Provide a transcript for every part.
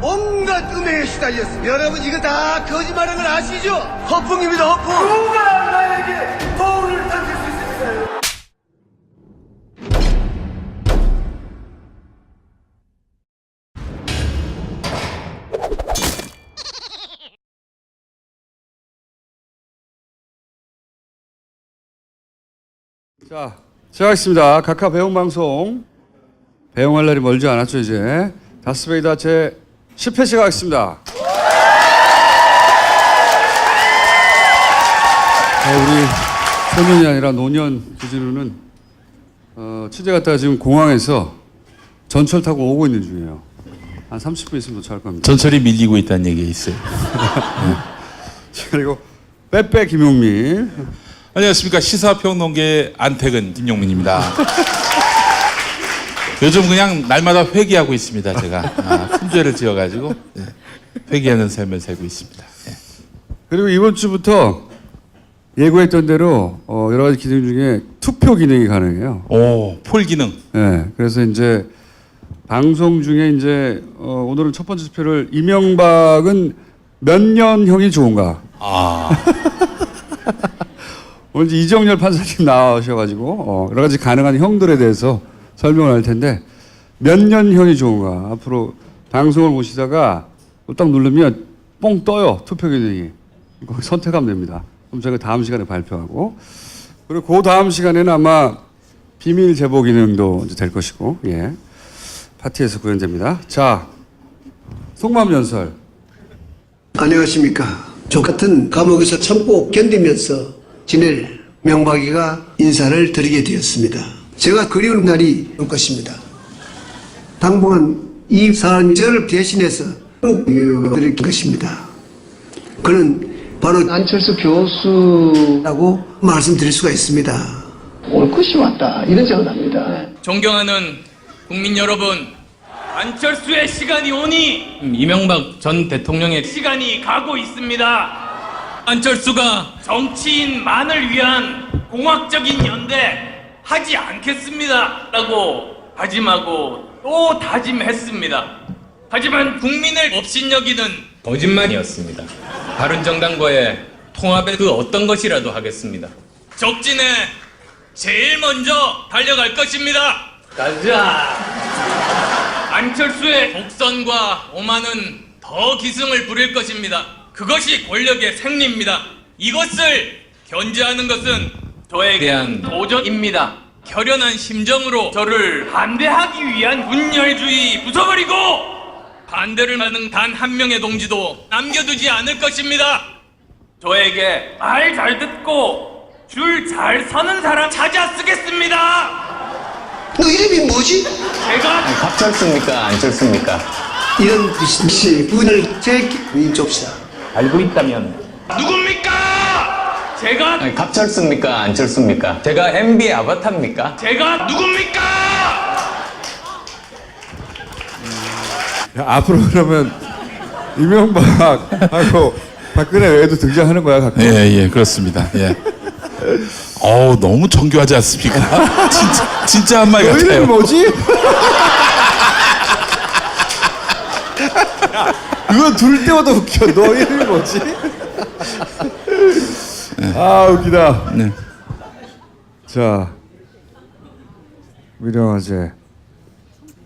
온갖 음해에 시달렸습니다. 여러분 이거 다 거짓말인 걸 아시죠? 허풍입니다, 허풍. 누가 나에게 도움을 던질 수 있습니까? 자, 시작하겠습니다. 각하 배웅방송. 배웅할 날이 멀지 않았죠, 이제. 다스베이다 제 10회 시작하겠습니다. 우리 소년이 아니라 노년 주진우는 취재 갔다가 지금 공항에서 전철 타고 오고 있는 중이에요. 한 30분 있으면 도착할 겁니다. 전철이 밀리고 있다는 얘기가 있어요. 그리고 빼빼 김용민. 안녕하십니까. 시사평론계 안택은 김용민입니다. 요즘 그냥 날마다 회개하고 있습니다. 제가 큰 죄를 지어가지고 회개하는 삶을 살고 있습니다. 그리고 이번 주부터 예고했던 대로 여러 가지 기능 중에 투표 기능이 가능해요. 오, 폴 기능. 네, 그래서 이제 방송 중에 이제 오늘은 첫 번째 투표를 이명박은 몇 년형이 좋은가? 오늘 이제 이정열 판사님 나오셔가지고 여러 가지 가능한 형들에 대해서 설명을 할 텐데 몇 년형이 좋은가? 앞으로 방송을 보시다가 딱 누르면 뽕 떠요, 투표 기능이. 거기 선택하면 됩니다. 그럼 저희가 다음 시간에 발표하고, 그리고 그 다음 시간에는 아마 비밀 제보 기능도 이제 될 것이고, 예, 파티에서 구현됩니다. 자, 속마음 연설. 안녕하십니까. 저 같은 감옥에서 참고 견디면서 지낼 명박이가 인사를 드리게 되었습니다. 제가 그리운 날이 올 것입니다. 당분간 이 사람이 저를 대신해서 꼭 드릴 것입니다. 그는 바로 안철수 교수라고 말씀드릴 수가 있습니다. 올 것이 왔다 이런 생각을 합니다. 존경하는 국민 여러분, 안철수의 시간이 오니 이명박 전 대통령의 시간이 가고 있습니다. 안철수가 정치인만을 위한 공학적인 연대 하지 않겠습니다 라고 다짐하고 또 다짐했습니다. 하지만 국민을 업신여기는 거짓말이었습니다. 바른정당과의 통합의 그 어떤 것이라도 하겠습니다. 적진에 제일 먼저 달려갈 것입니다. 가자. 안철수의 독선과 오만은 더 기승을 부릴 것입니다. 그것이 권력의 생리입니다. 이것을 견제하는 것은 저에 대한 도전입니다. 결연한 심정으로 저를 반대하기 위한 분열주의 부숴버리고 반대를 하는 단 한 명의 동지도 남겨두지 않을 것입니다. 저에게 말 잘 듣고 줄 잘 서는 사람 찾아 쓰겠습니다. 너 이름이 뭐지? 제가 갑철습니까? 안철습니까? 이런 분을 제일 좁시다. 알고 있다면 누굽니까? 제가 갑철습니까? 안철습니까? 제가 MB의 아바타입니까? 제가 누굽니까? 앞으로 그러면 이명박하고 박근혜 외에도 등장하는 거야, 가끔? 예, 그렇습니다. 예. 너무 정교하지 않습니까? 진짜 한 말 너 이름이 같아요. 뭐지? 그거 들을 때마다 웃겨. 너 이름이 뭐지? 아, 웃기다. 네. 자, 미령화제.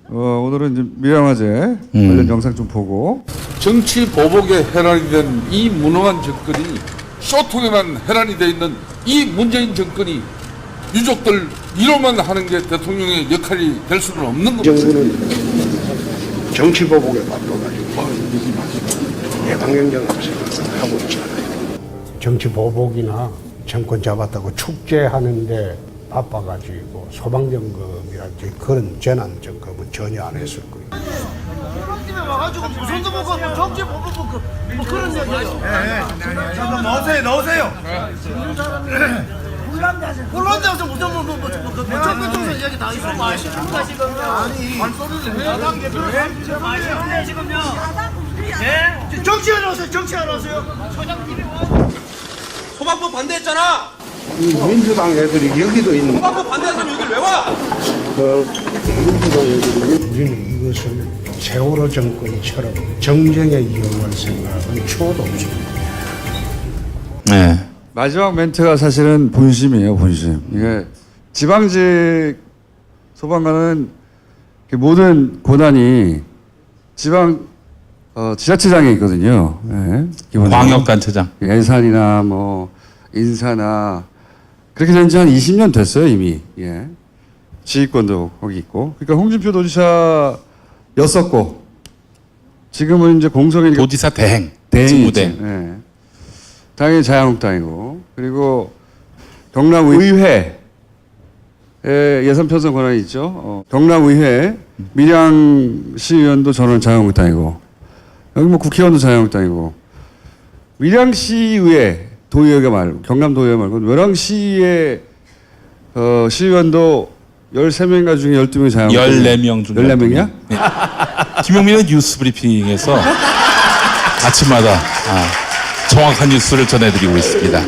오늘은 이제 미령화제 관련 영상 좀 보고. 정치 보복에 혈안이 된 이 무능한 정권이 쇼통에만 혈안이 돼 있는 이 문재인 정권이 유족들 위로만 하는 게 대통령의 역할이 될 수는 없는 겁니다. 정부는 정치 보복에 바빠가지고 예방경쟁을 하고 있잖아요. 정치 보복이나 정권 잡았다고 축제하는데 바빠가지고 소방점검이라든지 그런 재난 점검은 전혀 안 했을 거예요. 집에 와가지고 무선도 먹고 정치 보복 뭐 그런 얘기예요. 잠깐 넣으세요. 혼란돼서 무슨 정권 총선 이야기 다 있어. 마시는가 지금요? 아니 발소리를 해야 당 대표를 마시는데 지금요? 예? 정치하러 오세요. 소장님이 와. 소방법 반대했잖아. 민주당 애들이 여기도 있는. 소방법 반대했으면 여기 왜 와? 우리는 이것을 세월호 정권처럼 정쟁에 이용할 생각은 추호도 없습니다. 네. 마지막 멘트가 사실은 본심이에요, 본심. 이게 지방직 소방관은 모든 고난이 지방 지자체장에 있거든요. 예, 기본적으로. 광역단체장. 예산이나 뭐 인사나 그렇게 된 지 한 20년 됐어요 이미. 예. 지휘권도 거기 있고. 그러니까 홍준표 도지사였었고 지금은 이제 공석이니까 도지사 대행. 대행이지. 직무대행. 예. 당연히 자유한국당이고 그리고 경남의회 예산 편성 권한이 있죠. 경남의회 밀양시의원도 저는 자유한국당이고 여기 뭐 국회의원도 자유한국당이고 밀양시의회 도의회가 말고 경남도의회 말고 밀양시의 시의원도 13명인가 중에 12명이 자유한국당. 14명 중 14명이야? 김용민은 뉴스 브리핑에서 아침마다 정확한 뉴스를 전해드리고 있습니다.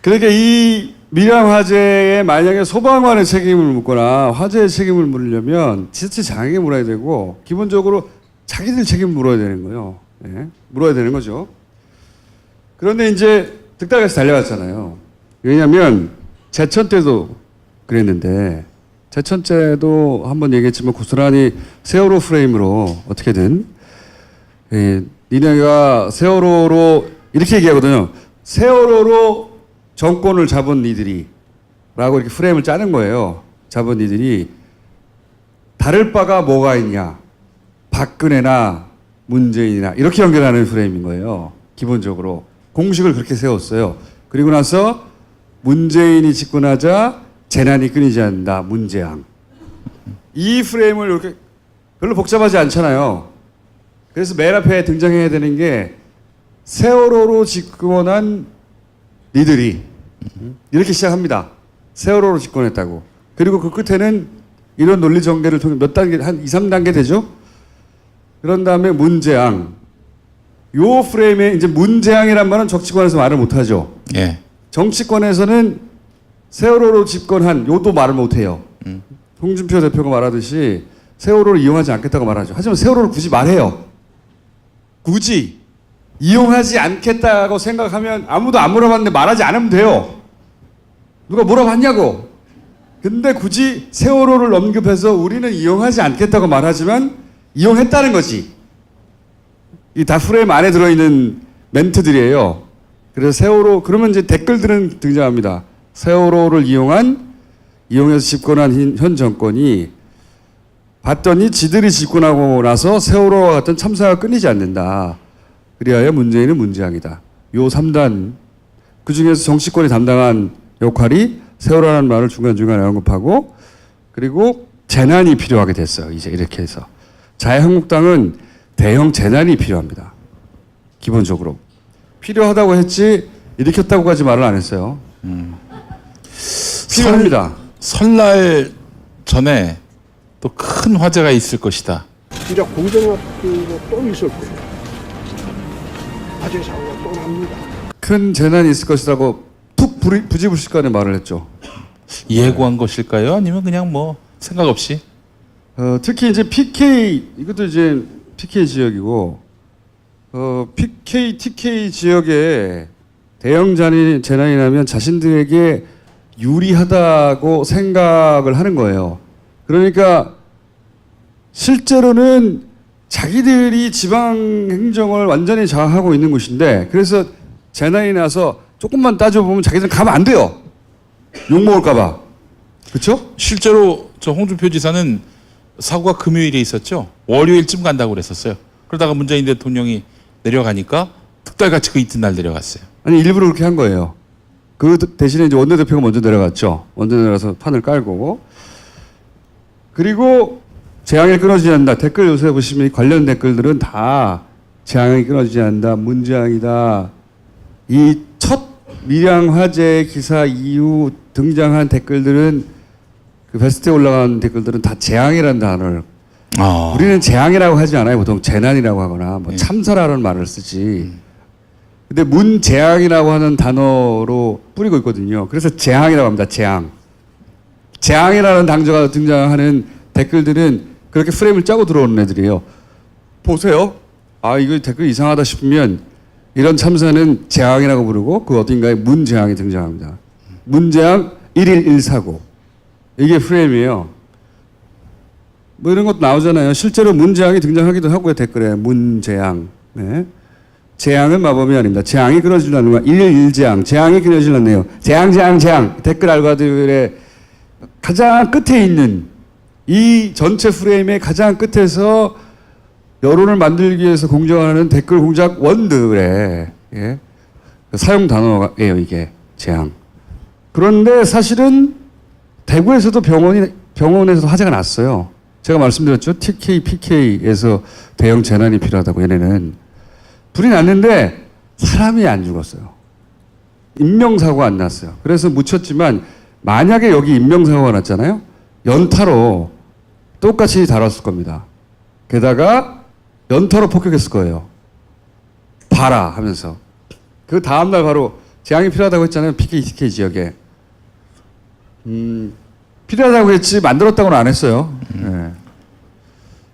그러니까 이 밀양 화재에 만약에 소방관의 책임을 묻거나 화재의 책임을 물으려면 지자체장에게 물어야 되고 기본적으로 자기들 책임을 물어야 되는 거예요. 예? 물어야 되는 거죠. 그런데 이제 득달같이 달려갔잖아요. 왜냐하면 제천 때도 그랬는데 제천 때도 한번 얘기했지만 고스란히 세월호 프레임으로 어떻게든 니네가 세월호로 이렇게 얘기하거든요. 세월호로 정권을 잡은 니들이 라고 이렇게 프레임을 짜는 거예요. 잡은 니들이 다를 바가 뭐가 있냐. 박근혜나 문재인이나 이렇게 연결하는 프레임인 거예요. 기본적으로. 공식을 그렇게 세웠어요. 그리고 나서 문재인이 집권하자 재난이 끊이지 않는다. 문재앙. 이 프레임을 이렇게 별로 복잡하지 않잖아요. 그래서 맨 앞에 등장해야 되는 게 세월호로 집권한 니들이 이렇게 시작합니다. 세월호로 집권했다고. 그리고 그 끝에는 이런 논리 전개를 통해 몇 단계, 한 2, 3단계 되죠? 그런 다음에 문재앙. 요 프레임에 이제 문재앙이란 말은 정치권에서 말을 못하죠. 예. 정치권에서는 세월호로 집권한 요도 말을 못해요. 홍준표 대표가 말하듯이 세월호를 이용하지 않겠다고 말하죠. 하지만 세월호를 굳이 말해요. 굳이 이용하지 않겠다고 생각하면 아무도 안 물어봤는데 말하지 않으면 돼요. 누가 물어봤냐고. 근데 굳이 세월호를 언급해서 우리는 이용하지 않겠다고 말하지만 이용했다는 거지. 이 다 프레임 안에 들어있는 멘트들이에요. 그래서 세월호 그러면 이제 댓글들은 등장합니다. 세월호를 이용해서 집권한 현 정권이 봤더니 지들이 집권하고 나서 세월호와 같은 참사가 끊이지 않는다. 그리하여 문재인은 문재앙이다. 요 3단 그중에서 정치권이 담당한 역할이 세월호라는 말을 중간중간에 언급하고 그리고 재난이 필요하게 됐어요. 이제 이렇게 해서 자유한국당은 대형 재난이 필요합니다. 기본적으로 필요하다고 했지 일으켰다고까지 말을 안 했어요. 필요합니다. 설날 전에 또 큰 화재가 있을 것이다. 진짜 고등학교도 또 있을 거예요. 화재 사고가 또 납니다. 큰 재난이 있을 것이라고 툭 부지불식간에 말을 했죠. 예고한 것일까요? 아니면 그냥 뭐 생각 없이? 특히 이제 PK 이것도 이제 PK 지역이고 PK, TK 지역에 대형 재난이 나면 자신들에게 유리하다고 생각을 하는 거예요. 그러니까 실제로는 자기들이 지방 행정을 완전히 장악하고 있는 곳인데 그래서 재난이 나서 조금만 따져보면 자기들은 가면 안 돼요. 욕먹을까 봐. 그렇죠? 실제로 저 홍준표 지사는 사고가 금요일에 있었죠. 월요일쯤 간다고 그랬었어요. 그러다가 문재인 대통령이 내려가니까 특달같이 그 이튿날 내려갔어요. 아니 일부러 그렇게 한 거예요. 그 대신에 이제 원내대표가 먼저 내려갔죠. 먼저 내려가서 판을 깔고 그리고 재앙이 끊어지지 않는다. 댓글 요새 보시면 관련 댓글들은 다 재앙이 끊어지지 않는다. 문재앙이다. 이 첫 밀양 화재 기사 이후 등장한 댓글들은 그 베스트에 올라간 댓글들은 다 재앙이라는 단어를 우리는 재앙이라고 하지 않아요. 보통 재난이라고 하거나 뭐 참사라는 말을 쓰지. 근데 문재앙이라고 하는 단어로 뿌리고 있거든요. 그래서 재앙이라고 합니다. 재앙. 재앙이라는 당자가 등장하는 댓글들은 그렇게 프레임을 짜고 들어오는 애들이에요. 보세요. 아, 이거 댓글 이상하다 싶으면 이런 참사는 재앙이라고 부르고 그 어딘가에 문재앙이 등장합니다. 문재앙 1일 1사고. 이게 프레임이에요. 뭐 이런 것도 나오잖아요. 실제로 문재앙이 등장하기도 하고요. 댓글에 문재앙. 네. 재앙은 마법이 아닙니다. 재앙이 그려지려는 거야. 1일 1재앙. 재앙이 그려지려네요. 재앙. 댓글 알바들의 가장 끝에 있는 이 전체 프레임의 가장 끝에서 여론을 만들기 위해서 공정하는 댓글 공작 원들의 예. 사용 단어예요. 이게 재앙. 그런데 사실은 대구에서도 병원에서 화재가 났어요. 제가 말씀드렸죠. TK, PK에서 대형 재난이 필요하다고 얘네는. 불이 났는데 사람이 안 죽었어요. 인명사고가 안 났어요. 그래서 묻혔지만 만약에 여기 인명사고가 났잖아요. 연타로 똑같이 다뤘을 겁니다. 게다가 연타로 폭격했을 거예요. 봐라 하면서. 그 다음날 바로 재앙이 필요하다고 했잖아요. PK, TK 지역에. 필요하다고 했지 만들었다고는 안 했어요. 네.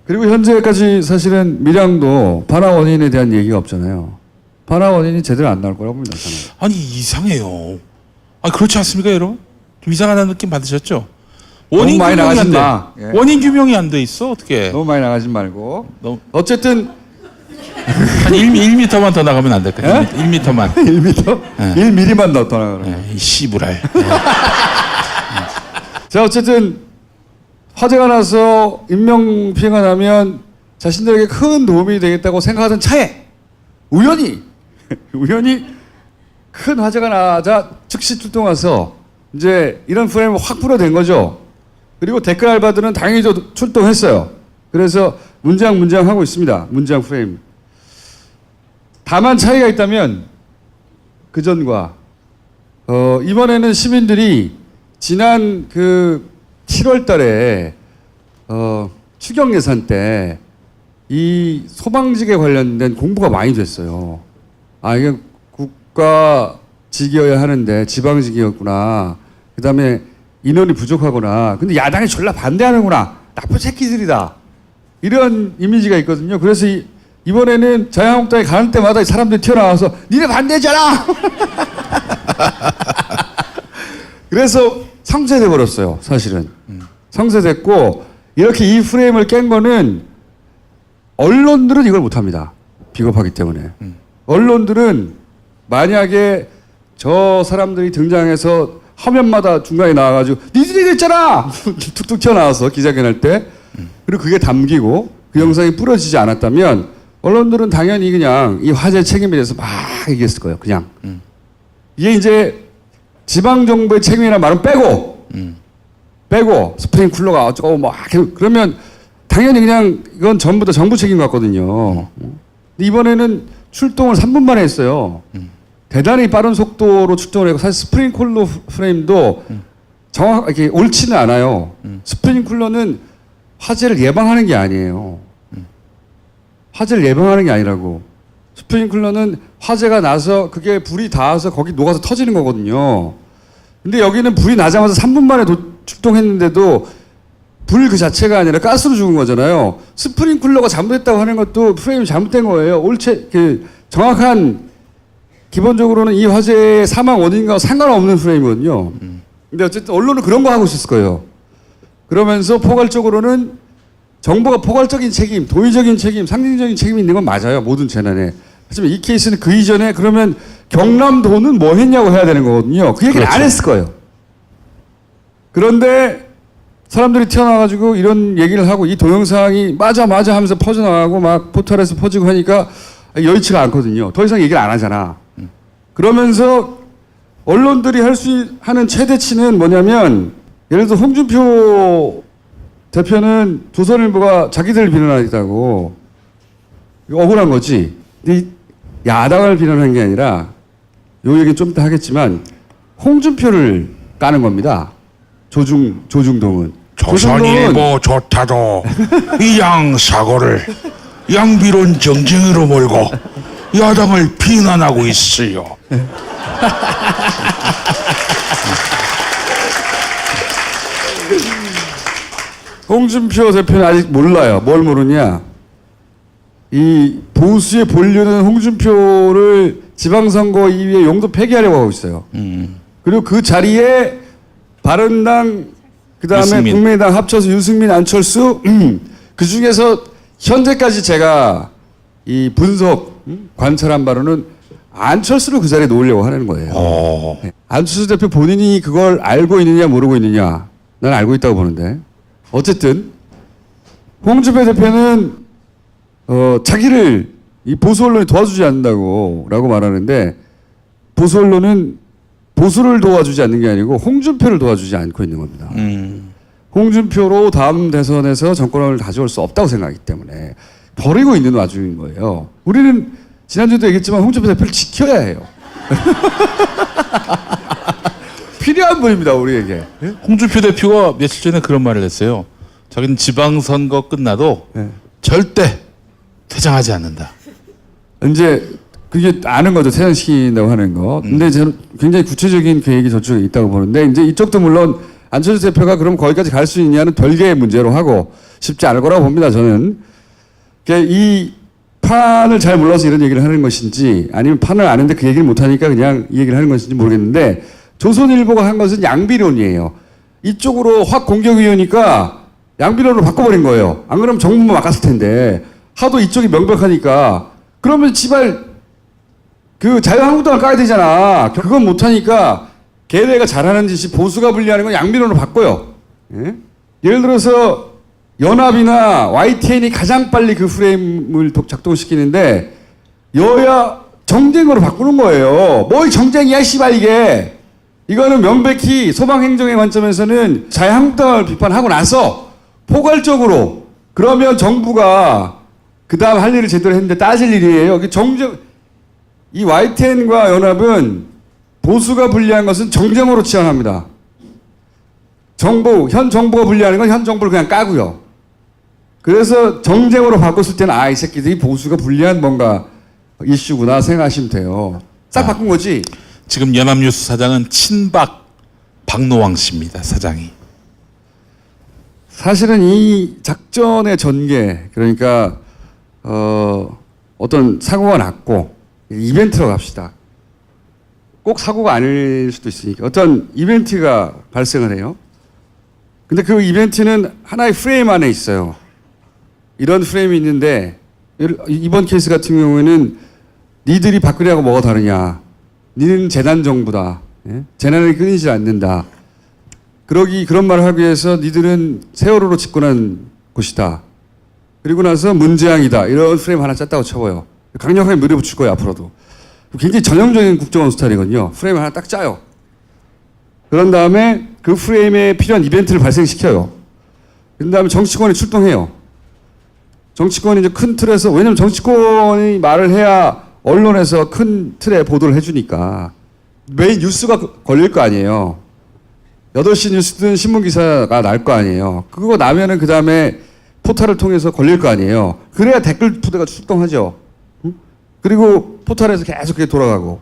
그리고 현재까지 사실은 밀양도 반화 원인에 대한 얘기가 없잖아요. 반화 원인이 제대로 안 나올 거라고 봅니다. 저는. 아니 이상해요. 아 그렇지 않습니까, 여러분? 좀 이상하다는 느낌 받으셨죠? 너무 많이 나가지 돼. 마. 예. 원인 규명이 안 돼 있어 어떻게? 너무 많이 나가지 말고. 너무- 어쨌든 한 1m만 더 나가면 안 될까요? 예? 1m만. 1m? 예. 1mm만 더 나가라. 이 씨부랄. 자, 어쨌든 화재가 나서 인명 피해가 나면 자신들에게 큰 도움이 되겠다고 생각하던 차에 우연히 큰 화재가 나자 즉시 출동해서 이제 이런 프레임을 확 풀어댄 거죠. 그리고 댓글 알바들은 당연히 출동했어요. 그래서 문장 하고 있습니다. 문장 프레임. 다만 차이가 있다면 그전과 이번에는 시민들이 지난 그 7월 달에 추경 예산 때 이 소방직에 관련된 공부가 많이 됐어요. 아, 이게 국가직이어야 하는데 지방직이었구나. 그다음에 인원이 부족하구나. 근데 야당이 졸라 반대하는구나. 나쁜 새끼들이다. 이런 이미지가 있거든요. 그래서 이번에는 자유한국당에 가는 때마다 사람들이 튀어나와서 니네 반대잖아. 그래서 상쇄돼 버렸어요. 사실은 상쇄됐고 이렇게 이 프레임을 깬 거는 언론들은 이걸 못합니다. 비겁하기 때문에. 언론들은 만약에 저 사람들이 등장해서 화면마다 중간에 나와가지고 니들이 그랬잖아. 툭툭 튀어나와서 기자회견할 때 그리고 그게 담기고 그 영상이 뿌려지지 않았다면 언론들은 당연히 그냥 이 화재 책임에 대해서 막 얘기했을 거예요. 그냥 이게 이제 지방정부의 책임이라는 말은 빼고 스프링쿨러가 어쩌고 뭐 그러면 당연히 그냥 이건 전부 다 정부 책임 같거든요. 근데 이번에는 출동을 3분 만에 했어요. 대단히 빠른 속도로 출동을 했고 사실 스프링쿨러 프레임도 정확하게 옳지는 않아요. 스프링쿨러는 화재를 예방하는 게 아니에요. 화재를 예방하는 게 아니라고. 스프링클러는 화재가 나서 그게 불이 닿아서 거기 녹아서 터지는 거거든요. 근데 여기는 불이 나자마자 3분 만에 출동했는데도 불 그 자체가 아니라 가스로 죽은 거잖아요. 스프링클러가 잘못했다고 하는 것도 프레임이 잘못된 거예요. 정확한 기본적으로는 이 화재의 사망 원인과 상관없는 프레임이거든요. 근데 어쨌든 언론은 그런 거 하고 있었을 거예요. 그러면서 포괄적으로는 정부가 포괄적인 책임, 도의적인 책임, 상징적인 책임이 있는 건 맞아요. 모든 재난에. 하지만 이 케이스는 그 이전에 그러면 경남도는 뭐 했냐고 해야 되는 거거든요. 그 얘기를 안 했을 거예요. 그런데 사람들이 튀어나와가지고 이런 얘기를 하고 이 동영상이 맞아 하면서 퍼져나가고 막 포털에서 퍼지고 하니까 여의치가 않거든요. 더 이상 얘기를 안 하잖아. 그러면서 언론들이 하는 최대치는 뭐냐면 예를 들어 홍준표 대표는 조선일보가 자기들 비난하겠다고 억울한 거지. 근데 야당을 비난한 게 아니라 요 얘기는 좀 이따 하겠지만 홍준표를 까는 겁니다. 조중동은. 조선일보 좋다도 이 양 사고를 양비론 정쟁으로 몰고 야당을 비난하고 있어요. 홍준표 대표는 아직 몰라요. 뭘 모르냐? 이 보수의 본류는 홍준표를 지방선거 이후에 용도 폐기하려고 하고 있어요. 그리고 그 자리에 바른당 그다음에 유승민. 국민의당 합쳐서 유승민, 안철수 그 중에서 현재까지 제가 이 분석 관찰한 바로는 안철수를 그 자리에 놓으려고 하는 거예요. 네. 안철수 대표 본인이 그걸 알고 있느냐 모르고 있느냐 난 알고 있다고 보는데 어쨌든 홍준표 대표는 자기를 이 보수 언론이 도와주지 않는다고라고 말하는데 보수 언론은 보수를 도와주지 않는 게 아니고 홍준표를 도와주지 않고 있는 겁니다. 홍준표로 다음 대선에서 정권을 가져올 수 없다고 생각하기 때문에 버리고 있는 와중인 거예요. 우리는 지난주에도 얘기했지만 홍준표 대표를 지켜야 해요. 필요한 분입니다, 우리에게. 홍준표 대표가 며칠 전에 그런 말을 했어요. 자기는 지방선거 끝나도 네. 절대 퇴장하지 않는다. 이제 그게 아는 거죠. 퇴장시킨다고 하는 거. 근데 저는 굉장히 구체적인 계획이 저쪽에 있다고 보는데 이제 이쪽도 물론 안철수 대표가 그럼 거기까지 갈 수 있냐는 별개의 문제로 하고 쉽지 않을 거라고 봅니다. 저는. 이 판을 잘 몰라서 이런 얘기를 하는 것인지 아니면 판을 아는데 그 얘기를 못하니까 그냥 이 얘기를 하는 것인지 모르겠는데 조선일보가 한 것은 양비론이에요. 이쪽으로 확 공격이 오니까 양비론으로 바꿔버린 거예요. 안 그러면 정부만 막았을 텐데 하도 이쪽이 명백하니까 그러면 지발 그 자유한국당을 까야 되잖아. 그건 못하니까 걔네가 잘하는 짓이 보수가 분리하는 건 양비론으로 바꿔요. 예? 예를 들어서 연합이나 YTN이 가장 빨리 그 프레임을 작동시키는데 여야 정쟁으로 바꾸는 거예요. 뭐 정쟁이야 씨발 이게. 이거는 명백히 소방행정의 관점에서는 자유한국당을 비판하고 나서 포괄적으로 그러면 정부가 그 다음 할 일을 제대로 했는데 따질 일이에요. 이 YTN과 연합은 보수가 분리한 것은 정쟁으로 치환합니다. 현 정부가 분리하는 건 현 정부를 그냥 까고요. 그래서 정쟁으로 바꿨을 때는 이 새끼들이 보수가 분리한 뭔가 이슈구나 생각하시면 돼요. 싹 바꾼 거지. 지금 연합뉴스 사장은 친박 박노왕 씨입니다. 사장이. 사실은 이 작전의 전개 그러니까 어떤 사고가 났고 이벤트로 갑시다. 꼭 사고가 아닐 수도 있으니까 어떤 이벤트가 발생을 해요. 근데 그 이벤트는 하나의 프레임 안에 있어요. 이런 프레임이 있는데 이번 케이스 같은 경우에는 니들이 박근혜하고 뭐가 다르냐. 니는 재난 정부다. 예? 재난을 끊이지 않는다. 그런 말을 하기 위해서 니들은 세월호로 집권한 곳이다. 그리고 나서 문재앙이다. 이런 프레임 하나 짰다고 쳐봐요. 강력하게 밀어붙일 거예요, 앞으로도. 굉장히 전형적인 국정원 스타일이거든요. 프레임 하나 딱 짜요. 그런 다음에 그 프레임에 필요한 이벤트를 발생시켜요. 그런 다음에 정치권이 출동해요. 정치권이 이제 큰 틀에서, 왜냐면 정치권이 말을 해야 언론에서 큰 틀에 보도를 해주니까 메인 뉴스가 걸릴 거 아니에요. 8시 뉴스든 신문기사가 날 거 아니에요. 그거 나면은 그 다음에 포털을 통해서 걸릴 거 아니에요. 그래야 댓글 부대가 출동하죠. 그리고 포털에서 계속 그게 돌아가고.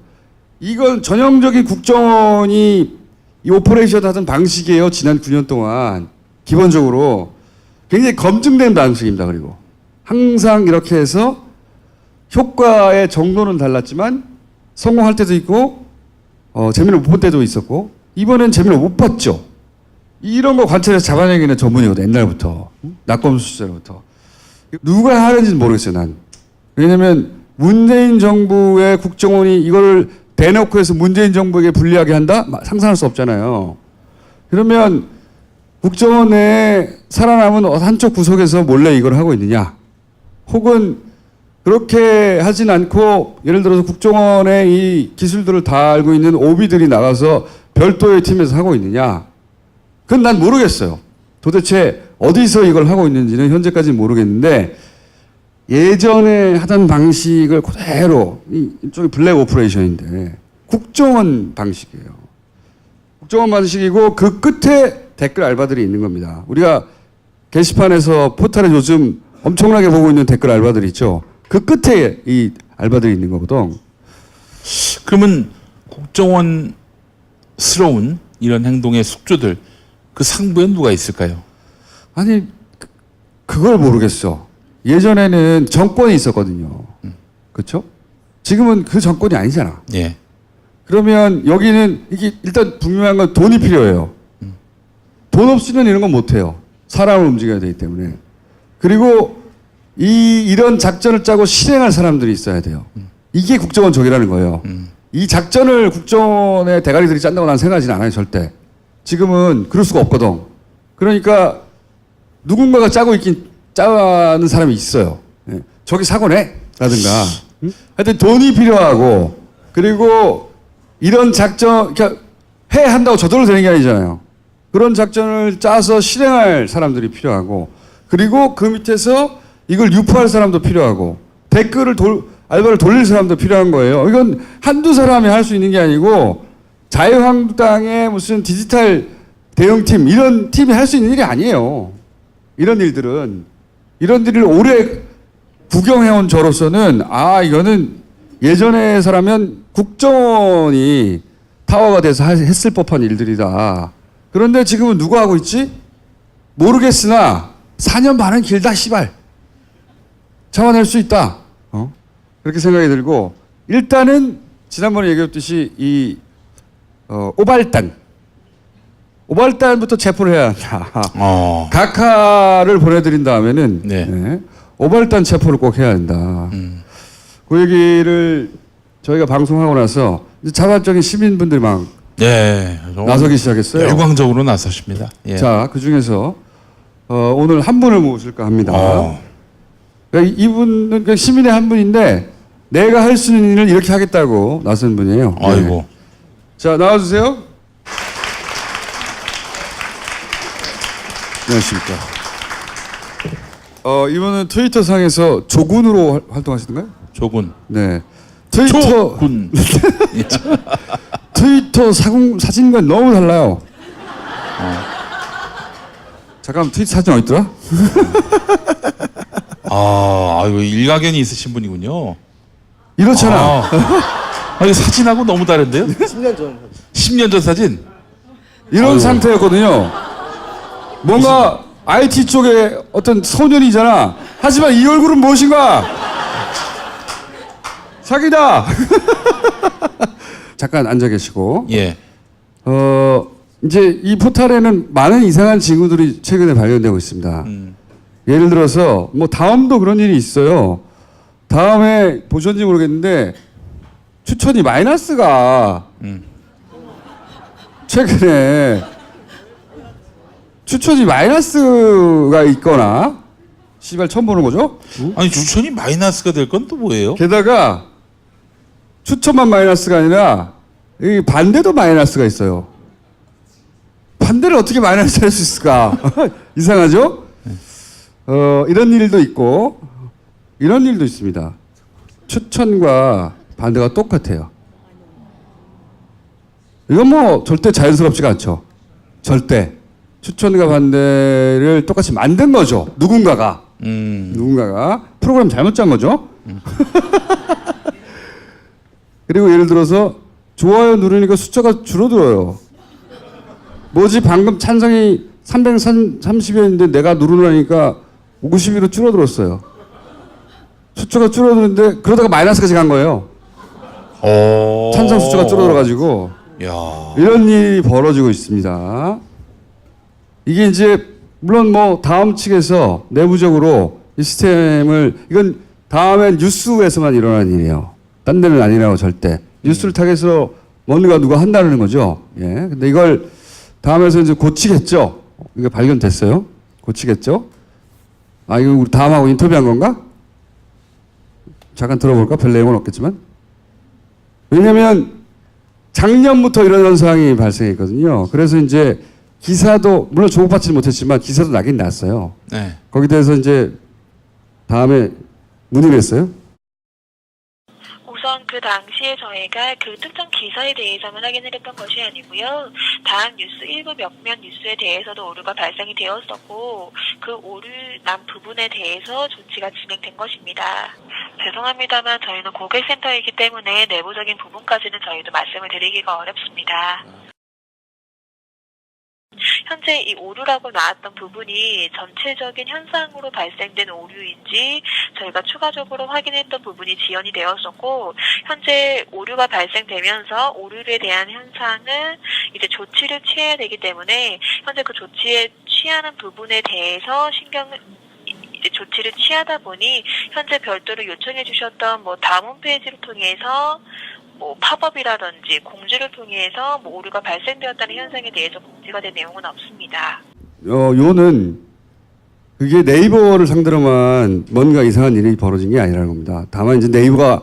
이건 전형적인 국정원이 이 오퍼레이션 하던 방식이에요. 지난 9년 동안. 기본적으로. 굉장히 검증된 방식입니다. 그리고. 항상 이렇게 해서 효과의 정도는 달랐지만 성공할 때도 있고 재미를 못 볼 때도 있었고 이번엔 재미를 못 봤죠. 이런 거 관찰해서 잡아내기는 전문이거든. 옛날부터. 낙검수 시절부터. 누가 하는지는 모르겠어요. 난. 왜냐면 문재인 정부의 국정원이 이거를 대놓고 해서 문재인 정부에게 불리하게 한다? 상상할 수 없잖아요. 그러면 국정원 내에 살아남은 한쪽 구석에서 몰래 이걸 하고 있느냐? 혹은 그렇게 하진 않고 예를 들어서 국정원의 이 기술들을 다 알고 있는 오비들이 나가서 별도의 팀에서 하고 있느냐? 그건 난 모르겠어요. 도대체 어디서 이걸 하고 있는지는 현재까지는 모르겠는데 예전에 하던 방식을 그대로 이쪽이 블랙 오퍼레이션인데 국정원 방식이에요. 국정원 방식이고 그 끝에 댓글 알바들이 있는 겁니다. 우리가 게시판에서 포털에 요즘 엄청나게 보고 있는 댓글 알바들이 있죠. 그 끝에 이 알바들이 있는 거거든. 그러면 국정원스러운 이런 행동의 숙주들 그 상부에 누가 있을까요? 아니 그걸 모르겠어. 예전에는 정권이 있었거든요. 그렇죠? 지금은 그 정권이 아니잖아. 예. 그러면 여기는 이게 일단 분명한 건 돈이 필요해요. 돈 없이는 이런 건 못해요. 사람을 움직여야 되기 때문에. 그리고 이런 작전을 짜고 실행할 사람들이 있어야 돼요. 이게 국정원적이라는 거예요. 이 작전을 국정원의 대가리들이 짠다고 난 생각하지는 않아요, 절대. 지금은 그럴 수가 없거든. 그러니까 누군가가 짜는 사람이 있어요. 예. 저기 사고 내! 라든가. 하여튼 돈이 필요하고, 그리고 이런 작전, 그러니까 한다고 저절로 되는 게 아니잖아요. 그런 작전을 짜서 실행할 사람들이 필요하고, 그리고 그 밑에서 이걸 유포할 사람도 필요하고, 알바를 돌릴 사람도 필요한 거예요. 이건 한두 사람이 할 수 있는 게 아니고, 자유한국당의 무슨 디지털 대응팀, 이런 팀이 할 수 있는 일이 아니에요. 이런 일들을 오래 구경해온 저로서는, 이거는 예전에서라면 국정원이 타워가 돼서 했을 법한 일들이다. 그런데 지금은 누가 하고 있지? 모르겠으나 4년 반은 길다, 씨발. 참아낼 수 있다. 그렇게 생각이 들고, 일단은 지난번에 얘기했듯이 이 오발단부터 체포를 해야 한다. 각하를 보내드린 다음에는 네. 오발단 체포를 꼭 해야 한다. 그 얘기를 저희가 방송하고 나서 이제 자발적인 시민분들이 막 네. 나서기 시작했어요. 열광적으로 나서십니다. 예. 자, 그 중에서 오늘 한 분을 모실까 합니다. 그러니까 이분은 그 시민의 한 분인데 내가 할 수 있는 일을 이렇게 하겠다고 나선 분이에요. 아이고. 네. 자, 나와주세요. 안녕하십니까. 이분은 트위터 상에서 조군으로 활동하시던가요? 조군. 네. 트위터 군. 트위터 사진과 너무 달라요. 잠깐 트위터 사진 어디 있더라? 이거 일가견이 있으신 분이군요. 이렇잖아. 이거 사진하고 너무 다른데요? 10년 전 사진? 이런 상태였거든요. 뭔가 IT 쪽에 어떤 소년이잖아. 하지만 이 얼굴은 무엇인가? 사기다. 잠깐 앉아 계시고. 예. 이제 이 포탈에는 많은 이상한 징후들이 최근에 발견되고 있습니다. 예를 들어서 뭐 다음도 그런 일이 있어요. 다음에 보셨는지 모르겠는데 추천이 마이너스가 최근에 추천이 마이너스가 있거나 씨발 처음 보는 거죠? 아니 추천이 마이너스가 될 건 또 뭐예요? 게다가 추천만 마이너스가 아니라 이 반대도 마이너스가 있어요. 반대를 어떻게 마이너스 할 수 있을까? 이상하죠? 이런 일도 있고 이런 일도 있습니다. 추천과 반대가 똑같아요. 이건 뭐 절대 자연스럽지가 않죠. 절대. 추천과 반대를 똑같이 만든 거죠. 누군가가 프로그램 잘못 짠 거죠. 그리고 예를 들어서 좋아요 누르니까 숫자가 줄어들어요. 뭐지 방금 찬성이 330이었는데 내가 누르라니까 50으로 줄어들었어요. 숫자가 줄어드는데 그러다가 마이너스까지 간 거예요. 찬성 숫자가 줄어들어가지고 이런 일이 벌어지고 있습니다. 이게 이제 물론 뭐 다음 측에서 내부적으로 이 시스템을 이건 다음엔 뉴스에서만 일어나는 일이에요. 딴 데는 아니라고 절대. 뉴스를 타겟으로 뭔가 누가 한다는 거죠. 예. 근데 이걸 다음에서 이제 고치겠죠. 이게 발견됐어요. 고치겠죠. 이거 우리 다음하고 인터뷰한 건가? 잠깐 들어볼까? 별 내용은 없겠지만. 왜냐면 작년부터 이런 현상이 발생했거든요. 그래서 이제 기사도 물론 주목받지는 못했지만 기사도 나긴 났어요. 네. 거기에 대해서 이제 다음에 문의를 했어요. 우선 그 당시에 저희가 그 특정 기사에 대해서만 확인을 했던 것이 아니고요. 다음 뉴스 일부 몇몇 뉴스에 대해서도 오류가 발생이 되었었고 그 오류 난 부분에 대해서 조치가 진행된 것입니다. 죄송합니다만 저희는 고객센터이기 때문에 내부적인 부분까지는 저희도 말씀을 드리기가 어렵습니다. 현재 이 오류라고 나왔던 부분이 전체적인 현상으로 발생된 오류인지 저희가 추가적으로 확인했던 부분이 지연이 되었었고, 현재 오류가 발생되면서 오류에 대한 현상을 이제 조치를 취해야 되기 때문에 현재 그 조치에 취하는 부분에 대해서 이제 조치를 취하다 보니 현재 별도로 요청해 주셨던 뭐 다음 홈페이지를 통해서 뭐 팝업이라든지 공지를 통해서 뭐 오류가 발생되었다는 현상에 대해서 공지가 된 내용은 없습니다. 요는 그게 네이버를 상대로만 뭔가 이상한 일이 벌어진 게 아니라는 겁니다. 다만 이제 네이버가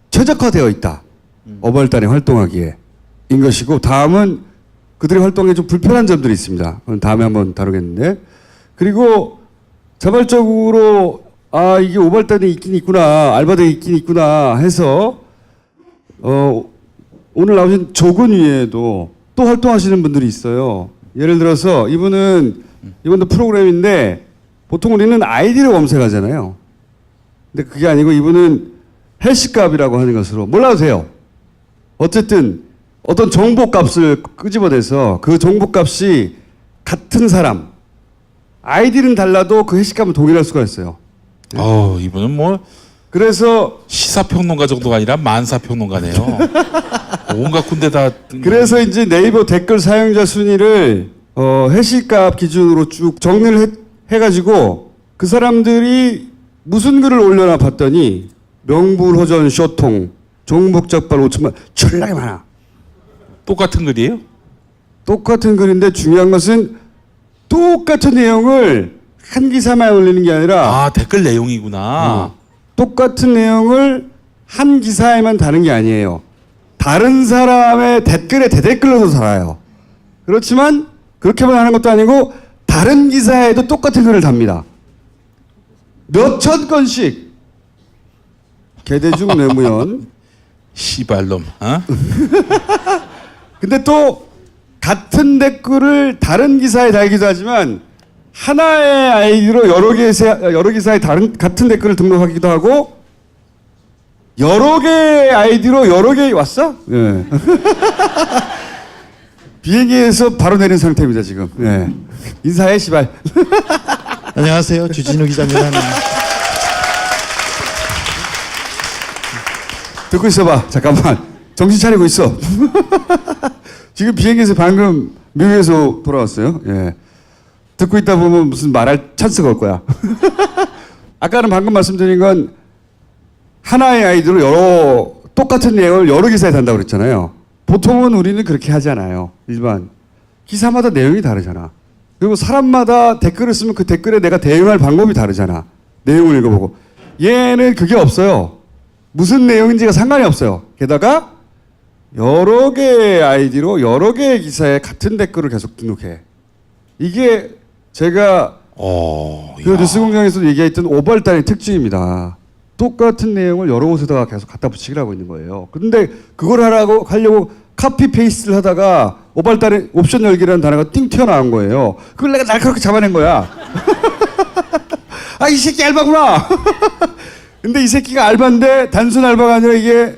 최적화되어 있다. 5월 달에 활동하기에 인 것이고, 다음은 그들의 활동에 좀 불편한 점들이 있습니다. 그건 다음에 한번 다루겠는데, 그리고 자발적으로 이게 5월 달에 있긴 있구나, 알바대에 있긴 있구나 해서 오늘 나오신 조근 위에도 또 활동하시는 분들이 있어요. 예를 들어서 이분도 프로그램인데 보통 우리는 아이디를 검색하잖아요. 근데 그게 아니고 이분은 해시값이라고 하는 것으로 몰라도 돼요. 어쨌든 어떤 정보값을 끄집어내서 그 정보값이 같은 사람, 아이디는 달라도 그 해시값은 동일할 수가 있어요. 이분은 뭐 그래서 시사평론가 정도가 아니라 만사평론가네요. 온갖 군데 다. 그래서 이제 네이버 댓글 사용자 순위를 해시값 기준으로 쭉 정리를 해가지고 그 사람들이 무슨 글을 올려나 봤더니 명불허전 쇼통, 종북적발 5천만, 졸라게 많아. 똑같은 글이에요? 똑같은 글인데 중요한 것은 똑같은 내용을 한 기사만 올리는 게 아니라 댓글 내용이구나. 똑같은 내용을 한 기사에만 다는 게 아니에요. 다른 사람의 댓글에 대댓글로도 달아요. 그렇지만 그렇게만 하는 것도 아니고 다른 기사에도 똑같은 글을 답니다. 몇천 건씩. 개대중 뇌무연. 시발놈. 근데 또 같은 댓글을 다른 기사에 달기도 하지만 하나의 아이디로 여러 기사에 같은 댓글을 등록하기도 하고, 여러 개의 아이디로 여러 개 왔어? 예. 비행기에서 바로 내린 상태입니다 지금. 예. 인사해 시발. 안녕하세요. 주진우 기자입니다. 듣고 있어봐. 잠깐만. 정신 차리고 있어. 지금 비행기에서 방금 미국에서 돌아왔어요. 예. 듣고 있다 보면 무슨 말할 찬스가 올 거야. 아까는 방금 말씀드린 건 하나의 아이디로 똑같은 내용을 여러 기사에 단다고 그랬잖아요. 보통은 우리는 그렇게 하지 않아요. 일반. 기사마다 내용이 다르잖아. 그리고 사람마다 댓글을 쓰면 그 댓글에 내가 대응할 방법이 다르잖아. 내용을 읽어보고. 얘는 그게 없어요. 무슨 내용인지가 상관이 없어요. 게다가 여러 개의 아이디로 여러 개의 기사에 같은 댓글을 계속 등록해. 이게 제가 그 뉴스공장에서 얘기했던 5월 달의 특징입니다. 똑같은 내용을 여러 곳에다가 계속 갖다 붙이기를 하고 있는 거예요. 그런데 그걸 하려고 카피 페이스트를 하다가 5월 달에 옵션 열기라는 단어가 띵 튀어나온 거예요. 그걸 내가 날카롭게 잡아낸 거야. 이 새끼 알바구나. 근데 이 새끼가 알바인데 단순 알바가 아니라 이게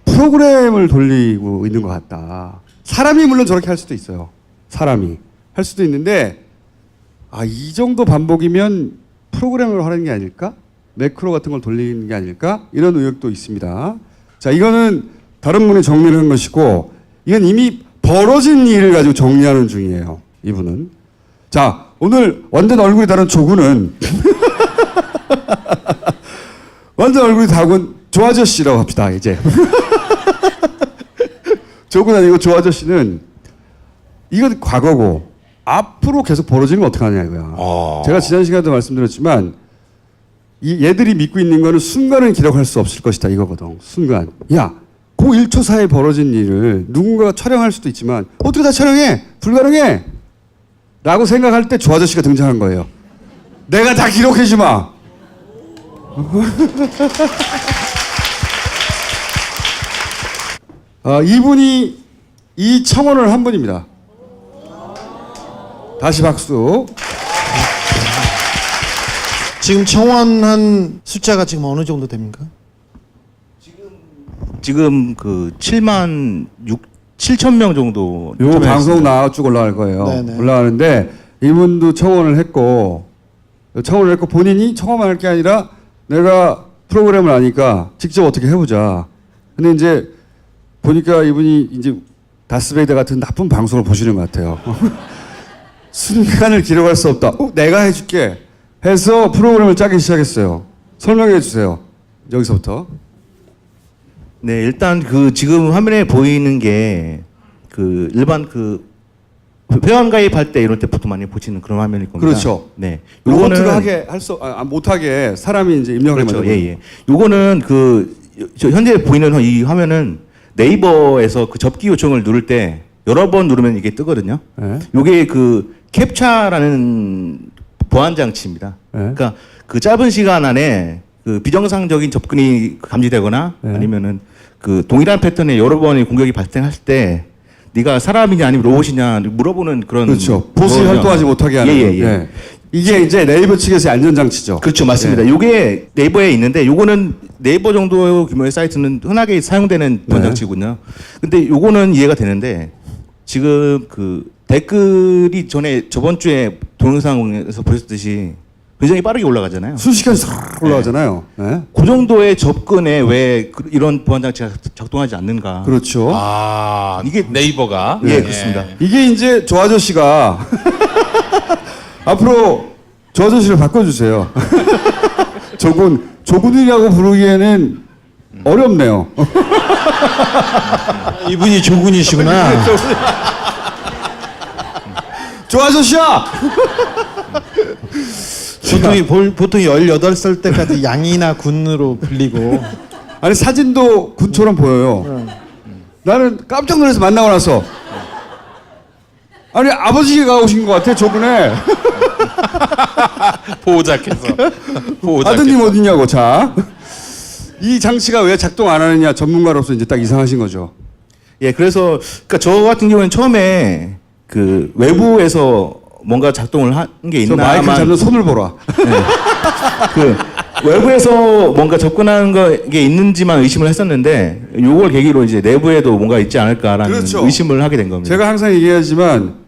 프로그램을 돌리고 있는 것 같다. 사람이 물론 저렇게 할 수도 있어요. 사람이 할 수도 있는데 이 정도 반복이면 프로그램을 하는 게 아닐까? 매크로 같은 걸 돌리는 게 아닐까? 이런 의혹도 있습니다. 자, 이거는 다른 분이 정리를 한 것이고, 이건 이미 벌어진 일을 가지고 정리하는 중이에요. 이분은. 자, 오늘 완전 얼굴이 다른 조구는 완전 얼굴이 다른 조 아저씨라고 합시다. 이제 조군 아니고 조 아저씨는 이건 과거고 앞으로 계속 벌어지면 어떡하냐 이거야. 제가 지난 시간에도 말씀드렸지만 얘들이 믿고 있는 거는 순간은 기록할 수 없을 것이다 이거거든. 순간. 야, 그 1초 사이에 벌어진 일을 누군가가 촬영할 수도 있지만 어떻게 다 촬영해? 불가능해. 라고 생각할 때 조 아저씨가 등장한 거예요. 내가 다 기록해 주마. 이분이 이 청원을 한 분입니다. 다시 박수. 지금 청원한 숫자가 지금 어느 정도 됩니까? 지금 그 7만 7,000명 정도. 요 참여했습니다. 방송 나와 쭉 올라갈 거예요. 네네. 올라가는데 이분도 청원을 했고 본인이 청원만 할 게 아니라 내가 프로그램을 아니까 직접 어떻게 해보자. 근데 이제 보니까 이분이 이제 다스베이더 같은 나쁜 방송을 보시는 것 같아요. 순간을 기록할 수 없다. 내가 해줄게 해서 프로그램을 짜기 시작했어요. 설명해 주세요. 여기서부터. 네, 일단 그 지금 화면에 보이는 게 그 일반 그 회원 가입할 때 이럴 때 보통 많이 보시는 그런 화면일 겁니다. 그렇죠. 네. 로봇가 하게 못하게 사람이 이제 입력을 그렇죠. 해요. 예, 예. 요거는 저 현재 보이는 이 화면은 네이버에서 그 접기 요청을 누를 때 여러 번 누르면 이게 뜨거든요. 네. 요게 그 캡처라는 보안 장치입니다. 네. 그러니까 그 짧은 시간 안에 그 비정상적인 접근이 감지되거나 네. 아니면은 그 동일한 패턴의 여러 번의 공격이 발생할 때 네가 사람이냐 아니면 로봇이냐 물어보는 그런 그렇죠. 보스 거거든요. 활동하지 못하게 하는. 예, 예, 예. 네. 이게 이제 네이버 측에서의 안전장치죠. 그렇죠, 맞습니다. 요게 네이버에 있는데 요거는 네이버 정도 규모의 사이트는 흔하게 사용되는 보안 장치군요. 근데 요거는 이해가 되는데 지금 그 댓글이 저번 주에 동영상에서 보셨듯이 굉장히 빠르게 올라가잖아요. 순식간에 싹 올라가잖아요. 네. 그 정도의 접근에 왜 이런 보안 장치가 작동하지 않는가? 그렇죠. 아, 이게 네이버가. 예, 그렇습니다. 이게 이제 저 아저씨가 앞으로 저 아저씨를 바꿔주세요. 조군이라고 부르기에는 어렵네요. 이분이 조군이시구나. 저 아저씨야! 보통 18살 때까지 양이나 군으로 불리고 아니 사진도 군처럼 보여요. 나는 깜짝 놀라서 만나고 나서 아니 아버지가 오신 것 같아 저분에. 보호자께서. 아드님 어디냐고. 자, 이 장치가 왜 작동 안 하느냐 전문가로서 이제 딱 이상하신 거죠. 예, 그래서 그러니까 저 같은 경우는 처음에 그 외부에서 뭔가 작동을 한 게 저 있나 마이크 잡는 손을 보라. 그 외부에서 뭔가 접근하는 게 있는지만 의심을 했었는데 요걸 계기로 이제 내부에도 뭔가 있지 않을까라는 그렇죠. 의심을 하게 된 겁니다. 제가 항상 얘기하지만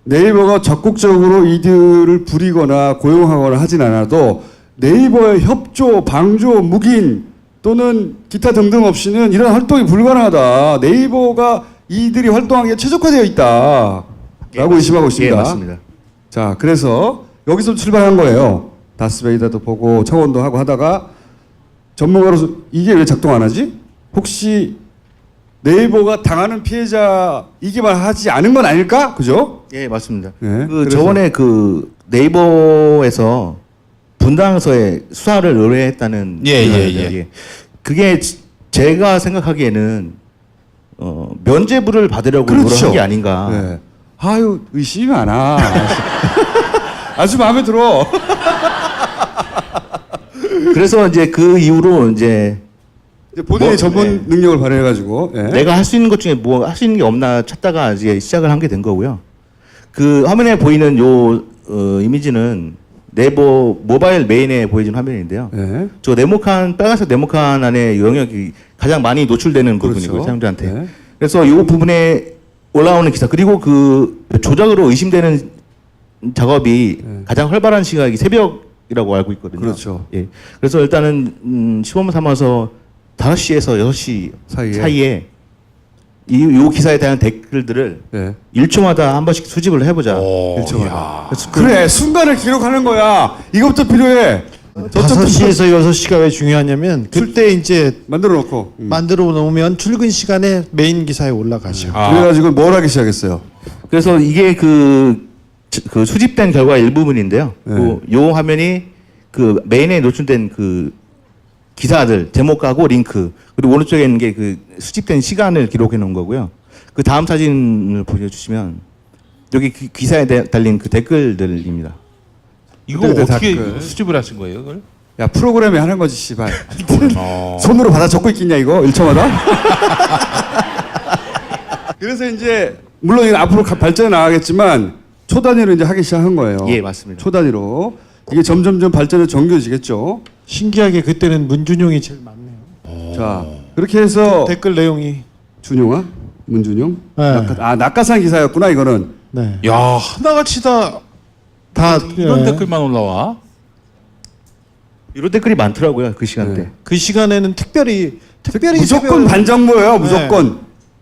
네이버가 적극적으로 이들을 부리거나 고용하거나 하진 않아도 네이버의 협조, 방조, 묵인 또는 기타 등등 없이는 이런 활동이 불가능하다. 네이버가 이들이 활동하기에 최적화되어 있다. 라고 의심하고 있습니다. 예, 맞습니다. 자, 그래서 여기서 출발한 거예요. 다스베이더도 보고 청원도 하고 하다가 전문가로서 이게 왜 작동 안 하지? 혹시 네이버가 당하는 피해자 이게만 하지 않은 건 아닐까? 그죠? 예, 맞습니다. 네, 그 그래서- 저번에 그 네이버에서 분당서에 수사를 의뢰했다는 예. 그게 제가 생각하기에는 면죄부를 받으려고 그렇죠. 한 게 아닌가. 네. 아유, 의심이 많아. 아주 마음에 들어. 그래서 이제 그 이후로 이제 이제 본인의 뭐, 전문 능력을 발휘해가지고. 예. 내가 할 수 있는 것 중에 뭐 할 수 있는 게 없나 찾다가 이제 시작을 한 게 된 거고요. 그 화면에 보이는 요 이미지는 네이버 모바일 메인에 보여진 화면인데요. 예. 저 네모칸 빨간색 네모칸 안에 영역이 가장 많이 노출되는 부분이고 그렇죠. 사용자한테. 네. 그래서 이 부분에 올라오는 기사 그리고 그 조작으로 의심되는 작업이 가장 활발한 시각이 새벽이라고 알고 있거든요. 그렇죠. 예. 그래서 일단은 시범 삼아서 5시에서 6시 사이에 요 기사에 대한 댓글들을 예. 1초마다 한 번씩 수집을 해보자. 그래, 순간을 기록하는 거야. 이것부터 필요해. 5시에서 6시가 왜 중요하냐면 그때 이제 만들어 놓고. 만들어 놓으면 출근 시간에 메인 기사에 올라가죠. 그래가지고 뭘 하기 시작했어요? 그래서 이게 그 수집된 결과 일부분인데요. 네. 요 화면이 그 메인에 노출된 그 기사들 제목하고 링크 그리고 오른쪽에 있는 게 그 수집된 시간을 기록해 놓은 거고요. 그 다음 사진을 보여주시면 여기 기사에 달린 그 댓글들입니다. 이거 그때 어떻게 댓글. 수집을 하신 거예요, 그걸? 야, 프로그램에 하는 거지, 씨발. 손으로 받아 적고 있겠냐, 이거? 1초마다? 그래서 이제, 물론 이거 앞으로 발전해 나가겠지만, 초단위로 이제 하기 시작한 거예요. 예, 맞습니다. 초단위로. 이게 점점점 발전해 정교해지겠죠. 신기하게 그때는 문준용이 제일 많네요. 자, 그렇게 해서, 댓글 내용이 준용아? 문준용? 네. 낙하산 기사였구나 이거는. 네. 야 하나같이 다 이런 예. 댓글만 올라와. 이런 댓글이 많더라고요 그 시간대. 네. 그 시간에는 특별히 무조건 반정부예요. 무조건.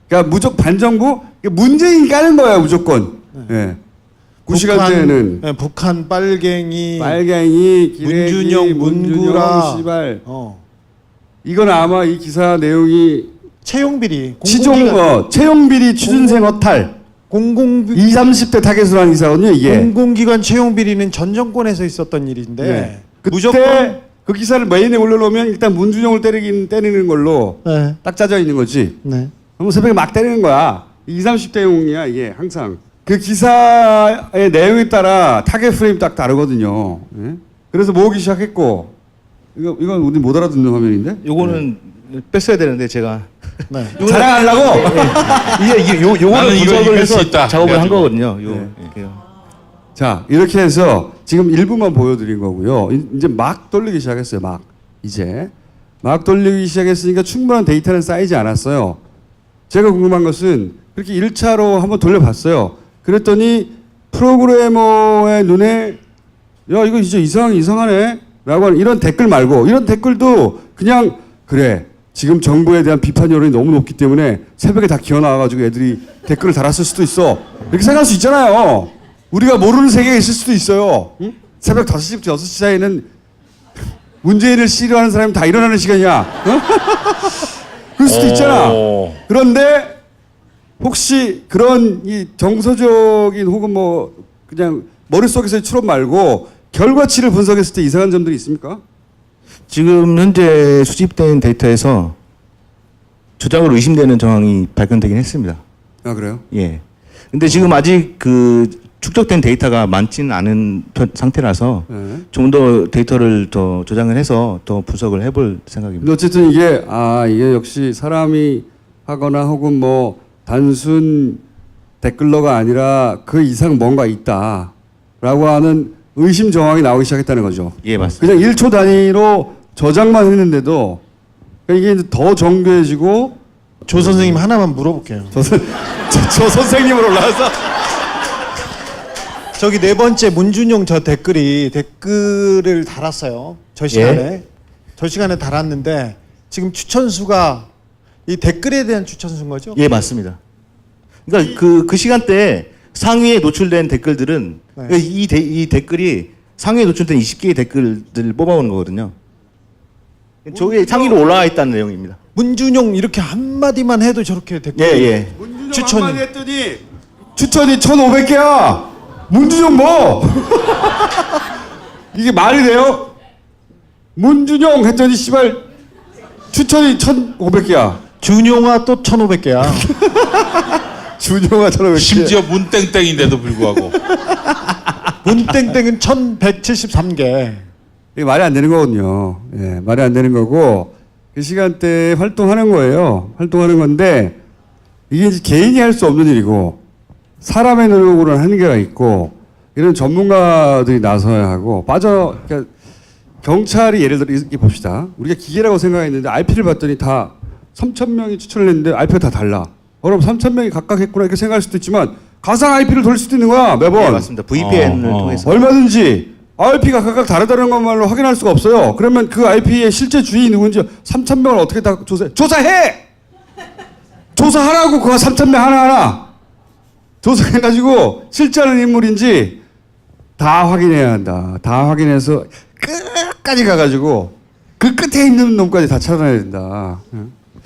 그러니까 무조건 반정부. 문재인 까는 거예요. 무조건. 예. 그 시간대에는 북한 빨갱이, 빨갱이, 기레기, 문준용, 문구라, 씨발. 이건 아마 이 기사 내용이 채용비리, 채용비리 취준생 허탈. 20, 30대 타겟으로 한 기사거든요. 이게. 공공기관 채용비리는 전 정권에서 있었던 일인데 네. 그때 무조건 그 기사를 메인에 올려놓으면 일단 문준용을 때리는 걸로 네. 딱 짜져 있는 거지. 네. 그럼 새벽에 막 때리는 거야. 20, 30대용이야 이게 항상. 그 기사의 내용에 따라 타겟 프레임 딱 다르거든요. 예? 그래서 모으기 시작했고 이건 우리 못 알아듣는 화면인데? 요거는 뺐어야 되는데 제가 네. 자랑하려고? 요거는 나는 이거 분석을 뺄수 해서 있다. 작업을 한 그래가지고. 거거든요. 자 이렇게 해서 지금 일부만 보여드린 거고요. 이제 막 돌리기 시작했어요. 막 돌리기 시작했으니까 충분한 데이터는 쌓이지 않았어요. 제가 궁금한 것은 그렇게 1차로 한번 돌려봤어요. 그랬더니 프로그래머의 눈에 야 이거 진짜 이상하네 라고 하는 이런 댓글 말고 이런 댓글도 그냥 그래 지금 정부에 대한 비판 여론이 너무 높기 때문에 새벽에 다 기어나와가지고 애들이 댓글을 달았을 수도 있어. 이렇게 생각할 수 있잖아요. 우리가 모르는 세계에 있을 수도 있어요. 응? 새벽 5시부터 6시 사이에는 문재인을 싫어하는 사람이 다 일어나는 시간이야. 어? 그럴 수도 있잖아. 그런데 혹시 그런 이 정서적인 혹은 뭐 그냥 머릿속에서의 추론 말고 결과치를 분석했을 때 이상한 점들이 있습니까? 지금 현재 수집된 데이터에서 조작으로 의심되는 정황이 발견되긴 했습니다. 아 그래요? 예. 근데 지금 아직 그 축적된 데이터가 많지는 않은 상태라서 좀 더 데이터를 더 조장을 해서 더 분석을 해볼 생각입니다. 근데 어쨌든 이게 역시 사람이 하거나 혹은 뭐 단순 댓글러가 아니라 그 이상 뭔가 있다라고 하는 의심 정황이 나오기 시작했다는 거죠. 예, 맞습니다. 그냥 1초 단위로 저장만 했는데도 그러니까 이게 이제 더 정교해지고 조 선생님 하나만 물어볼게요. 저 선생님으로 올라와서 저기 네 번째 문준용 저 댓글을 달았어요. 저 시간에 달았는데 지금 추천수가 이 댓글에 대한 추천수인 거죠? 예, 맞습니다. 그러니까 그 시간대에 상위에 노출된 댓글들은 네. 그러니까 이 댓글이 상위에 노출된 20개의 댓글들을 뽑아오는 거거든요. 저게 상위로 올라와 있다는 내용입니다. 문준용 이렇게 한마디만 해도 저렇게 댓글 예. 문준용 추천이. 한마디 했더니 추천이 1,500개야. 문준용 뭐? 이게 말이 돼요? 문준용 했더니 씨발 추천이 1,500개야. 준용아 또 1,500개야. 준용아 1,500개. 심지어 문땡땡인데도 불구하고. 문땡땡은 1,173개. 이게 말이 안 되는 거거든요. 예, 말이 안 되는 거고 그 시간대에 활동하는 거예요. 활동하는 건데 이게 이제 개인이 할 수 없는 일이고 사람의 노력으로는 한계가 있고 이런 전문가들이 나서야 하고 그러니까 경찰이 예를 들어 이렇게 봅시다. 우리가 기계라고 생각했는데 RP를 봤더니 다 3,000명이 추천을 했는데 RP가 다 달라. 그럼 3,000명이 각각 했구나 이렇게 생각할 수도 있지만 가상 IP를 돌릴 수도 있는 거야 매번. 네, 맞습니다. VPN을 통해서. 얼마든지 IP가 각각 다르다는 것만으로 확인할 수가 없어요. 그러면 그 IP의 실제 주인이 누군지 3,000명을 어떻게 다 조사해! 조사하라고 그거 3,000명 하나하나 조사해가지고 실제하는 인물인지 다 확인해야 한다. 다 확인해서 끝까지 가가지고 그 끝에 있는 놈까지 다 찾아내야 된다.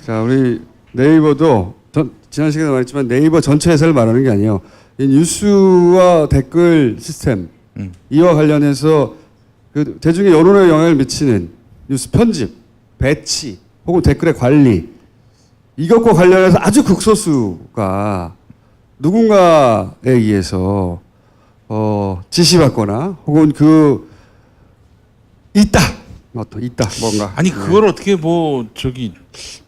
자, 우리 네이버도 지난 시간에 말했지만 네이버 전체 회사를 말하는 게 아니에요. 이 뉴스와 댓글 시스템 이와 관련해서 그 대중의 여론에 영향을 미치는 뉴스 편집, 배치 혹은 댓글의 관리 이것과 관련해서 아주 극소수가 누군가에 의해서 지시받거나 혹은 있다 뭔가. 아니 그걸 어떻게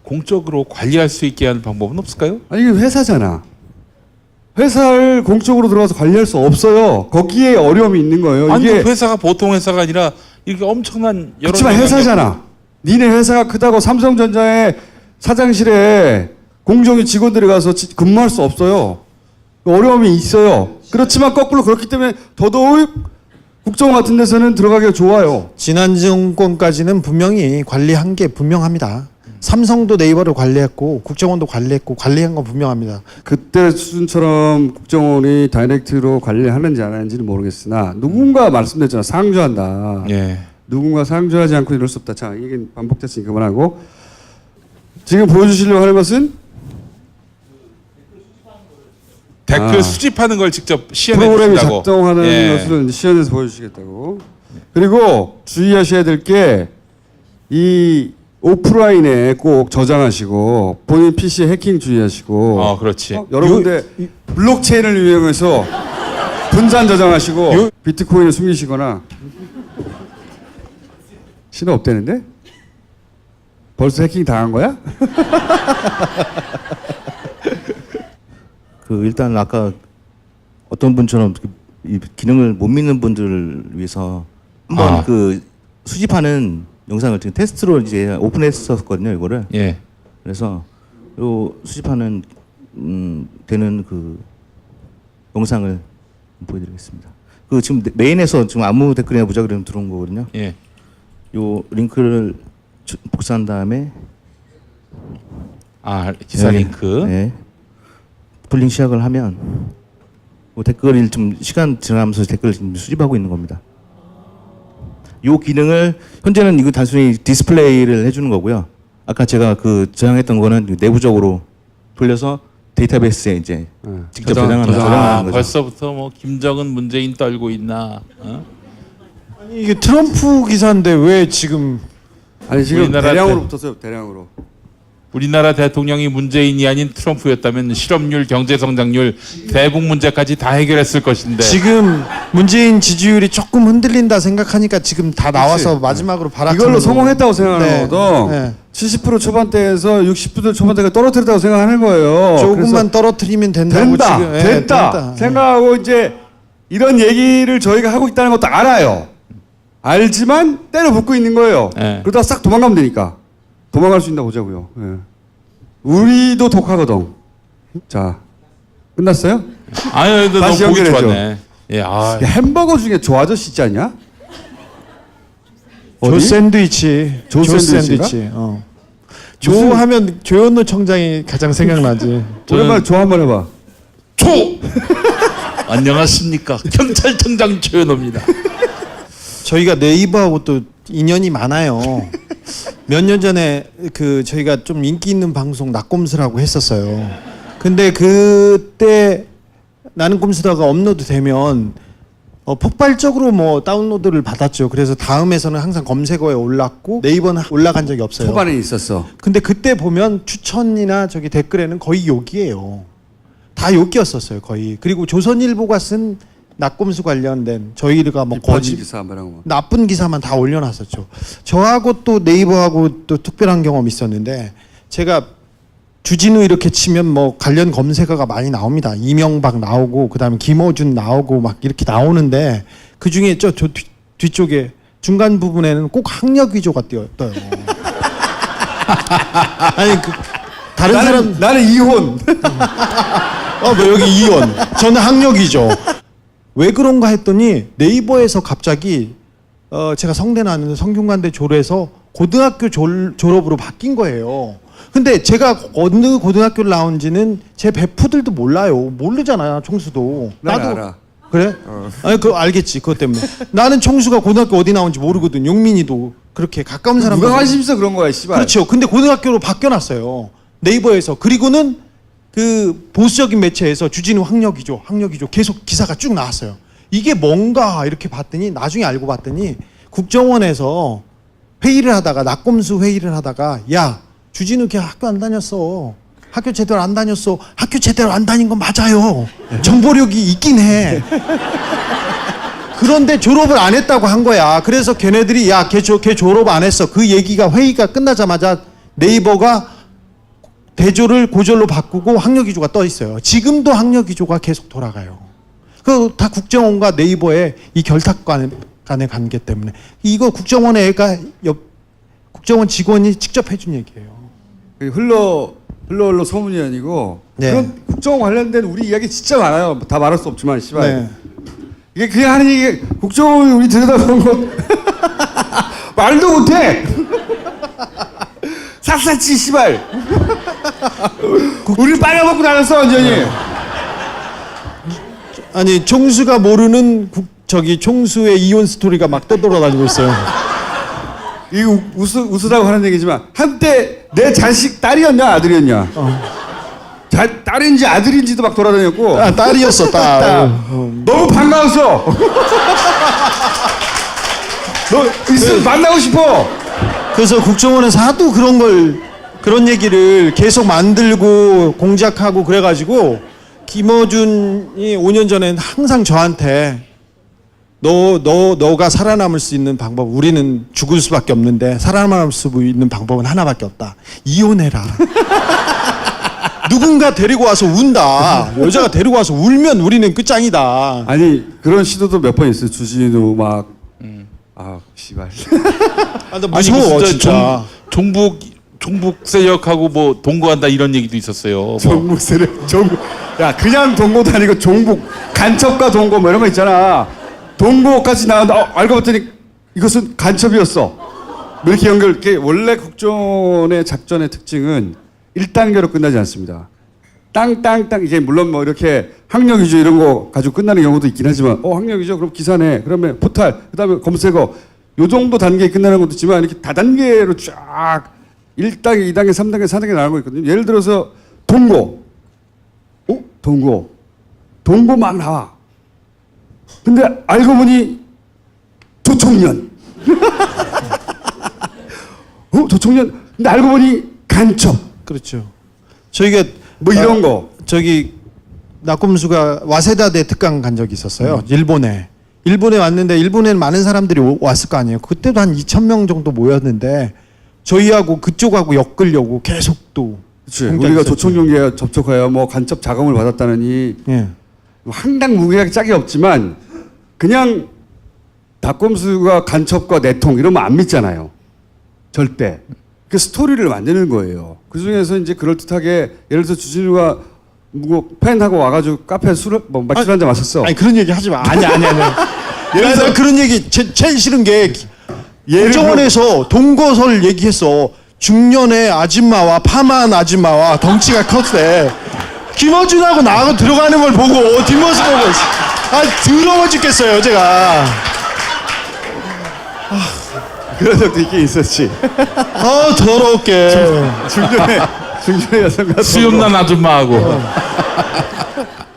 공적으로 관리할 수 있게 하는 방법은 없을까요? 아니 이게 회사잖아. 회사를 공적으로 들어가서 관리할 수 없어요. 거기에 어려움이 있는 거예요. 아니 이게 그 회사가 보통 회사가 아니라 이렇게 엄청난 그렇지만 회사잖아. 니네 회사가 크다고 삼성전자의 사장실에 공정위 직원들이 가서 근무할 수 없어요. 어려움이 있어요. 그렇지만 거꾸로 그렇기 때문에 더더욱 국정원 같은 데서는 들어가기가 좋아요. 지난 정권까지는 분명히 관리한 게 분명합니다. 삼성도 네이버를 관리했고 국정원도 관리했고 관리한 건 분명합니다. 그때 수준처럼 국정원이 다이렉트로 관리를 하는지 안 하는지는 모르겠으나 누군가 말씀드렸잖아. 상주한다. 예. 누군가 상주하지 않고 이럴 수 없다. 자, 이게 반복됐으니 그만하고 지금 보여주시려고 하는 것은 댓글 수집하는 걸 직접 시연해 프로그램이 주신다고. 작동하는 예. 것을 시연해서 보여주시겠다고. 그리고 주의하셔야 될 게 이 오프라인에 꼭 저장하시고 본인 PC에 해킹 주의하시고. 그렇지. 여러분들 블록체인을 이용해서 분산 저장하시고 비트코인을 숨기시거나. 신호 없대는데? 벌써 해킹 당한 거야? 그 일단 아까 어떤 분처럼 이 기능을 못 믿는 분들을 위해서 한번 그 수집하는 영상을 지금 테스트로 이제 오픈했었거든요, 이거를. 예. 그래서 요 수집하는 되는 그 영상을 보여드리겠습니다. 그 지금 메인에서 지금 아무 댓글이나 보자 그러면 들어온 거거든요. 예. 요 링크를 복사한 다음에 기사 링크. 네. 풀링 시작을 하면 뭐 댓글을 좀 시간 지나면서 댓글을 지금 수집하고 있는 겁니다. 요 기능을 현재는 이거 단순히 디스플레이를 해주는 거고요. 아까 제가 그 저장했던 거는 내부적으로 돌려서 데이터베이스에 이제 직접 저장하는 거죠. 벌써부터 뭐 김정은 문재인 떨고 있나? 아니 이게 트럼프 기사인데 왜 지금 아니 지금 우리나라 대량으로 붙었어요. 대량으로. 우리나라 대통령이 문재인이 아닌 트럼프였다면 실업률, 경제 성장률, 대북 문제까지 다 해결했을 것인데. 지금 문재인 지지율이 조금 흔들린다 생각하니까 지금 다 나와서 마지막으로 발악하는 이걸로 거. 성공했다고 생각하는 거거든. 네. 70% 초반대에서 60% 초반대가 떨어뜨렸다고 생각하는 거예요. 조금만 떨어뜨리면 된다고 된다, 지금 됐다 생각하고 이제 이런 얘기를 저희가 하고 있다는 것도 알아요. 알지만 때려 붙고 있는 거예요. 네. 그러다가 싹 도망가면 되니까. 도망갈 수 있나 보자고요. 예. 우리도 독하거든. 자, 끝났어요? 아유, 너 다시 보기 연결해줘. 좋았네. 예, 야, 햄버거 중에 조 아저씨 있지 않냐? 조 어디? 샌드위치. 조 샌드위치인가? 조 무슨- 하면 조현우 청장이 가장 생각나지. 오랜만에 조 한번 해봐. 안녕하십니까. 경찰청장 최현호입니다. 저희가 네이버하고 또 인연이 많아요. 몇 년 전에 그 저희가 좀 인기 있는 방송 낙곰수라고 했었어요. 근데 그때 나는 꼼수다가 업로드 되면 폭발적으로 뭐 다운로드를 받았죠. 그래서 다음에서는 항상 검색어에 올랐고 네이버는 올라간 적이 없어요. 초반에 있었어. 근데 그때 보면 추천이나 저기 댓글에는 거의 욕이에요. 다 욕이었었어요, 거의. 그리고 조선일보가 쓴 낙곰수 관련된 저희가 뭐 거짓 기사 뭐 이런 거. 나쁜 기사만 다 올려놨었죠. 저하고 또 네이버하고 또 특별한 경험이 있었는데 제가 주진우 이렇게 치면 뭐 관련 검색어가 많이 나옵니다. 이명박 나오고 그다음에 김어준 나오고 막 이렇게 나오는데 그 중에 저 뒤쪽에 중간 부분에는 꼭 학력 위조가 떠요. 아니 그 다른 사람 나는 이혼. 뭐 여기 이혼. 저는 학력 위조. 왜 그런가 했더니 네이버에서 갑자기 제가 성대 나왔는데 성균관대 졸업해서 고등학교 졸업으로 바뀐 거예요. 근데 제가 어느 고등학교를 나온지는 제 베프들도 몰라요. 모르잖아, 총수도. 나도 알아. 그래? 아니 그거 알겠지. 그것 때문에. 나는 총수가 고등학교 어디 나온지 모르거든. 용민이도 그렇게 가까운 사람. 누가 관심 있어 그런 거야, 씨발. 그렇죠. 근데 고등학교로 바뀌어놨어요. 네이버에서. 그리고는 그 보수적인 매체에서 주진우 학력 위조 계속 기사가 쭉 나왔어요. 이게 뭔가 이렇게 봤더니 나중에 알고 봤더니 국정원에서 회의를 하다가 낙곰수 회의를 하다가 야 주진우 걔 학교 안 다녔어. 학교 제대로 안 다녔어. 학교 제대로 안 다닌 건 맞아요. 정보력이 있긴 해. 그런데 졸업을 안 했다고 한 거야. 그래서 걔네들이 야 걔 졸업 안 했어. 그 얘기가 회의가 끝나자마자 네이버가 대조를 고졸로 바꾸고 학력 위조가 떠 있어요. 지금도 학력 위조가 계속 돌아가요. 그 다 국정원과 네이버의 이 결탁 간의 관계 때문에 이거 국정원의 애가 국정원 직원이 직접 해준 얘기예요. 흘러 흘러 소문이 아니고 네. 그런 국정 관련된 우리 이야기 진짜 많아요. 다 말할 수 없지만 씨발. 네. 이게 그냥 하는 얘기 국정원이 우리 들여다보는 거 말도 못해. 샅샅이 씨발. 우리를 빨아먹고 다녔어 완전히. 아니 총수가 모르는 총수의 이혼 스토리가 막 떠돌아다니고 있어요. 이거 웃으라고 하는 얘기지만 한때 내 자식 딸이었냐 아들이었냐. 딸인지 아들인지도 막 돌아다녔고. 아, 딸이었어 딸. 너무 반가웠어. 너 있으면 만나고 싶어. 그래서 국정원에서 하도 그런 얘기를 계속 만들고 공작하고 그래가지고 김어준이 5년 전엔 항상 저한테 너가 살아남을 수 있는 방법, 우리는 죽을 수밖에 없는데 살아남을 수 있는 방법은 하나밖에 없다. 이혼해라. 누군가 데리고 와서 운다. 여자가 데리고 와서 울면 우리는 끝장이다. 아니 그런 시도도 몇 번 있어요. 주진우 막. 씨발. 나 무서워 진짜. 종북 세력하고 뭐 동거한다 이런 얘기도 있었어요. 뭐. 종북 세력, 야 그냥 동거도 아니고 종북 간첩과 동거 뭐 이런 거 있잖아. 동거까지 나온다. 알고 봤더니 이것은 간첩이었어. 뭐 이렇게 이게 원래 국정원의 작전의 특징은 1단계로 끝나지 않습니다. 땅땅땅 이게 물론 뭐 이렇게 학력 위주 이런 거 가지고 끝나는 경우도 있긴 하지만 학력 위주 그럼 기사네 그러면 포탈 그다음에 검색어 요 정도 단계에 끝나는 것도 있지만 이렇게 다단계로 쫙 1단계, 2단계, 3단계, 4단계 나가고 있거든요. 예를 들어서 동고. 동고 막 나와. 근데 알고 보니 조총련. 조총련. 근데 알고 보니 간첩. 그렇죠. 저희가 뭐 이런 거. 낙검수가 와세다대 특강 간 적이 있었어요. 일본에 왔는데 일본에는 많은 사람들이 왔을 거 아니에요. 그때도 한 2,000명 정도 모였는데 저희하고 그쪽하고 엮으려고 계속 또. 그치. 우리가 조총련계에 접촉하여 뭐 간첩 자금을 받았다느니 항당 무게가 짝이 없지만 그냥 낙검수가 간첩과 내통 이러면 안 믿잖아요. 절대. 그 스토리를 만드는 거예요. 그 중에서 이제 그럴듯하게 예를 들어서 주진우가 뭐 팬하고 와가지고 카페 술을 뭐 맥주 한잔 마셨어. 아니 그런 얘기 하지 마. 아니야. 예를 들어 그런 얘기 제일 싫은 게 국정원에서 동거설 얘기했어. 중년의 아줌마와 파마한 아줌마와 덩치가 컸대. 김어준하고 나하고 들어가는 걸 보고 뒷모습 보고 더러워 죽겠어요 제가. 그런 적도 있긴 있었지. 더럽게. 중년의 여성과 수염난 아줌마하고.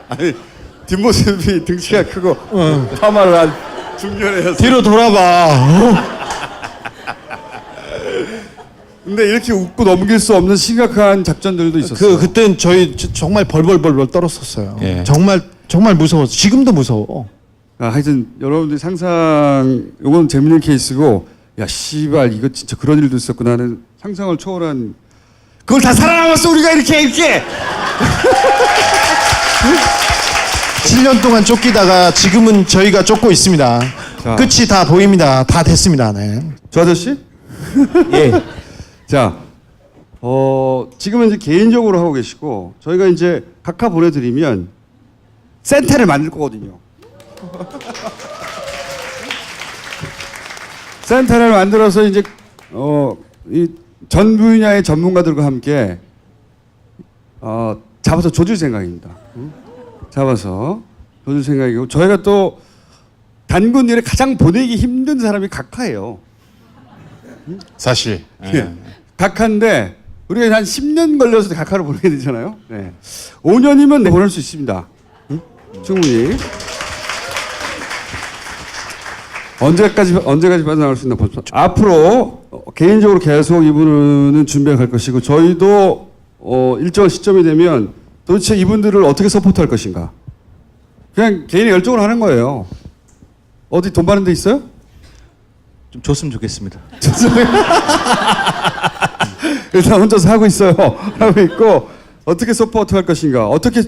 아니 뒷모습이 등치가 크고 파마를 한 중년의 여성. 뒤로 돌아봐. 근데 이렇게 웃고 넘길 수 없는 심각한 작전들도 있었어요. 그땐 저희 정말 벌벌 떨었었어요. 예. 정말 무서워서 지금도 무서워. 하여튼 여러분들이 요건 재밌는 케이스고 야 씨발 이거 진짜 그런 일도 있었구나 하는 상상을 초월한 그걸 다 살아남았어 우리가 이렇게 7년 동안 쫓기다가 지금은 저희가 쫓고 있습니다. 자. 끝이 다 보입니다. 다 됐습니다. 네. 저 아저씨? 예. 자, 지금은 이제 개인적으로 하고 계시고 저희가 이제 각하 보내드리면 센터를 만들 거거든요. 센터를 만들어서 이제 이 전 분야의 전문가들과 함께 잡아서 조질 생각입니다. 잡아서 조질 생각이고 저희가 또 단군 일에 가장 보내기 힘든 사람이 각하예요. 사실. 각하인데 우리가 한 10년 걸려서 각하를 보내야 되잖아요. 네. 5년이면 보낼 수 있습니다. 충분히. 언제까지 빠져나갈 수 있나 보죠. 앞으로 개인적으로 계속 이분은 준비해 갈 것이고 저희도 일정한 시점이 되면 도대체 이분들을 어떻게 서포트할 것인가. 그냥 개인의 열정으로 하는 거예요. 어디 돈 받는 데 있어요? 좀 줬으면 좋겠습니다. 일단 혼자서 하고 있어요. 하고 있고 어떻게 서포트할 것인가. 어떻게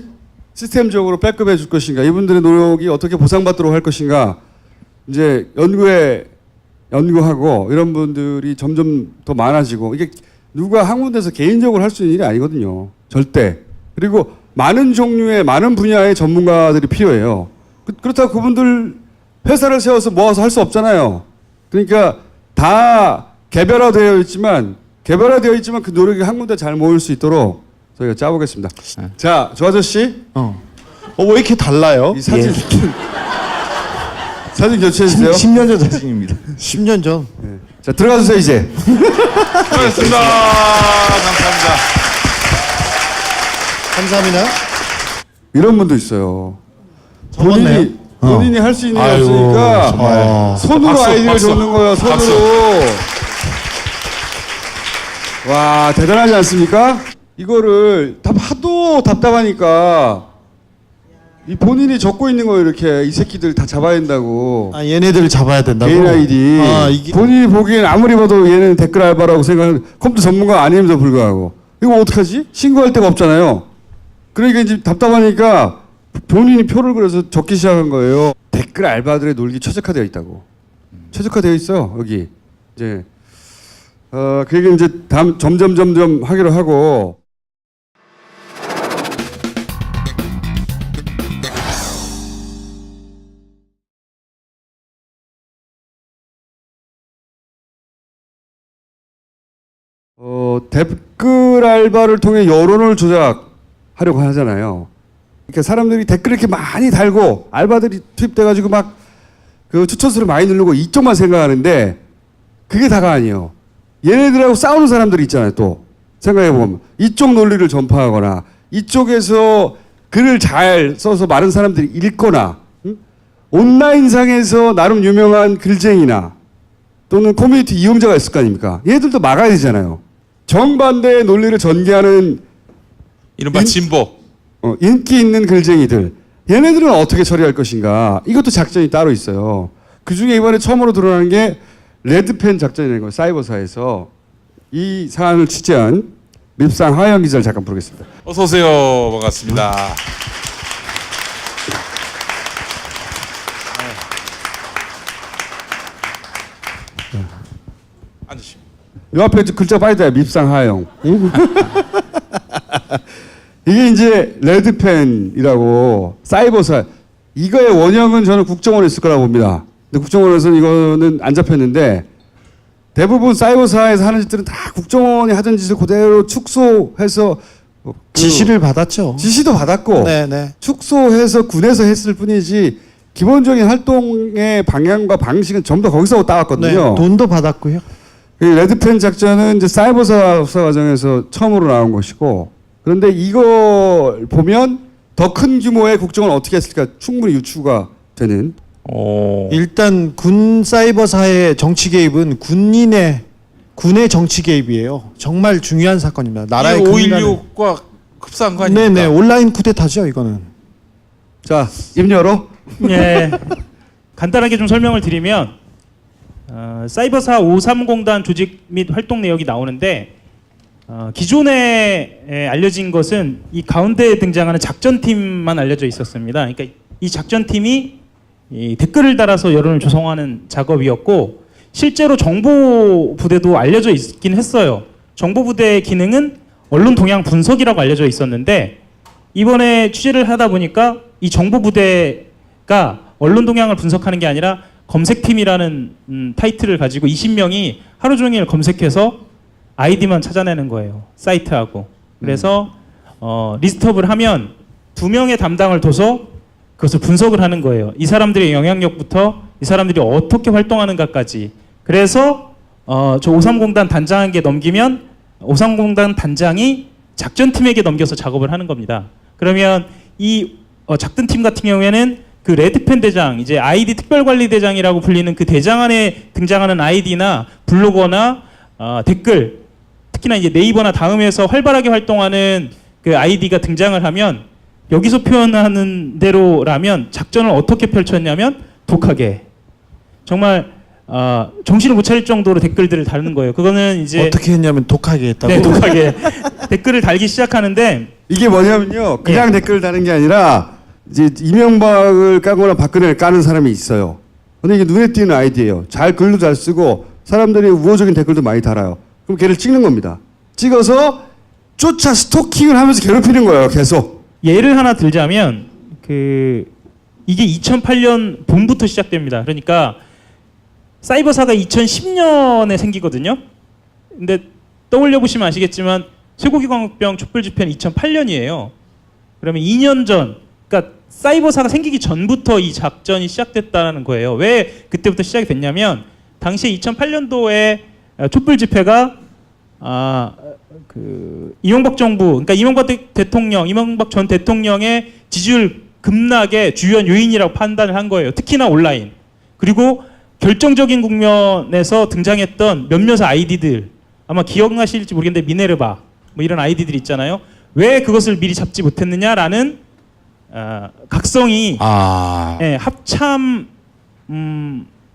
시스템적으로 백업해 줄 것인가. 이분들의 노력이 어떻게 보상받도록 할 것인가. 이제 연구하고 이런 분들이 점점 더 많아지고 이게 누가 한 군데서 개인적으로 할 수 있는 일이 아니거든요. 절대. 그리고 많은 종류의 많은 분야의 전문가들이 필요해요. 그렇다고 그분들 회사를 세워서 모아서 할 수 없잖아요. 그러니까 다 개별화되어 있지만 그 노력이 한 군데 잘 모일 수 있도록 저희가 짜보겠습니다. 자, 조 아저씨. 왜 이렇게 달라요? 이 사진 사진 교체해 주세요. 10년 전 사진입니다. 10년 전. 자, 들어가 주세요 이제. 수고하셨습니다. 감사합니다. 감사합니다. 이런 분도 있어요. 적었네요. 본인이 할 수 있는 게 아이고, 없으니까 정말. 손으로 박수, 아이디어를 박수. 줬는 거예요. 손으로. 박수. 와, 대단하지 않습니까? 이거를 하도 답답하니까 이 본인이 적고 있는 거예요. 이렇게 이 새끼들 다 잡아야 된다고. 얘네들을 잡아야 된다고. 개인 아이디. 이게 본인이 보기엔 아무리 봐도 얘는 댓글 알바라고 생각하는 컴퓨터 전문가 아님에도 불구하고 이거 어떡하지? 신고할 데가 없잖아요. 그러니까 이제 답답하니까 본인이 표를 그려서 적기 시작한 거예요. 댓글 알바들의 논리 최적화되어 있다고. 최적화되어 있어 여기. 이제 그 얘기 이제 다음 점점 하기로 하고. 댓글 알바를 통해 여론을 조작하려고 하잖아요. 그러니까 사람들이 댓글 이렇게 많이 달고 알바들이 투입돼가지고 막 그 추천수를 많이 누르고 이쪽만 생각하는데 그게 다가 아니에요. 얘네들하고 싸우는 사람들이 있잖아요. 또 생각해보면 이쪽 논리를 전파하거나 이쪽에서 글을 잘 써서 많은 사람들이 읽거나 온라인상에서 나름 유명한 글쟁이나 또는 커뮤니티 이용자가 있을 거 아닙니까? 얘들도 막아야 되잖아요. 정반대의 논리를 전개하는 이른바 진보. 인기 있는 글쟁이들. 얘네들은 어떻게 처리할 것인가. 이것도 작전이 따로 있어요. 그중에 이번에 처음으로 드러난 게 레드펜 작전이라는 거예요. 사이버사에서. 이 사안을 취재한 밉상 하영 기자를 잠깐 부르겠습니다. 어서 오세요. 반갑습니다. 앉으시고. 이 앞에 글자 봐야 돼요. 밉상 하영. 이게 이제 레드펜이라고 사이버사. 이거의 원형은 저는 국정원에 있을 거라고 봅니다. 근데 국정원에서는 이거는 안 잡혔는데 대부분 사이버사에서 하는 짓들은 다 국정원이 하던 짓을 그대로 축소해서 지시를 받았죠. 지시도 받았고 네네. 축소해서 군에서 했을 뿐이지 기본적인 활동의 방향과 방식은 전부 다 거기서 따왔거든요. 네, 돈도 받았고요. 이 레드펜 작전은 이제 사이버사 수사 과정에서 처음으로 나온 것이고 그런데 이걸 보면 더 큰 규모의 국정을 어떻게 했을까 충분히 유추가 되는. 일단 군 사이버사의 정치 개입은 군의 정치 개입이에요. 정말 중요한 사건입니다. 나라의 5.16과 흡사한 거 아닙니까? 네네, 온라인 쿠데타죠 이거는. 자, 입 열어. 예, 간단하게 좀 설명을 드리면 사이버사 530단 조직 및 활동 내역이 나오는데 기존에 알려진 것은 이 가운데에 등장하는 작전팀만 알려져 있었습니다. 그러니까 이 작전팀이 이 댓글을 달아서 여론을 조성하는 작업이었고 실제로 정보부대도 알려져 있긴 했어요. 정보부대의 기능은 언론 동향 분석이라고 알려져 있었는데 이번에 취재를 하다 보니까 이 정보부대가 언론 동향을 분석하는 게 아니라 검색팀이라는 타이틀을 가지고 20명이 하루 종일 검색해서 아이디만 찾아내는 거예요. 사이트하고. 그래서 리스트업을 하면 2명의 담당을 둬서 그것을 분석을 하는 거예요. 이 사람들의 영향력부터 이 사람들이 어떻게 활동하는가까지. 그래서 저 530단 단장에게 넘기면 530단 단장이 작전팀에게 넘겨서 작업을 하는 겁니다. 그러면 이 작전팀 같은 경우에는 그 레드펜 대장, 이제 아이디 특별관리대장이라고 불리는 그 대장 안에 등장하는 아이디나 블로거나 댓글, 특히나 이제 네이버나 다음에서 활발하게 활동하는 그 아이디가 등장을 하면 여기서 표현하는 대로라면 작전을 어떻게 펼쳤냐면 독하게 정말 정신을 못 차릴 정도로 댓글들을 다루는 거예요. 그거는 이제 어떻게 했냐면 독하게 했다고. 네, 독하게 댓글을 달기 시작하는데 이게 뭐냐면요. 그냥 댓글을 다는 게 아니라 이제 이명박을 까거나 박근혜를 까는 사람이 있어요. 근데 이게 눈에 띄는 아이디예요. 잘 글도 잘 쓰고 사람들이 우호적인 댓글도 많이 달아요. 그럼 걔를 찍는 겁니다. 찍어서 쫓아 스토킹을 하면서 괴롭히는 거예요. 계속. 예를 하나 들자면 이게 2008년 봄부터 시작됩니다. 그러니까 사이버사가 2010년에 생기거든요. 근데 떠올려 보시면 아시겠지만 쇠고기광역병 촛불 집회는 2008년이에요. 그러면 2년 전, 그러니까 사이버사가 생기기 전부터 이 작전이 시작됐다는 거예요. 왜 그때부터 시작이 됐냐면 당시에 2008년도에 촛불 집회가 이명박 정부, 그러니까 이명박 대통령, 이명박 전 대통령의 지지율 급락의 주요한 요인이라고 판단을 한 거예요. 특히나 온라인. 그리고 결정적인 국면에서 등장했던 몇몇 아이디들, 아마 기억나실지 모르겠는데 미네르바 뭐 이런 아이디들 있잖아요. 왜 그것을 미리 잡지 못했느냐라는 각성이 예, 합참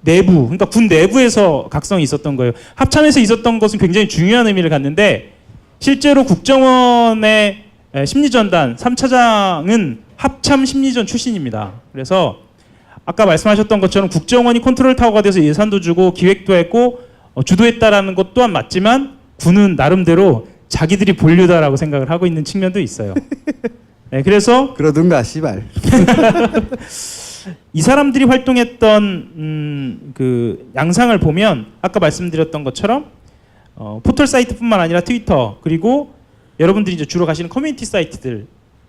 내부, 그러니까 군 내부에서 각성이 있었던 거예요. 합참에서 있었던 것은 굉장히 중요한 의미를 갖는데 실제로 국정원의 심리전단 3차장은 합참 심리전 출신입니다. 그래서 아까 말씀하셨던 것처럼 국정원이 컨트롤 타워가 돼서 예산도 주고 기획도 했고 주도했다라는 것 또한 맞지만 군은 나름대로 자기들이 본류다라고 생각을 하고 있는 측면도 있어요. 네, 그래서 그러든가 씨발. 이 사람들이 활동했던 그 양상을 보면 아까 말씀드렸던 것처럼 포털 사이트뿐만 아니라 트위터 그리고 여러분들이 이제 주로 가시는 커뮤니티 사이트들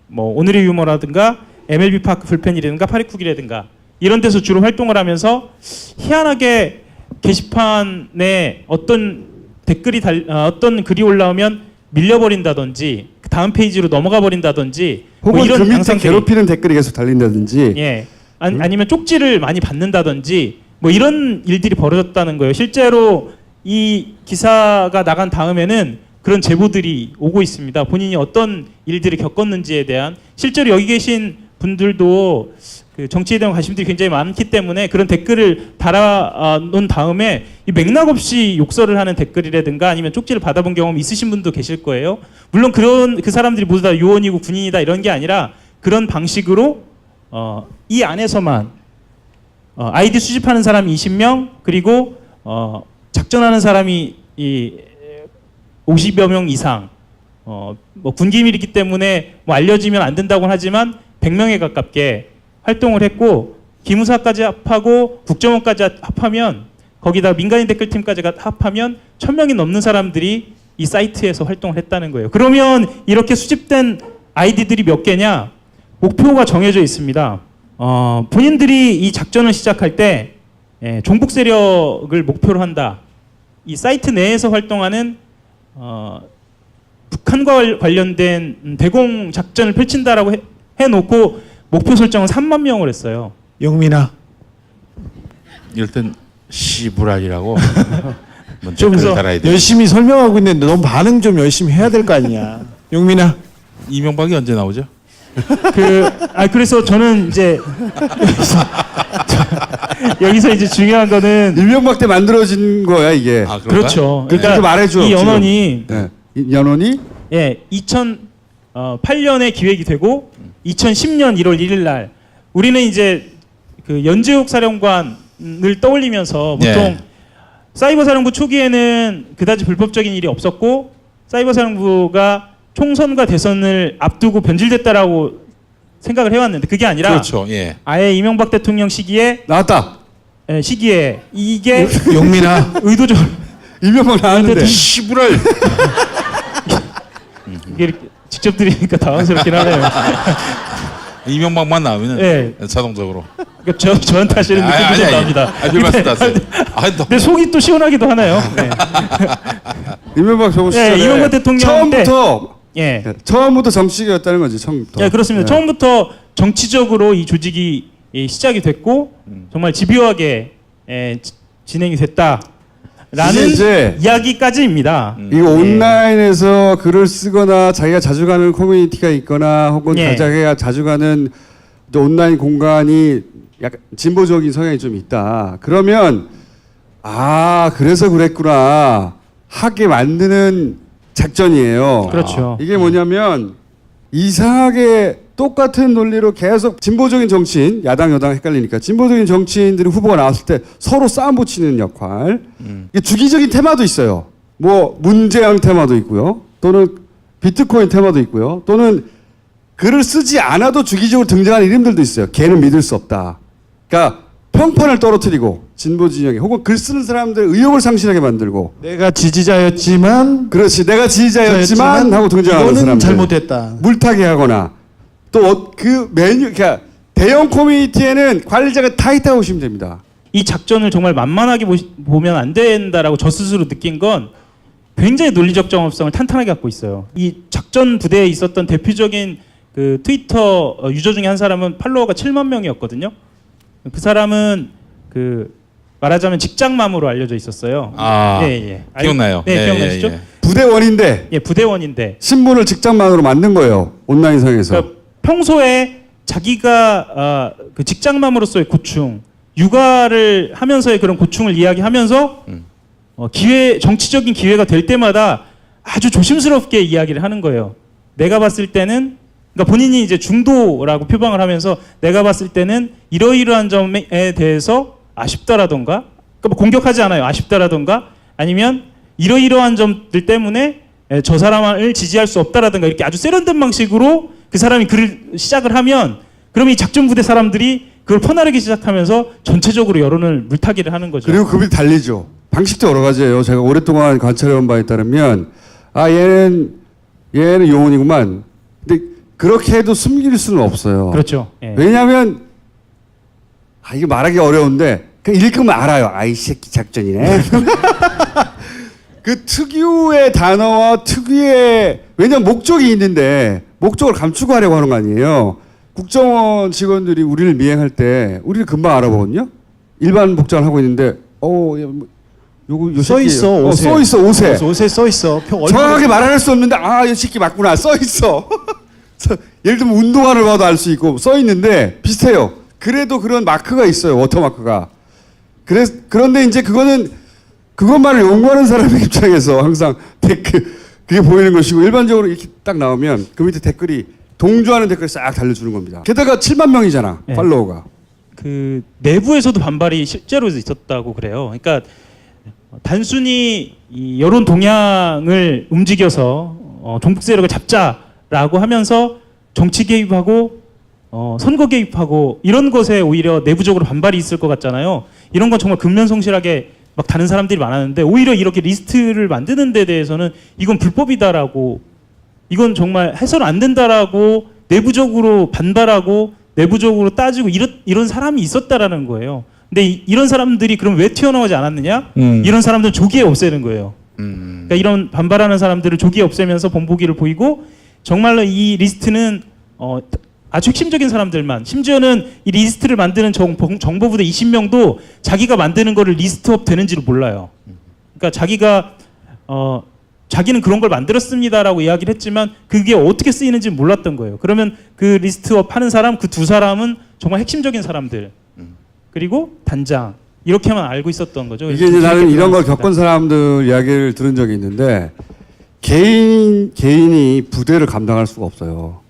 뭐 오늘의 유머라든가 MLB 파크 불펜이라든가 파리쿡이라든가 이런 데서 주로 활동을 하면서 희한하게 게시판에 어떤 댓글이 어떤 글이 올라오면 밀려버린다든지 그 다음 페이지로 넘어가 버린다든지 혹은 뭐 이런 그 밑에 양상들이 괴롭히는 댓글이 계속 달린다든지. 예. 아니면 쪽지를 많이 받는다든지 뭐 이런 일들이 벌어졌다는 거예요. 실제로 이 기사가 나간 다음에는 그런 제보들이 오고 있습니다. 본인이 어떤 일들을 겪었는지에 대한 실제로 여기 계신 분들도 그 정치에 대한 관심들이 굉장히 많기 때문에 그런 댓글을 달아놓은 다음에 이 맥락 없이 욕설을 하는 댓글이라든가 아니면 쪽지를 받아본 경험 있으신 분도 계실 거예요. 물론 그 사람들이 모두 다 요원이고 군인이다 이런 게 아니라 그런 방식으로 이 안에서만 아이디 수집하는 사람이 20명 그리고 작전하는 사람이 50여 명 이상 뭐 군기밀이기 때문에 뭐 알려지면 안 된다고는 하지만 100명에 가깝게 활동을 했고 기무사까지 합하고 국정원까지 합하면 거기다 민간인 댓글팀까지 합하면 1000명이 넘는 사람들이 이 사이트에서 활동을 했다는 거예요. 그러면 이렇게 수집된 아이디들이 몇 개냐? 목표가 정해져 있습니다. 본인들이 이 작전을 시작할 때 종북 세력을 목표로 한다. 이 사이트 내에서 활동하는 북한과 관련된 대공 작전을 펼친다라고 해놓고 목표 설정은 3만 명을 했어요. 영민아. 이럴 땐 시부랄이라고 먼저 좀 댓글 달아야 돼. 열심히 설명하고 있는데 넌 반응 좀 열심히 해야 될 거 아니야. 영민아. 이명박이 언제 나오죠? 그래서 저는 이제 여기서 이제 중요한 거는 이명박 때 만들어진 거야 이게. 아, 그런가? 그렇죠. 그러니까 그렇게 말해줘. 이 연원이 네. 이 연원이 2008년에 기획이 되고 2010년 1월 1일 날 우리는 이제 그 연재욱 사령관을 떠올리면서 보통 사이버 사령부 초기에는 그다지 불법적인 일이 없었고 사이버 사령부가 총선과 대선을 앞두고 변질됐다라고 생각을 해왔는데 그게 아니라 그렇죠. 예. 아예 이명박 대통령 시기에 나왔다. 시기에 이게 영민아. 의도적으로 이명박 나왔는데. 시부랄. 이게 이렇게 직접 드리니까 당황스럽긴 하네요. 이명박만 나오면은 네. 자동적으로. 그러니까 저한테 하시는 느낌도 좀 납니다. 별 말씀 하세요. 근데 속이 또 시원하기도 하네요. 네. 이명박 정부 시절에 이명박 대통령 처음부터 정치계였다는 거지. 처음부터. 예, 그렇습니다. 네. 처음부터 정치적으로 이 조직이 시작이 됐고 정말 집요하게 진행이 됐다라는 이제 이야기까지입니다. 이거 온라인에서 글을 쓰거나 자기가 자주 가는 커뮤니티가 있거나 혹은 자기가 자주 가는 온라인 공간이 약간 진보적인 성향이 좀 있다. 그러면 그래서 그랬구나 하게 만드는 작전이에요. 그렇죠. 이게 뭐냐면 이상하게 똑같은 논리로 계속 진보적인 정치인, 야당 여당 헷갈리니까 진보적인 정치인들이 후보가 나왔을 때 서로 싸움 붙이는 역할. 이게 주기적인 테마도 있어요. 뭐 문재영 테마도 있고요. 또는 비트코인 테마도 있고요. 또는 글을 쓰지 않아도 주기적으로 등장하는 이름들도 있어요. 걔는 믿을 수 없다. 그러니까 평판을 떨어뜨리고 진보 진영에 혹은 글 쓰는 사람들 의욕을 상실하게 만들고 내가 지지자였지만 그렇지 내가 지지자였지만 하고 등장하는 이거는 사람들 잘못했다. 물타기 하거나 또 그 메뉴 그러니까 대형 커뮤니티에는 관리자가 다 있다고 보시면 됩니다. 이 작전을 정말 만만하게 보면 안 된다라고 저 스스로 느낀 건 굉장히 논리적 정합성을 탄탄하게 갖고 있어요. 이 작전 부대에 있었던 대표적인 그 트위터 유저 중에 한 사람은 팔로워가 7만 명이었거든요. 그 사람은 그 말하자면 직장맘으로 알려져 있었어요. 기억나요. 네, 기억나시죠? 부대원인데 예, 부대원인데 신분을 직장만으로 만든 거예요. 온라인상에서. 그러니까 평소에 자기가 그 직장맘으로서의 고충, 육아를 하면서의 그런 고충을 이야기하면서 정치적인 기회가 될 때마다 아주 조심스럽게 이야기를 하는 거예요. 내가 봤을 때는 그러니까 본인이 이제 중도라고 표방을 하면서 내가 봤을 때는 이러이러한 점에 대해서 아쉽다라던가 그러니까 뭐 공격하지 않아요. 아쉽다라던가 아니면 이러이러한 점들 때문에 저 사람을 지지할 수 없다라든가 이렇게 아주 세련된 방식으로 그 사람이 글을 시작을 하면 그러면 이 작전 부대 사람들이 그걸 퍼나르기 시작하면서 전체적으로 여론을 물타기를 하는 거죠. 그리고 그게 달리죠. 방식도 여러 가지예요. 제가 오랫동안 관찰해온 바에 따르면 얘는 용언이구만. 근데 그렇게 해도 숨길 수는 없어요. 그렇죠. 예. 왜냐하면 이게 말하기 어려운데 그냥 읽으면 알아요. 이 새끼 작전이네. 그 특유의 단어와 특유의 왜냐면 목적이 있는데 목적을 감추고 하려고 하는 거 아니에요. 국정원 직원들이 우리를 미행할 때 우리를 금방 알아보거든요. 일반 복장을 하고 있는데 요거 써 있어 옷에. 써 있어 옷에. 옷에 써 있어. 정확하게 말할 수 없는데 이 새끼 맞구나 써 있어. 예를 들면 운동화를 봐도 알 수 있고 써 있는데 비슷해요. 그래도 그런 마크가 있어요. 워터마크가. 그런데 이제 그것만을 연구하는 사람의 입장에서 항상 그게 보이는 것이고 일반적으로 이렇게 딱 나오면 그 밑에 댓글이 동조하는 댓글 싹 달려주는 겁니다. 게다가 7만 명이잖아. 네. 팔로워가. 그 내부에서도 반발이 실제로 있었다고 그래요. 그러니까 단순히 이 여론 동향을 움직여서 종북 세력을 잡자라고 하면서 정치 개입하고 선거 개입하고 이런 것에 오히려 내부적으로 반발이 있을 것 같잖아요. 이런 건 정말 근면성실하게 막 다른 사람들이 많았는데 오히려 이렇게 리스트를 만드는 데 대해서는 이건 불법이다라고 이건 정말 해서는 안 된다라고 내부적으로 반발하고 내부적으로 따지고 이런 사람이 있었다라는 거예요. 근데 이런 사람들이 그럼 왜 튀어나오지 않았느냐? 이런 사람들은 조기에 없애는 거예요. 그러니까 이런 반발하는 사람들을 조기에 없애면서 본보기를 보이고 정말로 이 리스트는 아주 핵심적인 사람들만 심지어는 이 리스트를 만드는 정보부대 20명도 자기가 만드는 거를 리스트업 되는지를 몰라요. 그러니까 자기는 그런 걸 만들었습니다라고 이야기를 했지만 그게 어떻게 쓰이는지 몰랐던 거예요. 그러면 그 리스트업 하는 사람 그 두 사람은 정말 핵심적인 사람들 그리고 단장 이렇게만 알고 있었던 거죠. 이게 이제 나는 이런 걸 겪은 사람들 이야기를 들은 적이 있는데 개인이 부대를 감당할 수가 없어요.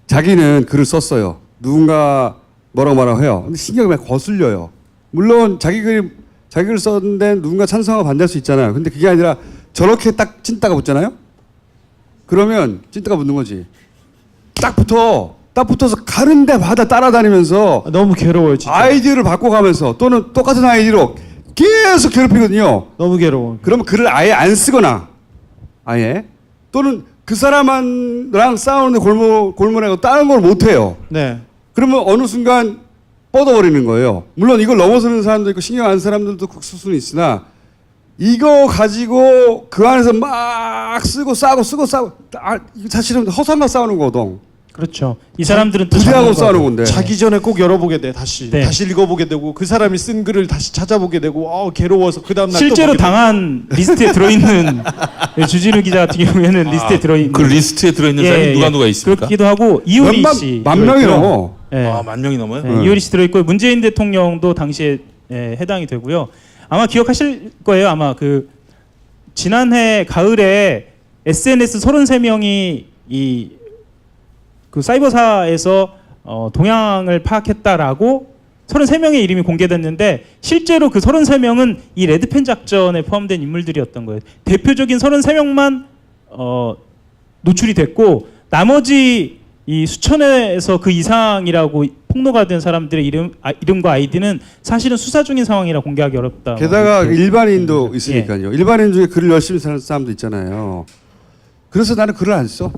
자기는 글을 썼어요. 누군가 뭐라고 해요. 근데 신경이 막 거슬려요. 물론 자기 글 썼는데 누군가 찬성하고 반대할 수 있잖아요. 근데 그게 아니라 저렇게 딱 찐따가 붙잖아요. 그러면 찐따가 붙는 거지. 딱 붙어서 가는 데마다 따라다니면서 너무 괴로워요 진짜. 아이디를 바꿔가면서 또는 똑같은 아이디로 계속 괴롭히거든요. 너무 괴로워. 그러면 글을 아예 안 쓰거나 또는 그 사람랑 싸우는 골몰하고 다른 걸 못해요. 네. 그러면 어느 순간 뻗어버리는 거예요. 물론 이걸 넘어서는 사람도 있고 신경 안 쓰는 사람들도 극수 수는 있으나 이거 가지고 그 안에서 막 쓰고 싸고 이거 사실은 허상과 싸우는 거거든. 그렇죠. 이 사람들은 또 부대하고 싸우는 건데. 자기 전에 꼭 열어보게 돼 다시 읽어보게 되고 그 사람이 쓴 글을 다시 찾아보게 되고 괴로워서 그 다음 날 실제로 당한 리스트에 들어있는 주진우 기자 같은 경우에는 리스트에 들어있는 그 리스트에 들어있는 사람이 누가 있습니까? 그렇기도 하고 이효리 씨 만 명이 넘어. 만 명이 넘어요? 네, 이효리 씨 들어있고 문재인 대통령도 당시에 해당이 되고요. 아마 기억하실 거예요. 아마 그 지난해 가을에 SNS 33명이 그 사이버사에서 동향을 파악했다라고 33명의 이름이 공개됐는데 실제로 그 33명은 이 레드펜 작전에 포함된 인물들이었던 거예요. 대표적인 33명만 노출이 됐고 나머지 이 수천에서 그 이상이라고 폭로가 된 사람들의 이름과 아이디는 사실은 수사 중인 상황이라 공개하기 어렵다. 게다가 이렇게. 일반인도 있으니까요. 일반인 중에 글을 열심히 쓰는 사람도 있잖아요. 그래서 나는 글을 안 써.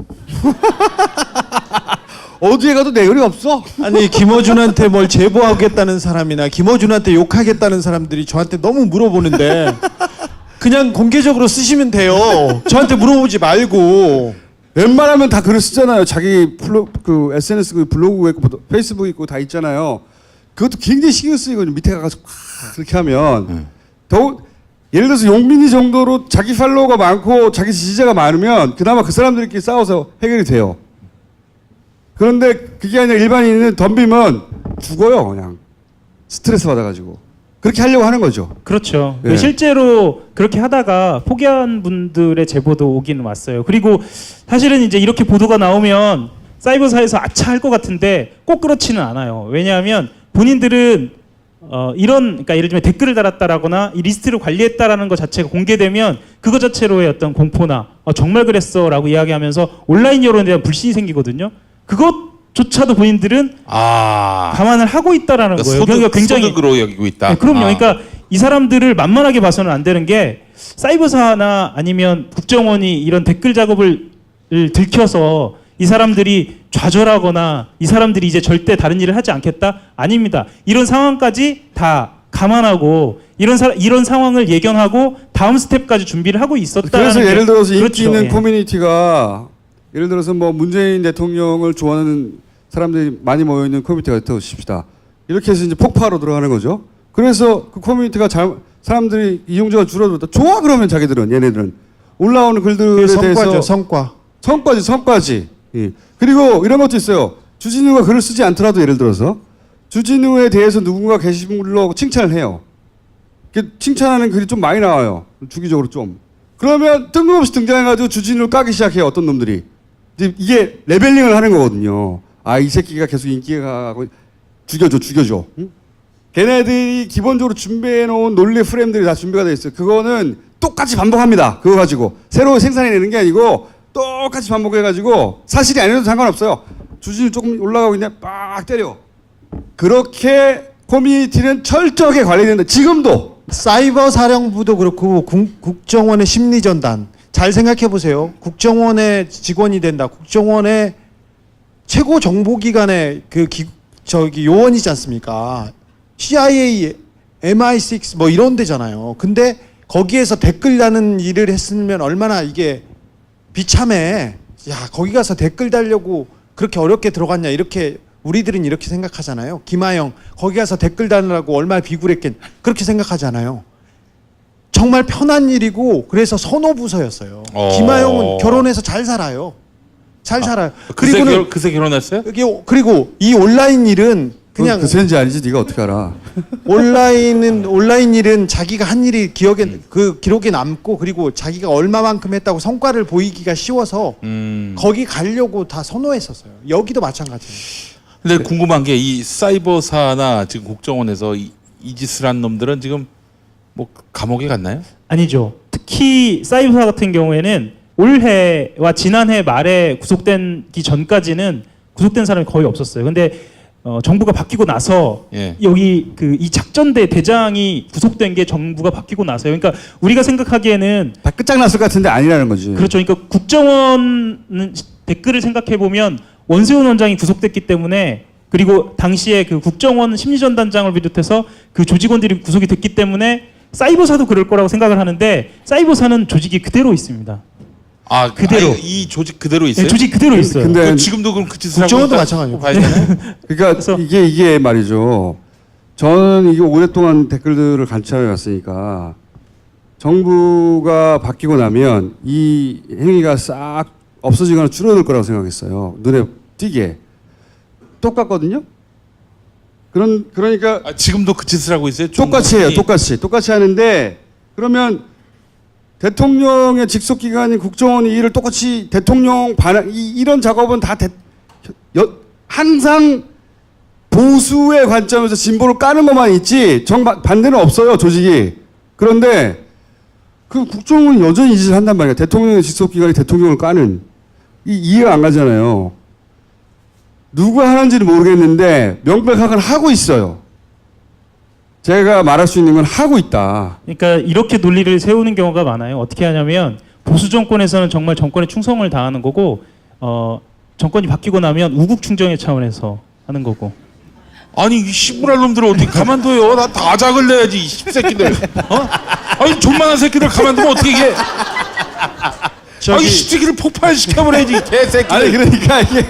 어디에 가도 내 글이 없어. 아니 김어준한테 뭘 제보하겠다는 사람이나 김어준한테 욕하겠다는 사람들이 저한테 너무 물어보는데 그냥 공개적으로 쓰시면 돼요. 저한테 물어보지 말고. 웬만하면 다 글을 쓰잖아요. 자기 그 SNS 그 블로그 있고 페이스북 있고 다 있잖아요. 그것도 굉장히 신경 쓰이거든요. 밑에 가서 그렇게 하면 더욱 예를 들어서 용민이 정도로 자기 팔로워가 많고 자기 지지자가 많으면 그나마 그 사람들끼리 싸워서 해결이 돼요. 그런데 그게 아니라 일반인은 덤비면 죽어요. 그냥 스트레스 받아가지고 그렇게 하려고 하는 거죠. 그렇죠. 예. 실제로 그렇게 하다가 포기한 분들의 제보도 오긴 왔어요. 그리고 사실은 이제 이렇게 보도가 나오면 사이버사에서 아차 할 것 같은데 꼭 그렇지는 않아요. 왜냐하면 본인들은 그러니까 예를 들면 댓글을 달았다라거나 이 리스트를 관리했다라는 것 자체가 공개되면 그거 자체로의 어떤 공포나 정말 그랬어라고 이야기하면서 온라인 여론에 대한 불신이 생기거든요. 그것조차도 본인들은 감안을 하고 있다라는 거예요. 그러니까 굉장히 소득으로 여기고 있다. 네, 그럼요. 그러니까 이 사람들을 만만하게 봐서는 안 되는 게 사이버사나 아니면 국정원이 이런 댓글 작업을 들켜서 이 사람들이 좌절하거나 이 사람들이 이제 절대 다른 일을 하지 않겠다? 아닙니다. 이런 상황까지 다 감안하고 이런 상황을 예견하고 다음 스텝까지 준비를 하고 있었다는 그래서 예를 들어서 인기 그렇죠. 있는 예. 커뮤니티가 예를 들어서 뭐 문재인 대통령을 좋아하는 사람들이 많이 모여 있는 커뮤니티가 있다고 칩시다. 이렇게 해서 이제 폭파로 들어가는 거죠. 그래서 그 커뮤니티가 사람들이 이용자가 줄어들었다. 좋아 그러면 자기들은 얘네들은 올라오는 글들에 대해서 성과지. 예. 그리고 이런 것도 있어요. 주진우가 글을 쓰지 않더라도 예를 들어서 주진우에 대해서 누군가 게시물로 칭찬을 해요. 칭찬하는 글이 좀 많이 나와요. 주기적으로 좀. 그러면 뜬금없이 등장해가지고 주진우를 까기 시작해요. 어떤 놈들이. 이게 레벨링을 하는 거거든요. 아, 이 새끼가 계속 인기가 가고 죽여줘. 응? 걔네들이 기본적으로 준비해놓은 논리 프레임들이 다 준비가 돼 있어요. 그거는 똑같이 반복합니다. 그거 가지고. 새로 생산해내는 게 아니고 똑같이 반복해가지고 사실이 아니어도 상관없어요. 주진우 조금 올라가고 있냐? 빡 때려. 그렇게 커뮤니티는 철저하게 관리된다. 지금도. 사이버 사령부도 그렇고 국정원의 심리전단 잘 생각해 보세요. 국정원의 직원이 된다. 국정원의 최고 정보기관의 요원이지 않습니까? CIA, MI6 뭐 이런 데잖아요. 근데 거기에서 댓글 다는 일을 했으면 얼마나 이게 비참해. 야, 거기 가서 댓글 달려고 그렇게 어렵게 들어갔냐 이렇게 우리들은 이렇게 생각하잖아요. 김하영 거기 가서 댓글 달라고 얼마나 비굴했겠 그렇게 생각하잖아요. 정말 편한 일이고 그래서 선호부서였어요. 김하영은 결혼해서 잘 살아요. 잘 살아요. 그리고는 그새 결혼했어요? 그리고 이 온라인 일은 그냥 그새인지 아니지 네가 어떻게 알아? 온라인 일은 자기가 한 일이 기록에 남고 그리고 자기가 얼마만큼 했다고 성과를 보이기가 쉬워서 거기 가려고 다 선호했었어요. 여기도 마찬가지예요. 근데 궁금한 게 이 사이버사나 지금 국정원에서 이 짓을 한 놈들은 지금 뭐 감옥에 갔나요? 아니죠. 특히 사이버사 같은 경우에는 올해와 지난해 말에 구속되기 전까지는 구속된 사람이 거의 없었어요. 근데 정부가 바뀌고 나서 여기 이 작전대 대장이 구속된 게 정부가 바뀌고 나서요. 그러니까 우리가 생각하기에는 다 끝장났을 것 같은데 아니라는 거지. 그렇죠. 그러니까 국정원 댓글을 생각해 보면 원세훈 원장이 구속됐기 때문에 그리고 당시에 그 국정원 심리전단장을 비롯해서 그 조직원들이 구속이 됐기 때문에 사이버사도 그럴 거라고 생각을 하는데 사이버사는 조직이 그대로 있습니다. 그대로. 이 조직 그대로 있어요? 네, 조직 그대로 있어요. 근데 지금도 그럼 그 짓을 국정원도 하고 마찬가지예요. 봐야 되나요? 그러니까 이게 말이죠. 저는 이게 오랫동안 댓글들을 관찰해 왔으니까 정부가 바뀌고 나면 이 행위가 싹 없어지거나 줄어들 거라고 생각했어요. 눈에 띄게. 똑같거든요. 그러니까 지금도 그 짓을 하고 있어요? 똑같이 해요. 똑같이 하는데 그러면 대통령의 직속기관인 국정원이 이를 똑같이 대통령 반환 이런 작업은 다 항상 보수의 관점에서 진보를 까는 것만 있지 반대는 없어요, 조직이. 그런데 그 국정은 여전히 이 짓을 한단 말이에요. 대통령의 직속기관이 대통령을 까는. 이해가 안 가잖아요. 누가 하는지는 모르겠는데 명백하게 하고 있어요. 제가 말할 수 있는 건 하고 있다. 그러니까 이렇게 논리를 세우는 경우가 많아요. 어떻게 하냐면 보수 정권에서는 정말 정권에 충성을 다하는 거고 정권이 바뀌고 나면 우국 충정의 차원에서 하는 거고. 아니 이 씨부랄 놈들을 어떻게 가만둬요? 나 다 작을 내야지 이 씹새끼들. 어? 아니 존만한 새끼들 가만두면 어떻게 이게? 아이 씹새끼를 폭발시켜버려야지 개새끼들. 아니 그러니까 이게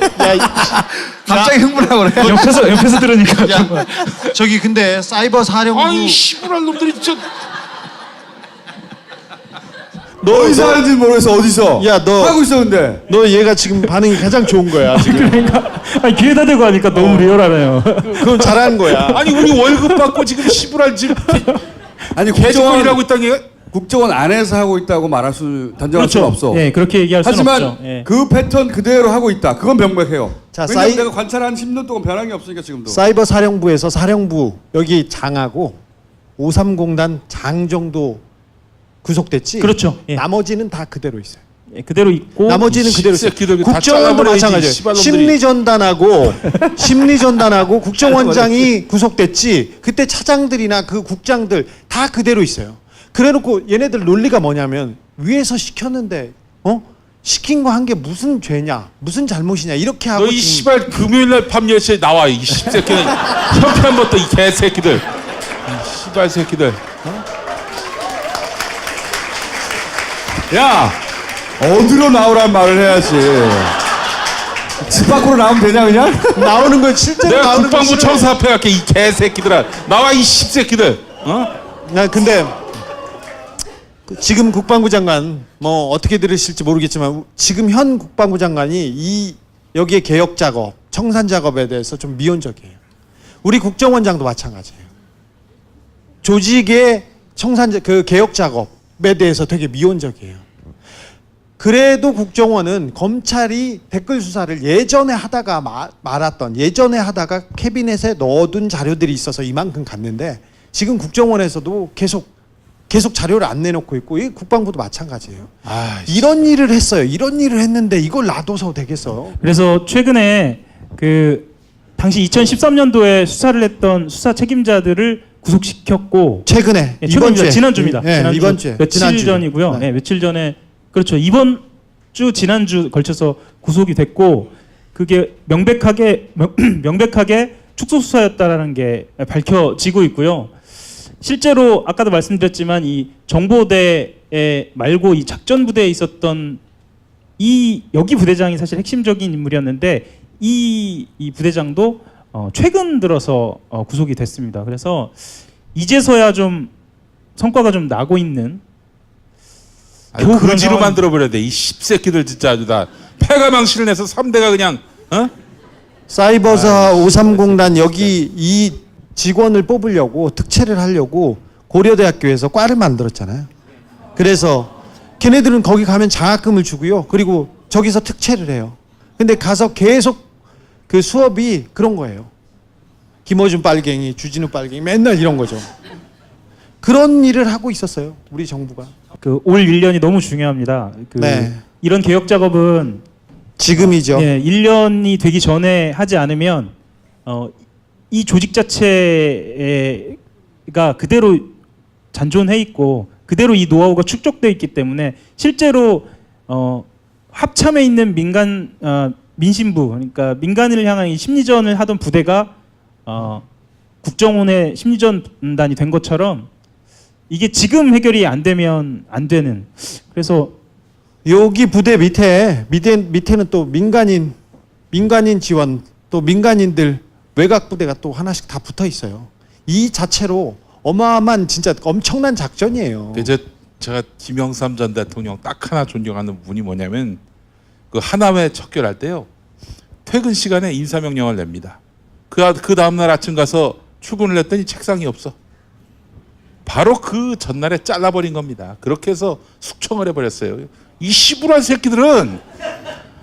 갑자기 흥분하고 그래. 옆에서 들으니까 정말. 저기 근데 사이버 사령부 아이 씨부랄 놈들이 진짜. 어디서 하는지 모르겠어. 어디서? 야, 너 하고 있어 근데. 너 얘가 지금 반응이 가장 좋은 거야 지금. 그러니까 아니, 귀에다 대고 하니까 너무 리얼하네요. 그건 잘하는 거야. 아니 우리 월급 받고 지금 씨부랄 지금 아니 개정원이라고 있다는 게. 국정원 안에서 하고 있다고 말할 수 단정할 수는 없어. 예, 그렇게 얘기할 수는 하지만 없죠. 예. 그 패턴 그대로 하고 있다. 그건 명백해요. 자, 왜냐면 내가 관찰한 10년 동안 변한 게 없으니까 지금도. 사이버 사령부에서 사령부 여기 장하고 530단 장 정도 구속됐지. 그렇죠. 예. 나머지는 다 그대로 있어요. 예, 그대로 있고 나머지는 그대로 있어요. 새끼들 다 국정원도 잘라버려야지, 마찬가지예요. 씨발놈들이. 심리전단하고 국정원장이 구속됐지. 그때 차장들이나 그 국장들 다 그대로 있어요. 그래놓고 얘네들 논리가 뭐냐면 위에서 시켰는데 시킨 거 한 게 무슨 죄냐, 무슨 잘못이냐 이렇게 하고. 너 이 씨발 금요일날 밤 10시에 나와 이 씹새끼들. 현피한 것도 이 개새끼들. 이 씨발 새끼들. 야 어디로 나오란 말을 해야지. 집 밖으로 나오면 되냐 그냥? 나오는 거 실제로 내가 나오는 거 국방부 싫어요. 청사 앞에 갈게 이 개새끼들아. 나와 이 씹새끼들. 근데 지금 국방부 장관 뭐 어떻게 들으실지 모르겠지만 지금 현 국방부 장관이 이 여기에 개혁 작업, 청산 작업에 대해서 좀 미온적이에요. 우리 국정원장도 마찬가지예요. 조직의 청산 그 개혁 작업에 대해서 되게 미온적이에요. 그래도 국정원은 검찰이 댓글 수사를 예전에 하다가 말았던 예전에 하다가 캐비넷에 넣어둔 자료들이 있어서 이만큼 갔는데 지금 국정원에서도 계속 자료를 안 내놓고 있고 이 국방부도 마찬가지예요. 이런 일을 했어요. 이런 일을 했는데 이걸 놔둬서 되겠어요? 그래서 최근에 그 당시 2013년도에 수사를 했던 수사 책임자들을 구속시켰고 최근에 예, 이번 주에 지난주입니다. 예, 지난주, 이번 주에 며칠 지난주. 전이고요. 네. 네, 며칠 전에 그렇죠. 이번 주 지난주 걸쳐서 구속이 됐고 그게 명백하게 축소 수사였다라는 게 밝혀지고 있고요. 실제로 아까도 말씀드렸지만 이 정보대에 말고 이 작전부대에 있었던 이 여기 부대장이 사실 핵심적인 인물이었는데 이 부대장도 최근 들어서 구속이 됐습니다. 그래서 이제서야 좀 성과가 좀 나고 있는 아유, 그지로 만들어버려야 돼. 이 씹새끼들 진짜 아주 다 패가망신을 내서 3대가 그냥 사이버사 530단 여기 이 직원을 뽑으려고 특채를 하려고 고려대학교에서 과를 만들었잖아요. 그래서 걔네들은 거기 가면 장학금을 주고요. 그리고 저기서 특채를 해요. 근데 가서 계속 그 수업이 그런 거예요. 김어준 빨갱이, 주진우 빨갱이 맨날 이런 거죠. 그런 일을 하고 있었어요. 우리 정부가. 그 올 1년이 너무 중요합니다. 네. 이런 개혁 작업은 지금이죠. 예, 1년이 되기 전에 하지 않으면 이 조직 자체가 그대로 잔존해 있고 그대로 이 노하우가 축적돼 있기 때문에 실제로 합참에 있는 민심부 그러니까 민간인을 향한 이 심리전을 하던 부대가 국정원의 심리전단이 된 것처럼 이게 지금 해결이 안 되면 안 되는. 그래서 여기 부대 밑에는 또 민간인 지원 또 민간인들 외곽 부대가 또 하나씩 다 붙어 있어요. 이 자체로 어마어마한 진짜 엄청난 작전이에요. 제가 김영삼 전 대통령 딱 하나 존경하는 분이 뭐냐면 그 하남에 척결할 때요 퇴근 시간에 인사명령을 냅니다. 그 다음날 아침 가서 출근을 했더니 책상이 없어. 바로 그 전날에 잘라버린 겁니다. 그렇게 해서 숙청을 해버렸어요. 이 씨부랄 새끼들은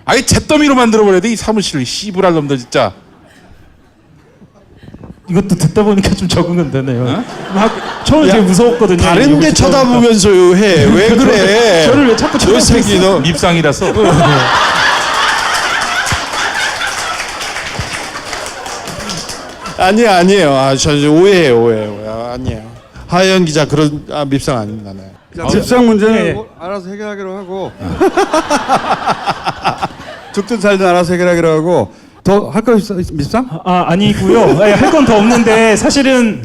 아예 잿더미로 만들어버려야 돼. 이 사무실을 씨부랄 놈들 진짜. 이것도 듣다 보니까 좀 적응은 되네요. 처음에 되게 무서웠거든요. 다른 데 쳐다보면서 해. 왜 그래? 저를 왜 자꾸 저 새끼 너. 밉상이라서. 아니에요. 저 오해해요. 아니에요. 하연 기자 그런 밉상 아닙니다. 네. 집상 문제는 네. 뭐 알아서 해결하기로 하고 죽든 살든 알아서 해결하기로 하고 더 할 거 있어 밉상? 아니고요. 할 건 더 없는데 사실은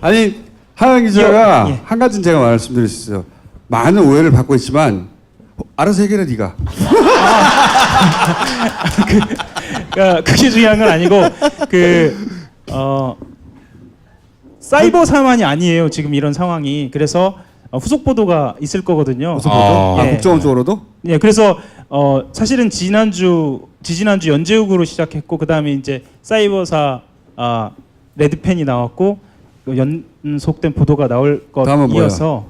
아니 하영 기자가 예. 한 가지는 제가 말씀드릴 수 있어요. 많은 오해를 받고 있지만 알아서 해결해 네가. 그게 중요한 건 아니고 사이버 사만이 아니에요. 지금 이런 상황이. 그래서 후속 보도가 있을 거거든요. 무슨 보도? 예. 국정원 쪽으로도? 예, 그래서 사실은 지지난주 연재욱으로 시작했고 그다음에 이제 사이버사 레드펜이 나왔고 연속된 보도가 나올 다음은 뭐야? 것이어서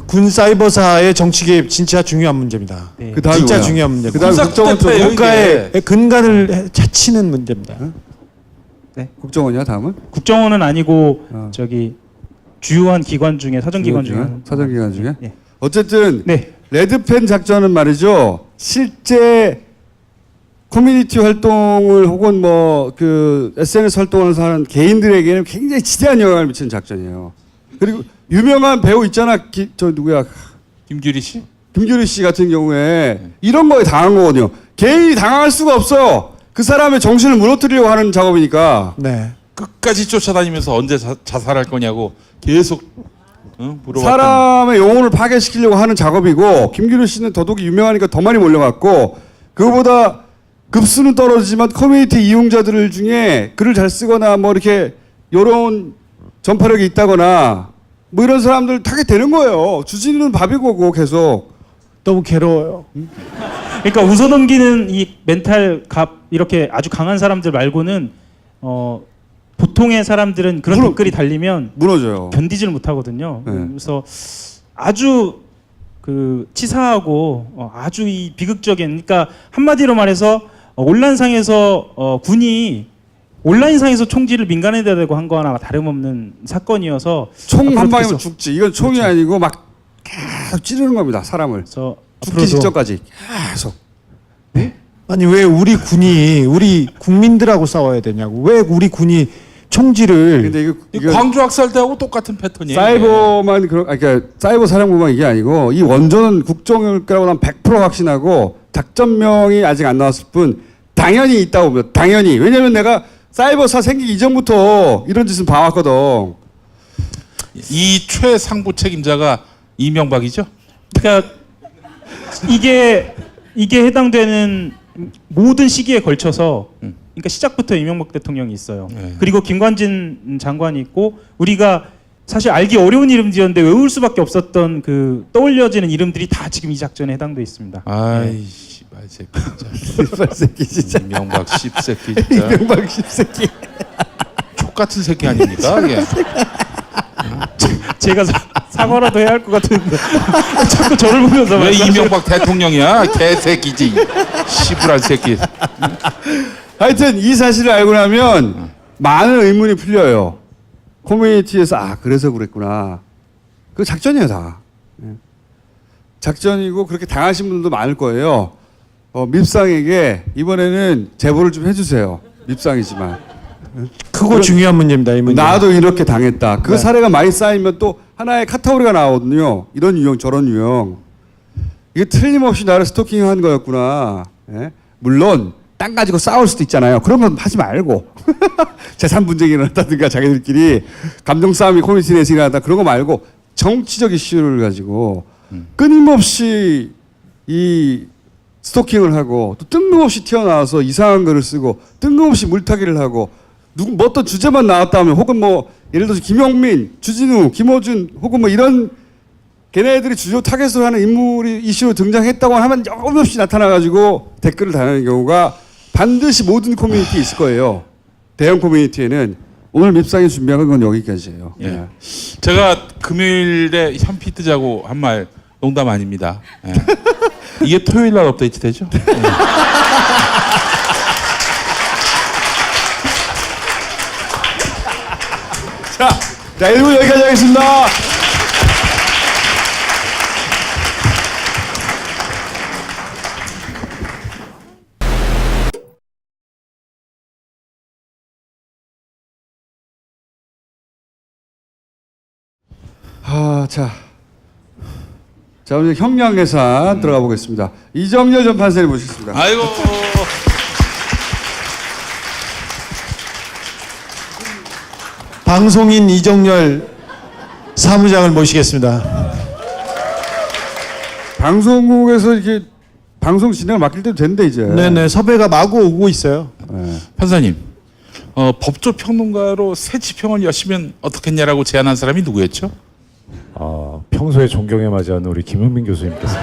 군 사이버사의 정치 개입 진짜 중요한 문제입니다. 네. 그 다음이 진짜 뭐야? 중요한 문제입니다. 그 다음 국정원 쪽 국가의 근간을 해치는 문제입니다. 국정원이야 다음은? 국정원은 아니고 저기 주요한 기관 중에 사정기관 중에 사정기관 중에? 예. 어쨌든 네. 레드펜 작전은 말이죠. 실제 커뮤니티 활동을 혹은 뭐 그 SNS 활동을 하는 개인들에게는 굉장히 지대한 영향을 미치는 작전이에요. 그리고 유명한 배우 있잖아. 저 누구야? 김규리 씨? 김규리 씨 같은 경우에 이런 거에 당한 거거든요. 개인이 당할 수가 없어요. 그 사람의 정신을 무너뜨리려고 하는 작업이니까. 네. 끝까지 쫓아다니면서 언제 자살할 거냐고 계속 물어봤던. 사람의 영혼을 파괴시키려고 하는 작업이고 김규리 씨는 더더욱 유명하니까 더 많이 몰려갔고 그거보다 급수는 떨어지지만 커뮤니티 이용자들 중에 글을 잘 쓰거나 뭐 이렇게 요런 전파력이 있다거나 뭐 이런 사람들 타게 되는 거예요. 주진우는 밥이고 계속. 너무 괴로워요. 그러니까 웃어넘기는 이 멘탈 이렇게 아주 강한 사람들 말고는 보통의 사람들은 그런 댓글이 달리면 무너져요. 견디지를 못하거든요. 네. 그래서 아주 치사하고 아주 이 비극적인, 그러니까 한마디로 말해서 온라인상에서 군이 온라인상에서 총질을 민간에다 대고 한 거나 다름없는 사건이어서 총 한 방이면 계속 죽지. 이건 총이 그렇죠. 아니고 막 계속 찌르는 겁니다. 사람을. 죽기 앞으로도- 직전까지 계속. 아니 왜 우리 군이 우리 국민들하고 싸워야 되냐고. 왜 우리 군이 총질을 근데 이거 광주 학살 때하고 똑같은 패턴이에요. 사이버만 그러니까 사이버 사령부만 이게 아니고 이 원조는 국정일 거라고 난 100% 확신하고 작전명이 아직 안 나왔을 뿐 당연히 있다고 봅니다. 당연히. 왜냐면 내가 사이버사 생기기 이전부터 이런 짓은 봐왔거든. 이 최상부 책임자가 이명박이죠? 그러니까 이게 해당되는 모든 시기에 걸쳐서 그러니까 시작부터 이명박 대통령이 있어요. 네. 그리고 김관진 장관이 있고 우리가 사실 알기 어려운 이름들이었는데 외울 수밖에 없었던 떠올려지는 이름들이 다 지금 이 작전에 해당돼 있습니다. 아이 씨발 새끼 진짜. 씨발 새끼 진짜. 이명박 씹새끼 진짜. 이명박 씹새끼. 족 같은 새끼 아닙니까? 이게. 제가 사과라도 해야 할 것 같은데 자꾸 저를 보면서 왜 말씀하세요. 이명박 대통령이야? 개새끼지. 시부란 새끼. 하여튼 이 사실을 알고 나면 많은 의문이 풀려요. 커뮤니티에서 그래서 그랬구나. 그 작전이에요 다. 작전이고 그렇게 당하신 분들도 많을 거예요. 밉상에게 이번에는 제보를 좀 해주세요. 밉상이지만. 크고 중요한 문제입니다. 이 문제. 나도 이렇게 당했다. 그 사례가 많이 쌓이면 또 하나의 카테고리가 나오거든요. 이런 유형 저런 유형. 이게 틀림없이 나를 스토킹한 거였구나. 예? 물론 땅 가지고 싸울 수도 있잖아요. 그런 건 하지 말고 재산 분쟁이 일어났다든가 자기들끼리 감정 싸움이 커뮤니티 내에서 일어났다 그런 거 말고 정치적 이슈를 가지고 끊임없이 이 스토킹을 하고 또 뜬금없이 튀어나와서 이상한 글을 쓰고 뜬금없이 물타기를 하고 뭐 어떤 주제만 나왔다 하면 혹은 뭐 예를 들어서 김용민, 주진우, 김어준 혹은 뭐 이런 걔네들이 주요 타겟으로 하는 인물이 이슈로 등장했다고 하면 여금없이 나타나가지고 댓글을 달하는 경우가 반드시 모든 커뮤니티에 있을 거예요. 대형 커뮤니티에는. 오늘 밉상이 준비한 건 여기까지예요. 예. 제가 금요일에 현피 뜨자고 한 말 농담 아닙니다. 예. 이게 토요일 날 업데이트 되죠? 자, 1부 여기까지 하겠습니다. 자, 오늘 형량 예산 들어가 보겠습니다. 이정열 전 판사님 모시겠습니다. 아이고. 방송인 이정열 사무장을 모시겠습니다. 방송국에서 이렇게 방송 진행을 맡길 때도 된대 이제. 네네, 섭외가 마구 오고 있어요. 판사님, 법조 평론가로 새 지평을 여시면 어떻겠냐라고 제안한 사람이 누구였죠? 평소에 존경에 맞이하는 우리 김용민 교수님께서.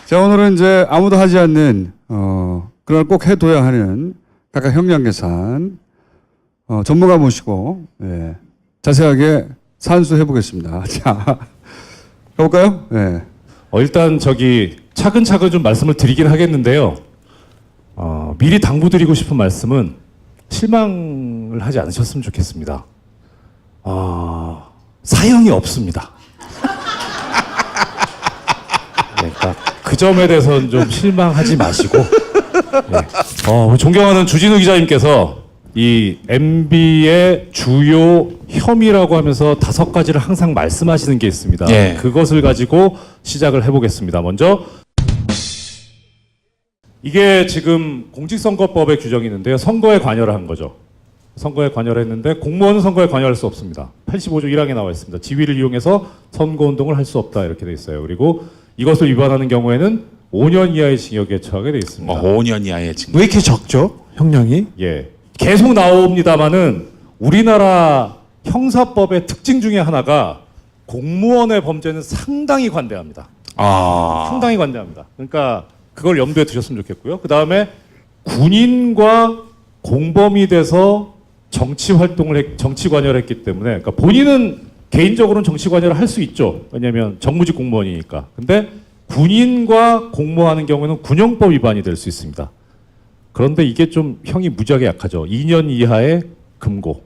자, 오늘은 이제 아무도 하지 않는 그걸 꼭 해둬야 하는 각각 형량 계산 전문가 모시고 자세하게 산수해 보겠습니다. 자, 가볼까요? 네. 일단 차근차근 좀 말씀을 드리긴 하겠는데요. 미리 당부드리고 싶은 말씀은 실망을 하지 않으셨으면 좋겠습니다. 사형이 없습니다. 그러니까 그 점에 대해서는 좀 실망하지 마시고, 존경하는 주진우 기자님께서 이 MB의 주요 혐의라고 하면서 5가지를 항상 말씀하시는 게 있습니다. 예. 그것을 가지고 시작을 해보겠습니다. 먼저 이게 지금 공직선거법의 규정이 있는데요. 선거에 관여를 한 거죠. 선거에 관여를 했는데 공무원은 선거에 관여할 수 없습니다. 85조 1항에 나와 있습니다. 지위를 이용해서 선거운동을 할 수 없다 이렇게 돼 있어요. 그리고 이것을 위반하는 경우에는 5년 이하의 징역에 처하게 돼 있습니다. 5년 이하의 징역. 왜 이렇게 적죠? 형량이? 예, 계속 나옵니다만은 우리나라 형사법의 특징 중에 하나가 공무원의 범죄는 상당히 관대합니다. 상당히 관대합니다. 그러니까 그걸 염두에 두셨으면 좋겠고요. 그 다음에 군인과 공범이 돼서 정치 관여를 했기 때문에, 그러니까 본인은 개인적으로는 정치 관여를 할 수 있죠. 왜냐하면 정무직 공무원이니까. 근데 군인과 공모하는 경우는 군형법 위반이 될 수 있습니다. 그런데 이게 좀 형이 무지하게 약하죠. 2년 이하의 금고.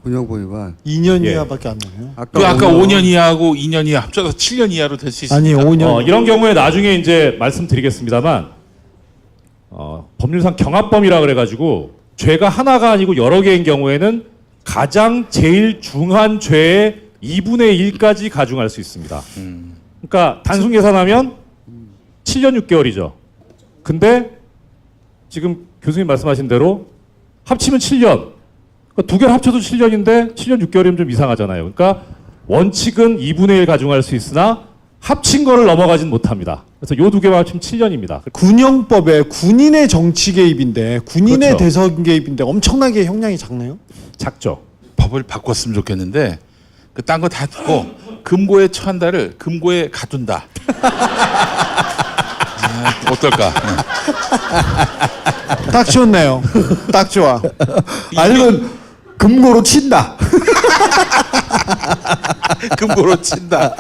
군형법 위반. 2년 예. 이하밖에 안 나요. 아까 5년 이하하고 2년 이하 합쳐서 7년 이하로 될 수 있습니다. 아니 5년. 이런 경우에 나중에 이제 말씀드리겠습니다만, 법률상 경합범이라 그래가지고 죄가 하나가 아니고 여러 개인 경우에는 가장 제일 중한 죄의 2분의 1까지 가중할 수 있습니다. 그러니까 단순 계산하면 7년 6개월이죠. 근데 지금 교수님 말씀하신 대로 합치면 7년. 그러니까 두 개를 합쳐도 7년인데 7년 6개월이면 좀 이상하잖아요. 그러니까 원칙은 2분의 1 가중할 수 있으나 합친 거를 넘어가진 못합니다. 그래서 요 두 개만 합치면 7년입니다. 군형법에 군인의 정치 개입인데, 군인의 그렇죠. 대선 개입인데 엄청나게 형량이 작네요. 작죠. 법을 바꿨으면 좋겠는데 그 딴 거 다 듣고 금고에 처한다를 금고에 가둔다. 어떨까? 딱 좋네요. 딱 좋아. 아니면 금고로 친다. 금고로 친다.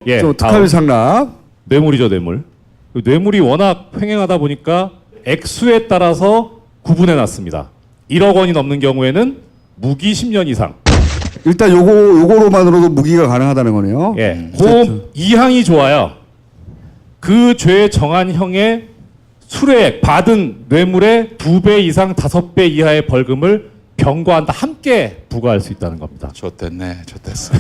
예. 또 특활비 상납. 뇌물이죠, 뇌물. 뇌물이 워낙 횡행하다 보니까 액수에 따라서 구분해 놨습니다. 1억 원이 넘는 경우에는 무기 10년 이상. 일단 요거로만으로도 무기가 가능하다는 거네요. 예. 그 2항이 좋아요. 그 죄에 정한 형의 수뢰액, 받은 뇌물의 2배 이상 5배 이하의 벌금을 병과한다 함께 부과할 수 있다는 겁니다. 좋댔네, 좋댔어.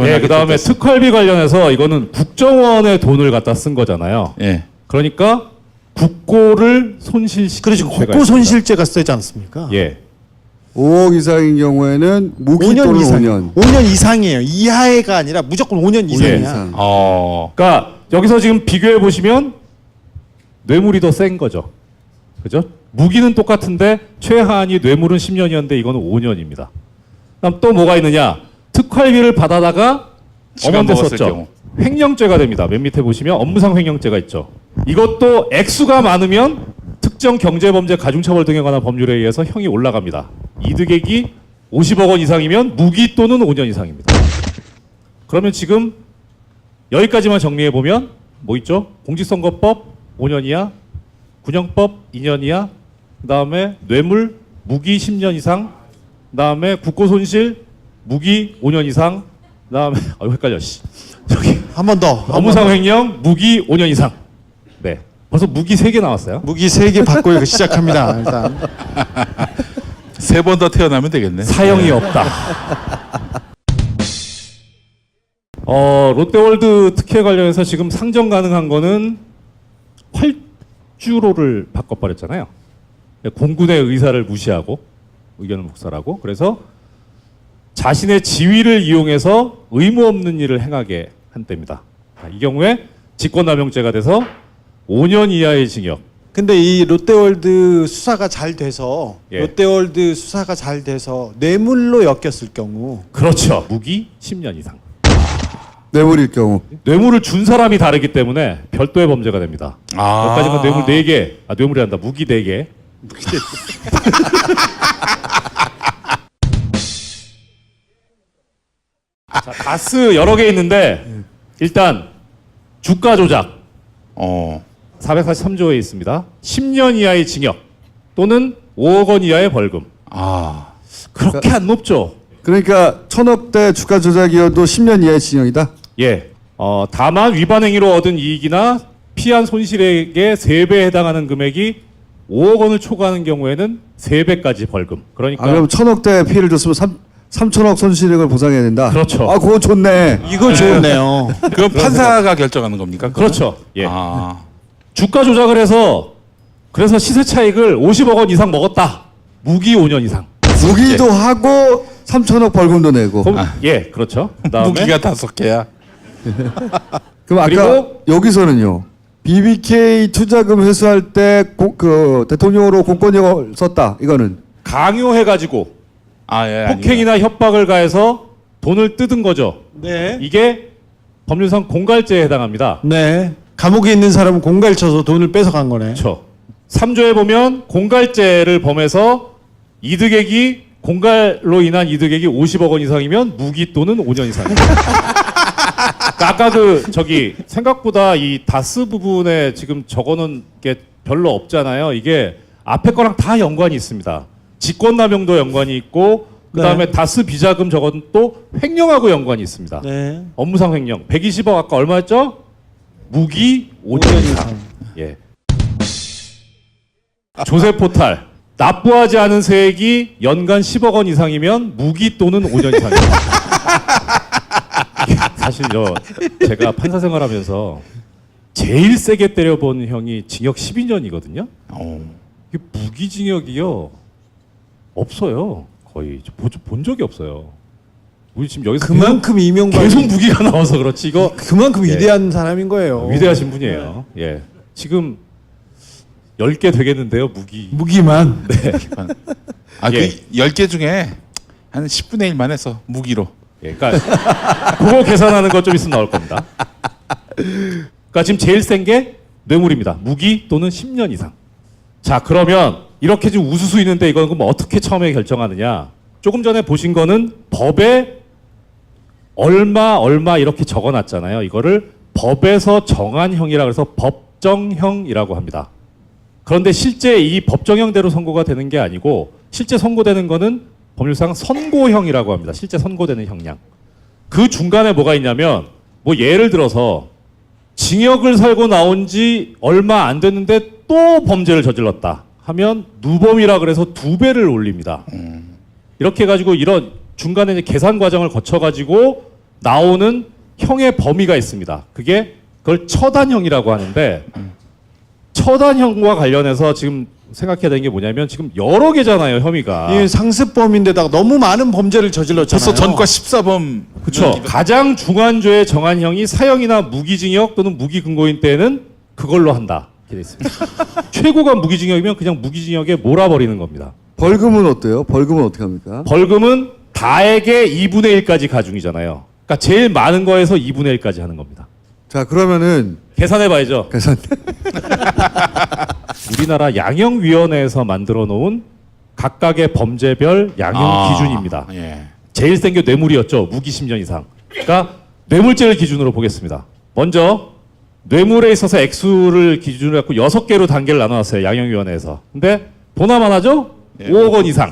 예, 그 다음에 특활비 관련해서 이거는 국정원의 돈을 갖다 쓴 거잖아요. 예. 그러니까 국고를 손실시킨 그렇죠. 죄가 국고 있습니다. 손실죄가 쓰지 않습니까? 예. 5억 이상인 경우에는 무기 5년 또는 이상. 5년. 5년 이상이에요. 이하가 아니라 무조건 5년 이상이야. 이상. 그러니까 여기서 지금 비교해 보시면 뇌물이 더 센 거죠. 그죠? 무기는 똑같은데 최하한이 뇌물은 10년이었는데 이거는 5년입니다. 그럼 또 뭐가 있느냐? 특활비를 받아다가 지가 엄한데 먹었을 썼죠. 경우. 횡령죄가 됩니다. 맨 밑에 보시면 업무상 횡령죄가 있죠. 이것도 액수가 많으면 특정 경제범죄 가중처벌 등에 관한 법률에 의해서 형이 올라갑니다. 이득액이 50억 원 이상이면 무기 또는 5년 이상입니다. 그러면 지금 여기까지만 정리해 보면 뭐 있죠? 공직선거법 5년 이하, 군형법 2년 이하, 그다음에 뇌물 무기 10년 이상, 그다음에 국고손실 무기 5년 이상, 그다음에 헷갈려 씨. 저기 한 번 더. 업무상 횡령 무기 5년 이상. 네. 벌써 무기 3개 나왔어요. 무기 3개 받고 시작합니다. 일단. 3번 더 태어나면 되겠네. 사형이 없다. 롯데월드 특혜 관련해서 지금 상정 가능한 거는 활주로를 바꿔버렸잖아요. 공군의 의사를 무시하고 의견을 묵살하고, 그래서 자신의 지위를 이용해서 의무 없는 일을 행하게 한답니다. 이 경우에 직권남용죄가 돼서 5년 이하의 징역. 근데 이 롯데월드 수사가 잘 돼서 예. 롯데월드 수사가 잘 돼서 뇌물로 엮였을 경우 그렇죠. 무기 10년 이상. 뇌물일 경우. 뇌물을 준 사람이 다르기 때문에 별도의 범죄가 됩니다. 여기까지는 뇌물 4개, 뇌물이 한다. 무기 4개. 자, 다스 여러 개 있는데 일단 주가 조작 443조에 있습니다. 10년 이하의 징역 또는 5억 원 이하의 벌금. 그렇게 안 높죠. 그러니까 1,000억대 주가 조작이어도 10년 이하의 징역이다. 예. 다만 위반 행위로 얻은 이익이나 피한 손실액의 3배에 해당하는 금액이 5억 원을 초과하는 경우에는 3배까지 벌금. 그러니까 그럼 1,000억대 피해를 줬으면 3천억 손실액을 보상해야 된다. 그렇죠. 그거 좋네. 이거 좋네요. 그럼 판사가 결정하는 겁니까? 그거는? 그렇죠. 예. 주가 조작을 해서 그래서 시세 차익을 50억 원 이상 먹었다. 무기 5년 이상. 무기도 하고 3천억 벌금도 내고. 예, 그렇죠. 그다음에 무기가 5개야. 그럼 아까 그리고 여기서는요. BBK 투자금 회수할 때 그 대통령으로 공권력을 썼다. 이거는 강요해가지고 예, 폭행이나 협박을 가해서 돈을 뜯은 거죠. 네. 이게 법률상 공갈죄에 해당합니다. 네. 감옥에 있는 사람은 공갈 쳐서 돈을 뺏어간 거네. 그렇죠. 3조에 보면 공갈죄를 범해서 이득액이 공갈로 인한 이득액이 50억 원 이상이면 무기 또는 5년 이상입니다. 아까 생각보다 이 다스 부분에 지금 적어놓은 게 별로 없잖아요. 이게 앞에 거랑 다 연관이 있습니다. 직권남용도 연관이 있고 그다음에 네. 다스 비자금 저건 또 횡령하고 연관이 있습니다. 네. 업무상 횡령 120억 아까 얼마였죠? 무기 5년 이상. 예. 조세 포탈 납부하지 않은 세액이 연간 10억 원 이상이면 무기 또는 5년 이상입니다. 사실 제가 판사 생활하면서 제일 세게 때려본 형이 징역 12년이거든요. 이게 무기징역이요 없어요. 거의 본 적이 없어요. 우리 지금 여기서 그만큼 이명박이 계속 무기가 나와서 그렇지 이거 그만큼 위대한 사람인 거예요. 위대하신 분이에요. 예. 지금 10개 되겠는데요, 무기만. 네. 그 10개 중에 한 10분의 1만 해서 무기로. 예, 그러니까 그거 계산하는 거 좀 있으면 나올 겁니다. 그러니까 지금 제일 센 게 뇌물입니다. 무기 또는 10년 이상. 자, 그러면 이렇게 지금 우수수 있는데 이건 그럼 어떻게 처음에 결정하느냐? 조금 전에 보신 거는 법에 얼마 이렇게 적어놨잖아요. 이거를 법에서 정한 형이라 그래서 법정형이라고 합니다. 그런데 실제 이 법정형대로 선고가 되는 게 아니고 실제 선고되는 거는 법률상 선고형이라고 합니다. 실제 선고되는 형량. 그 중간에 뭐가 있냐면 예를 들어서 징역을 살고 나온 지 얼마 안 됐는데 또 범죄를 저질렀다 하면 누범이라 그래서 2배를 올립니다. 이렇게 해가지고 이런 중간에 이제 계산 과정을 거쳐가지고 나오는 형의 범위가 있습니다. 그걸 처단형이라고 하는데 처단형과 관련해서 지금 생각해야 되는 게 뭐냐면 지금 여러 개잖아요, 혐의가. 이 상습범인데다가 너무 많은 범죄를 저질렀잖아요. 벌써 전과 14범. 그렇죠. 가장 중한 죄의 정한 형이 사형이나 무기징역 또는 무기근거인 때는 그걸로 한다. 이렇게 돼 있습니다. 최고가 무기징역이면 그냥 무기징역에 몰아버리는 겁니다. 벌금은 어때요? 벌금은 어떻게 합니까? 벌금은 다액의 2분의 1까지 가중이잖아요. 그러니까 제일 많은 거에서 2분의 1까지 하는 겁니다. 자, 그러면은 계산해봐야죠. 계산. 우리나라 양형위원회에서 만들어 놓은 각각의 범죄별 양형 기준입니다. 예. 제일 센 게 뇌물이었죠. 무기 10년 이상. 그러니까 뇌물죄를 기준으로 보겠습니다. 먼저 뇌물에 있어서 액수를 기준으로 갖고 6개로 단계를 나눠놨어요. 양형위원회에서. 근데 보나마나죠? 5억 원 이상.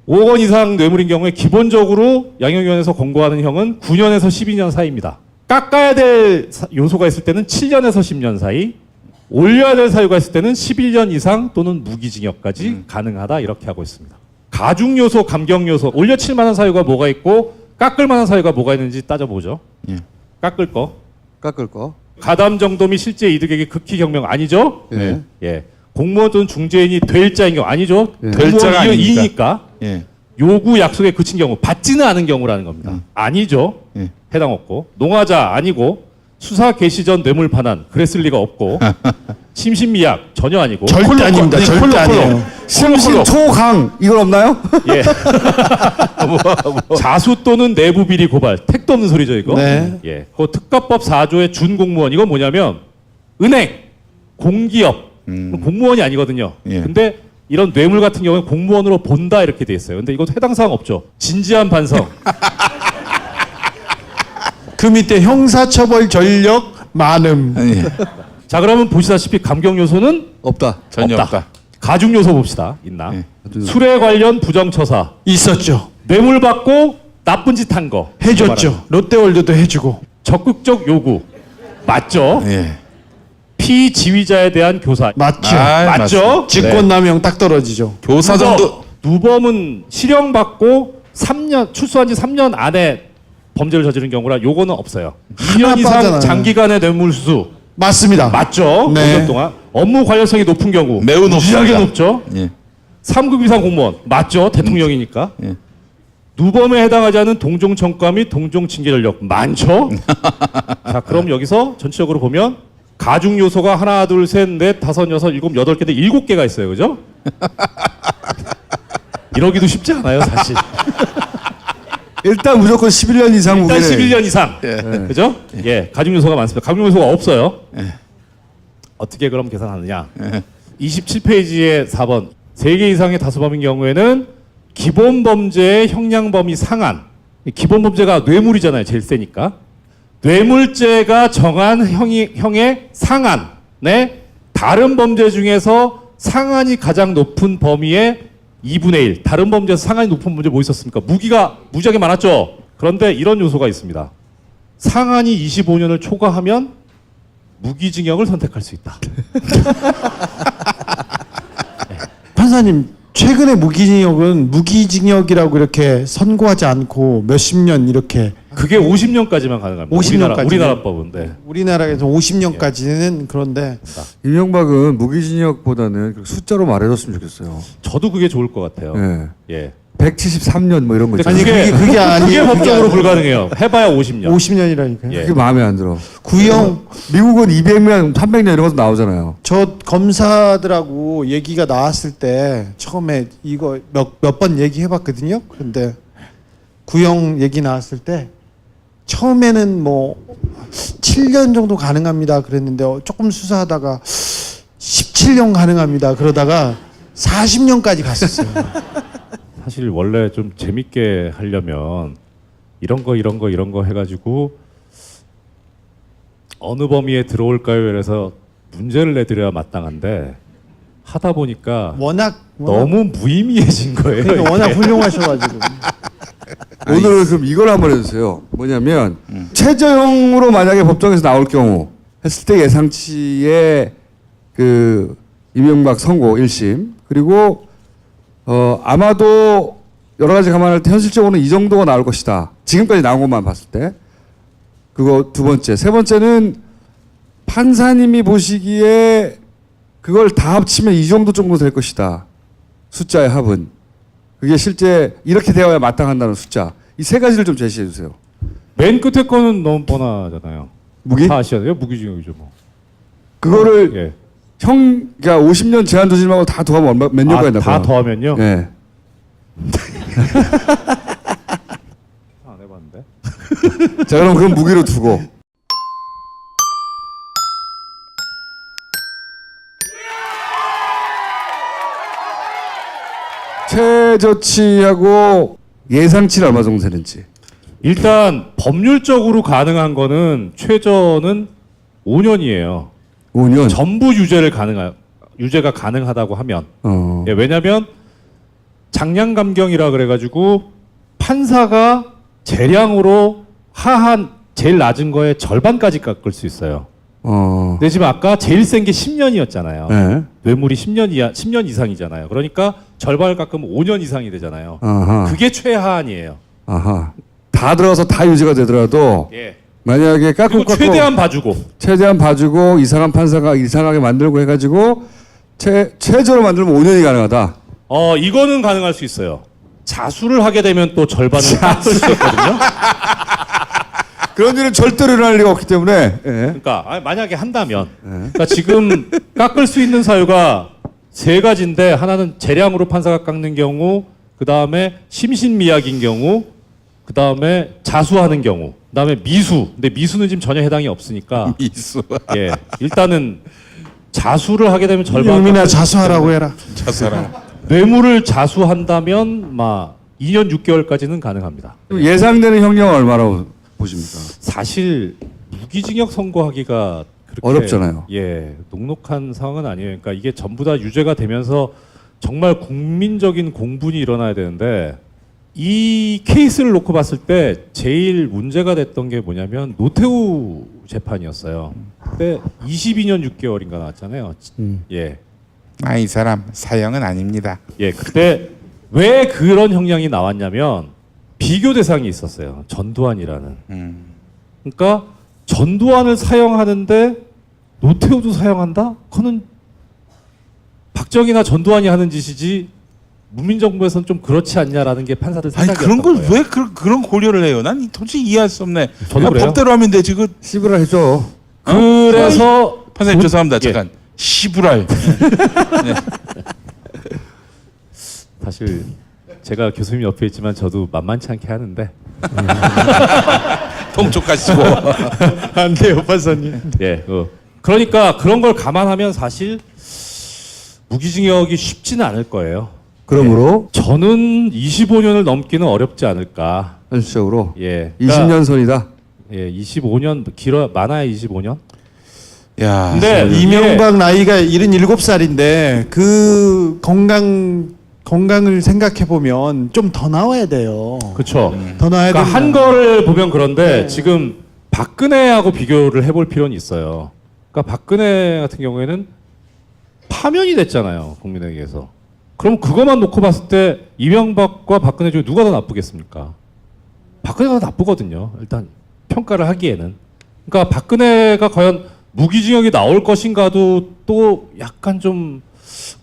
5억 원 이상 뇌물인 경우에 기본적으로 양형위원회에서 권고하는 형은 9년에서 12년 사이입니다. 깎아야 될 요소가 있을 때는 7년에서 10년 사이, 올려야 될 사유가 있을 때는 11년 이상 또는 무기징역까지 가능하다 이렇게 하고 있습니다. 가중 요소, 감경 요소, 올려칠 만한 사유가 뭐가 있고 깎을 만한 사유가 뭐가 있는지 따져보죠. 깎을 거. 가담 정도 및 실제 이득에게 극히 경명 아니죠? 예. 예. 공무원 또는 중재인이 될 자인 경우 아니죠? 될 자가 아니니까. 이니까. 예. 요구 약속에 그친 경우 받지는 않은 경우라는 겁니다. 아니죠? 예. 해당 없고. 농화자 아니고 수사 개시 전 뇌물 반환 그랬을 리가 없고. 심신미약 전혀 아니고. 절대 아닙니다. 절대 아니에요. 심신초강 이건 없나요? 예. 자수 또는 내부 비리 고발. 택도 없는 소리죠, 이거. 네. 예. 그 특가법 4조의 준공무원 이건 뭐냐면 은행, 공기업, 공무원이 아니거든요. 예. 근데 이런 뇌물 같은 경우는 공무원으로 본다 이렇게 돼 있어요. 근데 이것도 해당 사항 없죠. 진지한 반성. 그 밑에 형사처벌 전력 많음. 예. 자, 그러면 보시다시피 감경 요소는 없다. 전혀 없다. 가중 요소 봅시다. 있나? 예. 술에 관련 부정처사. 있었죠. 뇌물 받고 나쁜 짓 한 거. 해줬죠. 롯데월드도 해주고. 적극적 요구. 맞죠? 예. 피지휘자에 대한 교사. 맞죠. 맞죠? 직권남용 딱 떨어지죠. 교사 정도. 누범은 실형 받고 3년 출소한 지 3년 안에 범죄를 저지른 경우라 요거는 없어요. 2년 이상 빠져나가요. 장기간의 뇌물 수수. 맞습니다. 맞죠? 네. 5년 동안. 업무 관련성이 높은 경우. 매우 높습니다. 무지하게 높죠? 예. 3급 이상 공무원. 맞죠? 대통령이니까. 예. 누범에 해당하지 않은 동종 청과 및 동종 징계 전력. 많죠? 자, 그럼 여기서 전체적으로 보면 가중 요소가 하나, 둘, 셋, 넷, 다섯, 여섯, 일곱, 여덟 개인데 7개가 있어요. 그죠? 이러기도 쉽지 않아요, 사실. 일단 무조건 11년 이상 일단 무기네. 11년 이상. 그죠? 예. 가중 요소가 많습니다. 가중 요소가 없어요. 어떻게 그럼 계산하느냐? 27페이지의 4번. 3개 이상의 다수범인 경우에는 기본 범죄의 형량 범위 상한. 기본 범죄가 뇌물이잖아요. 제일 세니까. 뇌물죄가 정한 형의 상한에 다른 범죄 중에서 상한이 가장 높은 범위의 2분의 1. 다른 범죄에서 상한이 높은 범죄 뭐 있었습니까? 무기가 무지하게 많았죠. 그런데 이런 요소가 있습니다. 상한이 25년을 초과하면 무기징역을 선택할 수 있다. 판사님, 최근에 무기징역은 무기징역이라고 이렇게 선고하지 않고 몇십 년 이렇게 그게 50년까지만 가능합니다. 50년까지. 우리나라 법은. 네. 우리나라에서 50년까지는 그런데 이명박은 무기징역보다는 숫자로 말해줬으면 좋겠어요. 저도 그게 좋을 것 같아요. 예. 예. 173년 뭐 이런 거 근데 있잖아요. 그게 아니에요. 그게 법적으로 아니에요. 불가능해요. 해봐야 50년. 50년이라니까요. 예. 그게 마음에 안 들어. 구형 미국은 200년, 300년 이런 것도 나오잖아요. 저 검사들하고 얘기가 나왔을 때 처음에 이거 몇 번 얘기해봤거든요. 그런데 구형 얘기 나왔을 때 처음에는 뭐 7년 정도 가능합니다 그랬는데 조금 수사하다가 17년 가능합니다 그러다가 40년까지 갔었어요. 사실 원래 좀 재밌게 하려면 이런 거 해가지고 어느 범위에 들어올까요? 그래서 문제를 내드려야 마땅한데 하다 보니까 워낙 너무 무의미해진 거예요. 그러니까 워낙 훌륭하셔가지고. 오늘은 그럼 이걸 한번 해주세요. 뭐냐면 최저형으로 만약에 법정에서 나올 경우 했을 때 예상치의 그 이명박 선고 1심 그리고 아마도 여러 가지 감안할 때 현실적으로는 이 정도가 나올 것이다. 지금까지 나온 것만 봤을 때 그거 두 번째. 세 번째는 판사님이 보시기에 그걸 다 합치면 이 정도 될 것이다. 숫자의 합은. 그게 실제 이렇게 되어야 마땅한다는 숫자. 이 세 가지를 좀 제시해 주세요. 맨 끝에 거는 너무 뻔하잖아요. 무기? 다 아시잖아요. 무기징역이죠 뭐. 그거를 예. 그러니까 50년 제한 두지말고 다 더하면 몇 년까지 나가요? 다 더하면요? 네. 안 해봤는데. 자 그럼 그건 무기로 두고. 최저치하고 예상치는 얼마 정도 되는지. 일단 법률적으로 가능한 거는 최저는 5년이에요. 5년. 전부 유죄가 가능하다고 하면. 예, 왜냐하면 장량감경이라 그래가지고 판사가 재량으로 하한 제일 낮은 거에 절반까지 깎을 수 있어요. 근데 지금 아까 제일 센 게 10년이었잖아요. 네. 뇌물이 10년 이상이잖아요. 그러니까 절반을 깎으면 5년 이상이 되잖아요. 아하. 그게 최하한이에요. 아하. 다 들어가서 다 유죄가 되더라도 예. 만약에 깎고 그리고 최대한 봐주고 이상한 판사가 이상하게 만들고 해가지고 최저로 만들면 5년이 가능하다. 이거는 가능할 수 있어요. 자수를 하게 되면 또 절반을 깎을 수 있거든요. 그런 일은 절대로 일어날 리가 없기 때문에. 예. 그러니까 만약에 한다면, 그러니까 지금 깎을 수 있는 사유가 세 가지인데 하나는 재량으로 판사가 깎는 경우, 그 다음에 심신미약인 경우, 그 다음에 자수하는 경우, 그 다음에 미수. 근데 미수는 지금 전혀 해당이 없으니까. 미수. 예, 일단은 자수를 하게 되면 절반. 용민아 자수하라고 해라. 자수하라. 뇌물을 자수한다면 2년 6개월까지는 가능합니다. 예상되는 형량은 얼마라고 보십니까? 사실 무기징역 선고하기가 그렇게 어렵잖아요. 예, 녹록한 상황은 아니에요. 그러니까 이게 전부 다 유죄가 되면서 정말 국민적인 공분이 일어나야 되는데 이 케이스를 놓고 봤을 때 제일 문제가 됐던 게 뭐냐면 노태우 재판이었어요. 그때 22년 6개월인가 나왔잖아요. 예. 이 사람 사형은 아닙니다. 예, 그때 왜 그런 형량이 나왔냐면 비교 대상이 있었어요. 전두환이라는. 그러니까 전두환을 사형하는데 노태우도 사형한다? 그거는 박정희나 전두환이 하는 짓이지 문민정부에서는 좀 그렇지 않냐라는 게 판사들 생각이었던 그런 거예요. 걸 왜 그런 고려를 해요? 난 도저히 이해할 수 없네. 저도 그래요. 법대로 하면 되지. 시부라 해줘. 그래서 판사님 죄송합니다. 예. 잠깐. 시부랄. 네. 사실 제가 교수님 옆에 있지만 저도 만만치 않게 하는데 통촉하시고 안 돼요, 판사님. 예, 그러니까 그런 걸 감안하면 사실 무기징역이 쉽지는 않을 거예요. 그러므로 저는 25년을 넘기는 어렵지 않을까. 현실적으로 예, 20년 선이다. 예, 25년 많아야 25년. 야. 근데 이명박 나이가 77살인데 그 건강을 생각해 보면 좀 더 나와야 돼요. 그렇죠. 더 나와야 그러니까 된다. 한 거를 보면 그런데 지금 박근혜하고 비교를 해볼 필요는 있어요. 그러니까 박근혜 같은 경우에는 파면이 됐잖아요, 국민에게서. 그럼 그것만 놓고 봤을 때 이명박과 박근혜 중에 누가 더 나쁘겠습니까? 박근혜가 더 나쁘거든요. 일단 평가를 하기에는. 그러니까 박근혜가 과연 무기징역이 나올 것인가도 또 약간 좀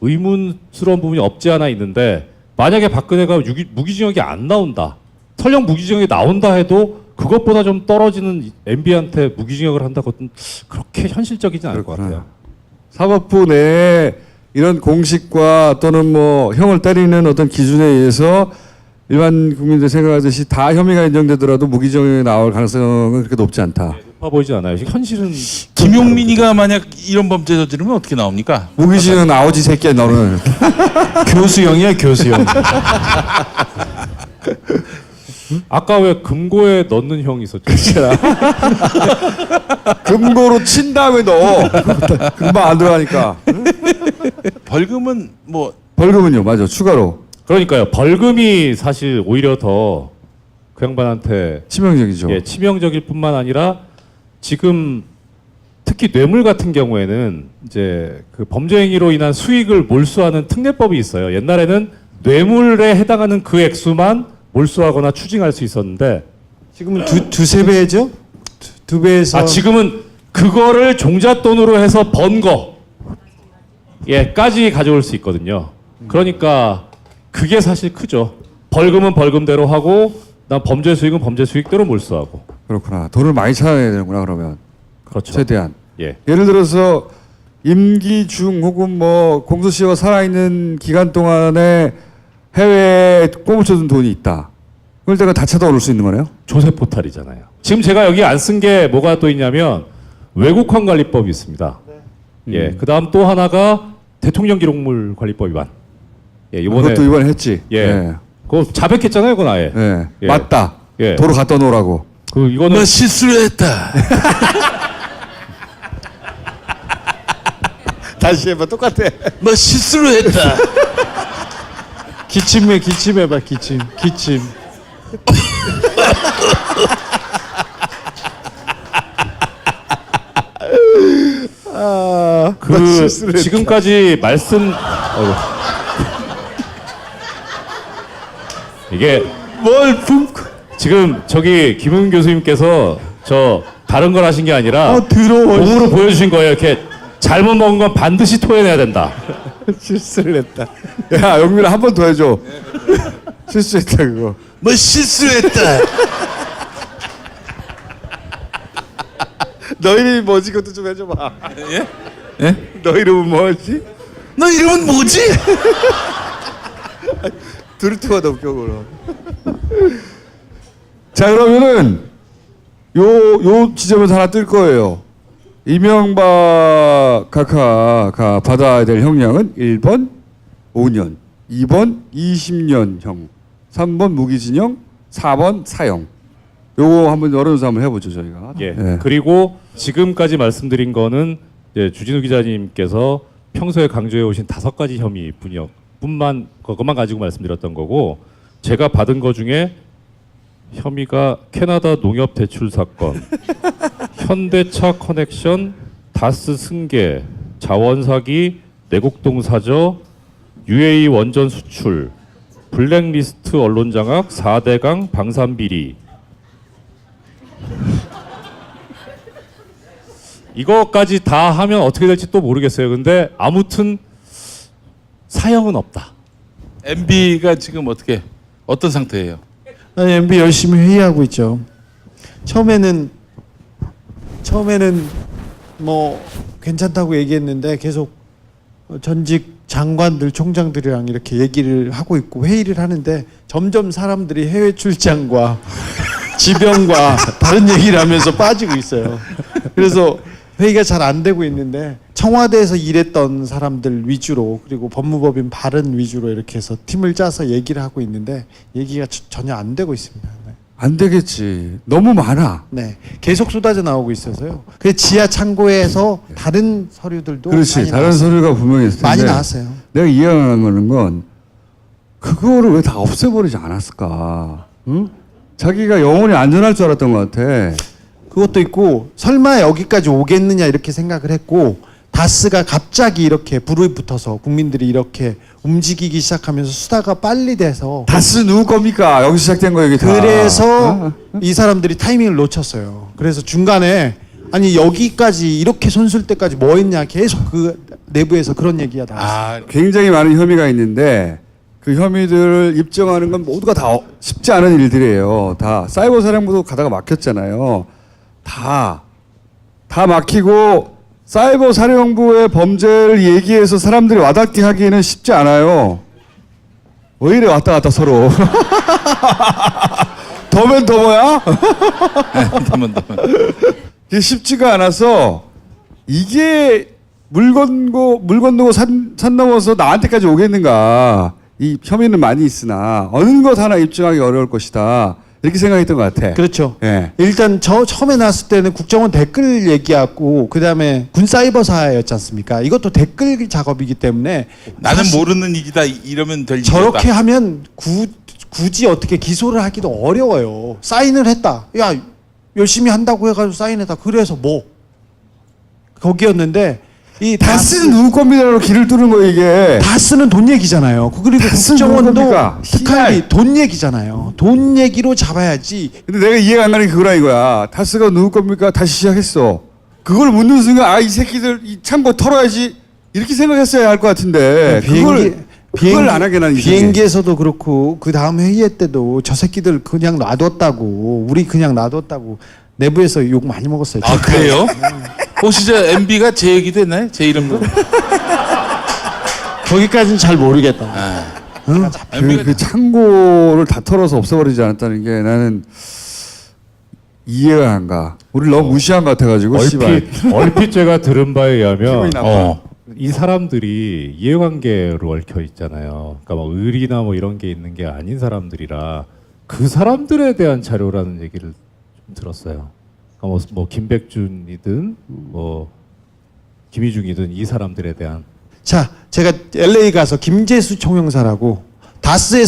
의문스러운 부분이 없지 않아 있는데 만약에 박근혜가 무기징역이 안 나온다. 설령 무기징역이 나온다 해도 그것보다 좀 떨어지는 MB한테 무기징역을 한다고는 그렇게 현실적이진 않을 것 같아요. 사법부 내에 이런 공식과 또는 뭐 형을 때리는 어떤 기준에 의해서 일반 국민들 생각하듯이 다 혐의가 인정되더라도 무기징역이 나올 가능성은 그렇게 높지 않다. 높아 보이지 않아요. 현실은 김용민이가 만약 이런 범죄 저지르면 어떻게 나옵니까? 무기징역 나오지 새끼야 너는. 교수형이야, 교수형. 아까 왜 금고에 넣는 형이 있었죠? 금고로 친 다음에 넣어. 금방 안 들어가니까. 벌금은 뭐 벌금은요, 맞아. 추가로. 그러니까요. 벌금이 사실 오히려 더 그 양반한테 치명적이죠. 예, 치명적일 뿐만 아니라 지금 특히 뇌물 같은 경우에는 이제 그 범죄 행위로 인한 수익을 몰수하는 특례법이 있어요. 옛날에는 뇌물에 해당하는 그 액수만 몰수하거나 추징할 수 있었는데 지금은 두세 배죠? 두 배에서. 지금은 그거를 종잣돈으로 해서 번 거, 까지 가져올 수 있거든요. 그러니까 그게 사실 크죠. 벌금은 벌금대로 하고, 난 범죄 수익은 범죄 수익대로 몰수하고. 그렇구나. 돈을 많이 찾아야 되는구나 그러면. 그렇죠. 최대한. 예. 예를 들어서 임기 중 혹은 뭐 공소시효가 살아있는 기간 동안에 해외에 꼬물쳐둔 돈이 있다. 그걸 내가 다 찾아올 수 있는 거네요? 조세 포탈이잖아요. 지금 제가 여기 안 쓴 게 뭐가 또 있냐면 외국환 관리법이 있습니다. 예. 그다음 또 하나가 대통령 기록물 관리법 위반. 예, 이번에 그것도 이번에 했지. 예. 그거 자백했잖아요, 그건 아예. 예. 예. 맞다. 예. 도로 갖다 놓으라고. 그 이거는 나 실수를 했다. 다시 해봐. 똑같아. 뭐 실수로 했다. 기침해봐. 기침. 지금까지 말씀 이게 지금 저기 김은 교수님께서 저 다른 걸 하신 게 아니라 더러워. 몸으로 보여주신 거예요. 이렇게 잘못 먹은 건 반드시 토해내야 된다. 실수를 했다. 야, 영민아 한 번 더 해줘. 실수했다 그거. 뭐 실수로 했다. 너 이름이 뭐지? 그것도 좀 해줘봐. 예? 예? 너 이름은 뭐지? 너 이름은 뭐지? 들을 때마다 웃겨 그럼. 자, 그러면은 요 지점에서 하나 뜰 거예요. 이명박 각하가 받아야 될 형량은 1번 5년, 2번 20년 형, 3번 무기징역, 4번 사형. 요거 한번 여론조사 한번 해보죠 저희가. 예. 예. 그리고 지금까지 말씀드린 거는 이제 주진우 기자님께서 평소에 강조해 오신 5가지 혐의 뿐만 그것만 가지고 말씀드렸던 거고, 제가 받은 거 중에 혐의가 캐나다 농협 대출 사건, 현대차 커넥션, 다스 승계, 자원 사기, 내곡동 사저, UAE 원전 수출, 블랙리스트 언론 장악, 4대강 방산 비리. 이거까지 다 하면 어떻게 될지 또 모르겠어요. 근데 아무튼 사형은 없다. MB가 지금 어떤 상태예요? MB 열심히 회의하고 있죠. 처음에는 뭐 괜찮다고 얘기했는데 계속 전직 장관들, 총장들이랑 이렇게 얘기를 하고 있고 회의를 하는데 점점 사람들이 해외 출장과 지병과 다른 얘기를 하면서 빠지고 있어요. 그래서 회의가 잘 안 되고 있는데 청와대에서 일했던 사람들 위주로, 그리고 법무법인 발은 위주로 이렇게 해서 팀을 짜서 얘기를 하고 있는데 얘기가 전혀 안 되고 있습니다. 네. 안 되겠지. 너무 많아. 네, 계속 쏟아져 나오고 있어서요. 그 지하 창고에서 다른 서류들도 그렇지. 많이 다른 나왔어요. 서류가 분명히 있을 텐데. 많이 나왔어요. 내가 이해하는 건 그거를 왜 다 없애버리지 않았을까? 응? 자기가 영원히 안전할 줄 알았던 것 같아. 그것도 있고 설마 여기까지 오겠느냐 이렇게 생각을 했고, 다스가 갑자기 이렇게 불이 붙어서 국민들이 이렇게 움직이기 시작하면서 수사가 빨리 돼서 다스 누구 겁니까? 여기 시작된 거 여기 다. 그래서 이 사람들이 타이밍을 놓쳤어요. 그래서 중간에 아니 여기까지 이렇게 손쓸 때까지 뭐 했냐 계속 그 내부에서 그런 얘기가 나왔어요. 굉장히 많은 혐의가 있는데 그 혐의들을 입증하는 건 모두가 다 쉽지 않은 일들이에요. 다 사이버 사령부도 가다가 막혔잖아요. 다 막히고 사이버 사령부의 범죄를 얘기해서 사람들이 와닿게 하기에는 쉽지 않아요. 왜 이래 왔다 갔다 서로. 더면 더머야? 더면. 이게 쉽지가 않아서 이게 물 건너고 산 넘어서 나한테까지 오겠는가. 이 혐의는 많이 있으나 어느 것 하나 입증하기 어려울 것이다. 이렇게 생각했던 것 같아. 그렇죠. 예. 일단 처음에 나왔을 때는 국정원 댓글 얘기하고 그 다음에 군사이버사였지 않습니까? 이것도 댓글 작업이기 때문에 나는 모르는 일이다 이러면 될 저렇게 일이다. 하면 굳이 어떻게 기소를 하기도 어려워요. 사인을 했다. 야 열심히 한다고 해가지고 사인했다. 그래서 뭐 거기였는데 이 다스는 누구 겁니다로 길을 뚫은 거 이게. 다스는 돈 얘기잖아요. 그리고 국정원도 북한이 돈 얘기잖아요. 돈 얘기로 잡아야지. 근데 내가 이해가 안 가는 게 그거라 이거야. 다스가 누구 겁니까? 다시 시작했어. 그걸 묻는 순간 이 새끼들 이 창고 털어야지 이렇게 생각했어야 할 것 같은데 그걸 안 하게 난 비행기에서도 그렇고 그 다음 회의 때도 저 새끼들 그냥 놔뒀다고, 우리 그냥 놔뒀다고 내부에서 욕 많이 먹었어요. 아 그래요? 혹시 저 MB가 제 얘기도 했나요? 제 이름도? 거기까지는 잘 모르겠다. 응? 그 창고를 다 털어서 없애버리지 않았다는 게 나는 이해가 안 가. 우리 너무 무시한 것 같아가지고. 얼핏 제가 들은 바에 의하면 나빠. 이 사람들이 이해관계로 얽혀 있잖아요. 그러니까 뭐 의리나 뭐 이런 게 있는 게 아닌 사람들이라 그 사람들에 대한 자료라는 얘기를 좀 들었어요. 그러니까 뭐 김백준이든 뭐 김희중이든 이 사람들에 대한 자, 제가 LA 가서 김재수 총영사라고 다스의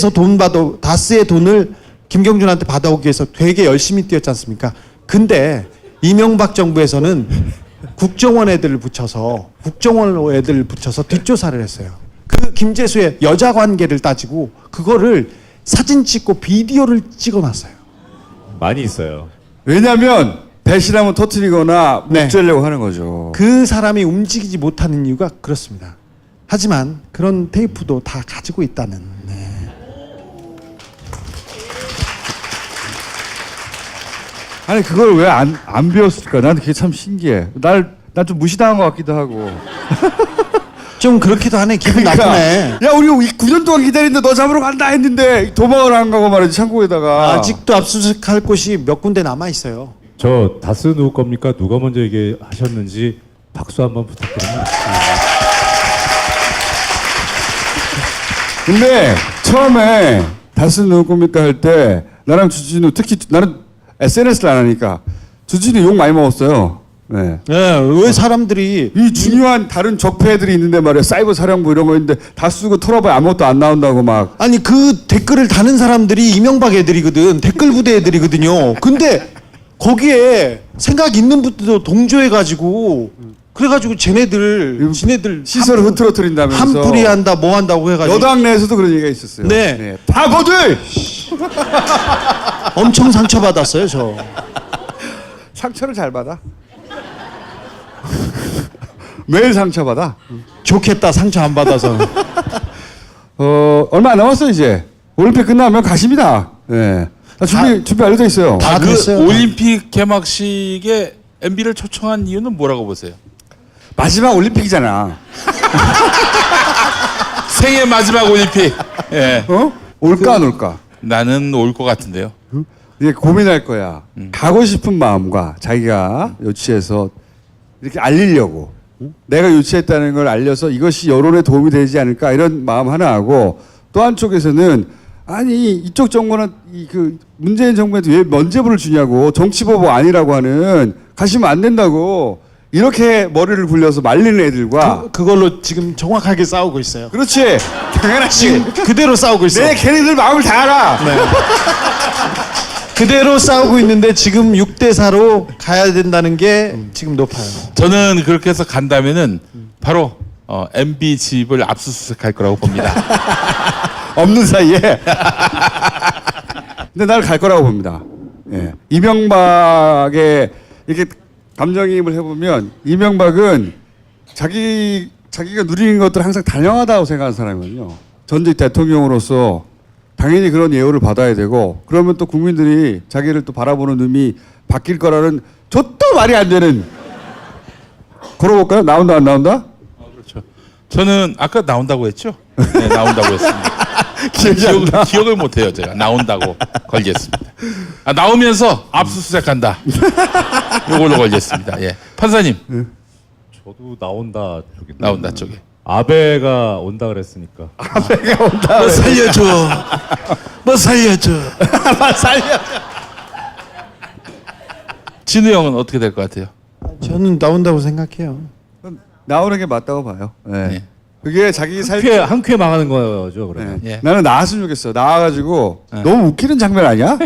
돈을 김경준한테 받아오기 위해서 되게 열심히 뛰었지 않습니까? 근데 이명박 정부에서는 국정원 애들을 붙여서 뒷조사를 했어요. 그 김재수의 여자 관계를 따지고 그거를 사진 찍고 비디오를 찍어놨어요. 많이 있어요. 왜냐하면 배신하면 터뜨리거나 네. 묵죄려고 하는 거죠. 그 사람이 움직이지 못하는 이유가 그렇습니다. 하지만 그런 테이프도 다 가지고 있다는. 네. 아니 그걸 왜 안 배웠을까? 난 그게 참 신기해. 난 좀 무시당한 것 같기도 하고. 좀 그렇기도 하네. 기분 나쁘네. 야 우리 9년 동안 기다리는데 너 잡으러 간다 했는데 도망을 안 가고 말이지 창고에다가. 아직도 압수수색할 곳이 몇 군데 남아 있어요. 저 다스 누구 겁니까? 누가 먼저 얘기하셨는지 박수 한번 부탁드립니다. 근데 처음에 다스 누구 겁니까 할 때 나랑 주진우 특히 나는 SNS를 안 하니까 주진우 욕 많이 먹었어요. 네. 네, 왜 사람들이 이 중요한 다른 적폐들이 있는데 말이야 사이버 사령부 이런 거 있는데 다 쓰고 털어봐야 아무것도 안 나온다고 막. 아니 그 댓글을 다는 사람들이 이명박 애들이거든. 댓글 부대 애들이거든요. 근데 거기에 생각 있는 분들도 동조해가지고 그래가지고 지네들 시설을 흐트러뜨린다면서 한풀이 한다 뭐 한다고 해가지고 여당 내에서도 그런 얘기가 있었어요. 네. 바보들 엄청 상처받았어요 저. 상처를 잘 받아. 매일 상처받아. 좋겠다 상처 안 받아서. 얼마 안 남았어 이제. 올림픽 끝나면 가십니다. 네. 준비 알려져 있어요. 다 그 됐어요. 올림픽 개막식에 MB를 초청한 이유는 뭐라고 보세요? 마지막 올림픽이잖아. 생애 마지막 올림픽. 예. 올까 안 올까? 나는 올 것 같은데요. 이게 고민할 거야. 가고 싶은 마음과 자기가 유치해서 이렇게 알리려고 내가 유치했다는 걸 알려서 이것이 여론에 도움이 되지 않을까 이런 마음 하나 하고 또 한쪽에서는 아니 이쪽 정부는 그 문재인 정부한테 왜 면죄부를 주냐고 정치보복 아니라고 하는 가시면 안 된다고 이렇게 머리를 굴려서 말리는 애들과 그걸로 지금 정확하게 싸우고 있어요. 그렇지 당연하지 지금 그대로 싸우고 있어요. 내 걔네들 마음을 다 알아. 네. 그대로 싸우고 있는데 지금 6대 4로 가야 된다는 게 지금 높아요. 저는 그렇게 해서 간다면은 바로 MB 집을 압수수색할 거라고 봅니다. 없는 사이에. 근데 나는 갈 거라고 봅니다. 예. 이명박의 이렇게 감정이입을 해보면 이명박은 자기가 누리는 것들 항상 단영하다고 생각하는 사람이거든요. 전직 대통령으로서 당연히 그런 예우를 받아야 되고 그러면 또 국민들이 자기를 또 바라보는 눈이 바뀔 거라는 저도 말이 안 되는. 걸어볼까요? 나온다 안 나온다? 그렇죠. 저는 아까 나온다고 했죠? 네, 나온다고 했습니다. 기억을 못해요 제가. 나온다고 걸겠습니다. 나오면서 압수수색한다. 이걸로 걸겠습니다. 예. 판사님. 저도 나온다 쪽에. 나온다 쪽에. 아베가 온다 그랬으니까. 아베가 온다. 뭐 살려줘. 뭐 살려줘. 진우 형은 어떻게 될 것 같아요? 저는 나온다고 생각해요. 나오는 게 맞다고 봐요. 네. 네. 그게 자기 살. 한 큐에 망하는 거죠 그러면. 네. 예. 나는 나왔으면 좋겠어. 나와가지고 너무 웃기는 장면 아니야?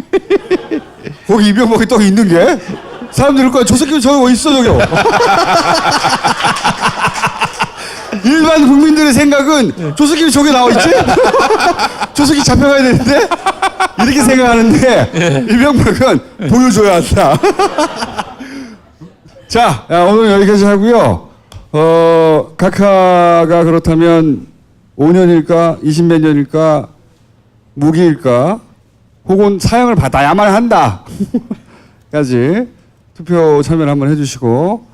거기 이병박이 또 있는 게 사람들 거야. 저 새끼 저기 어디 있어 저기요. 일반 국민들의 생각은 저 새끼 저기 나와 있지? 저 새끼 잡혀가야 되는데 이렇게 생각하는데 이병박은 보여줘야 한다. 자, 오늘 여기까지 하고요. 각하가 그렇다면 5년일까, 20몇 년일까, 무기일까, 혹은 사형을 받아야만 한다. 까지 투표 참여를 한번 해주시고.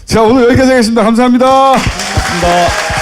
자, 오늘 여기까지 하겠습니다. 감사합니다. 고맙습니다.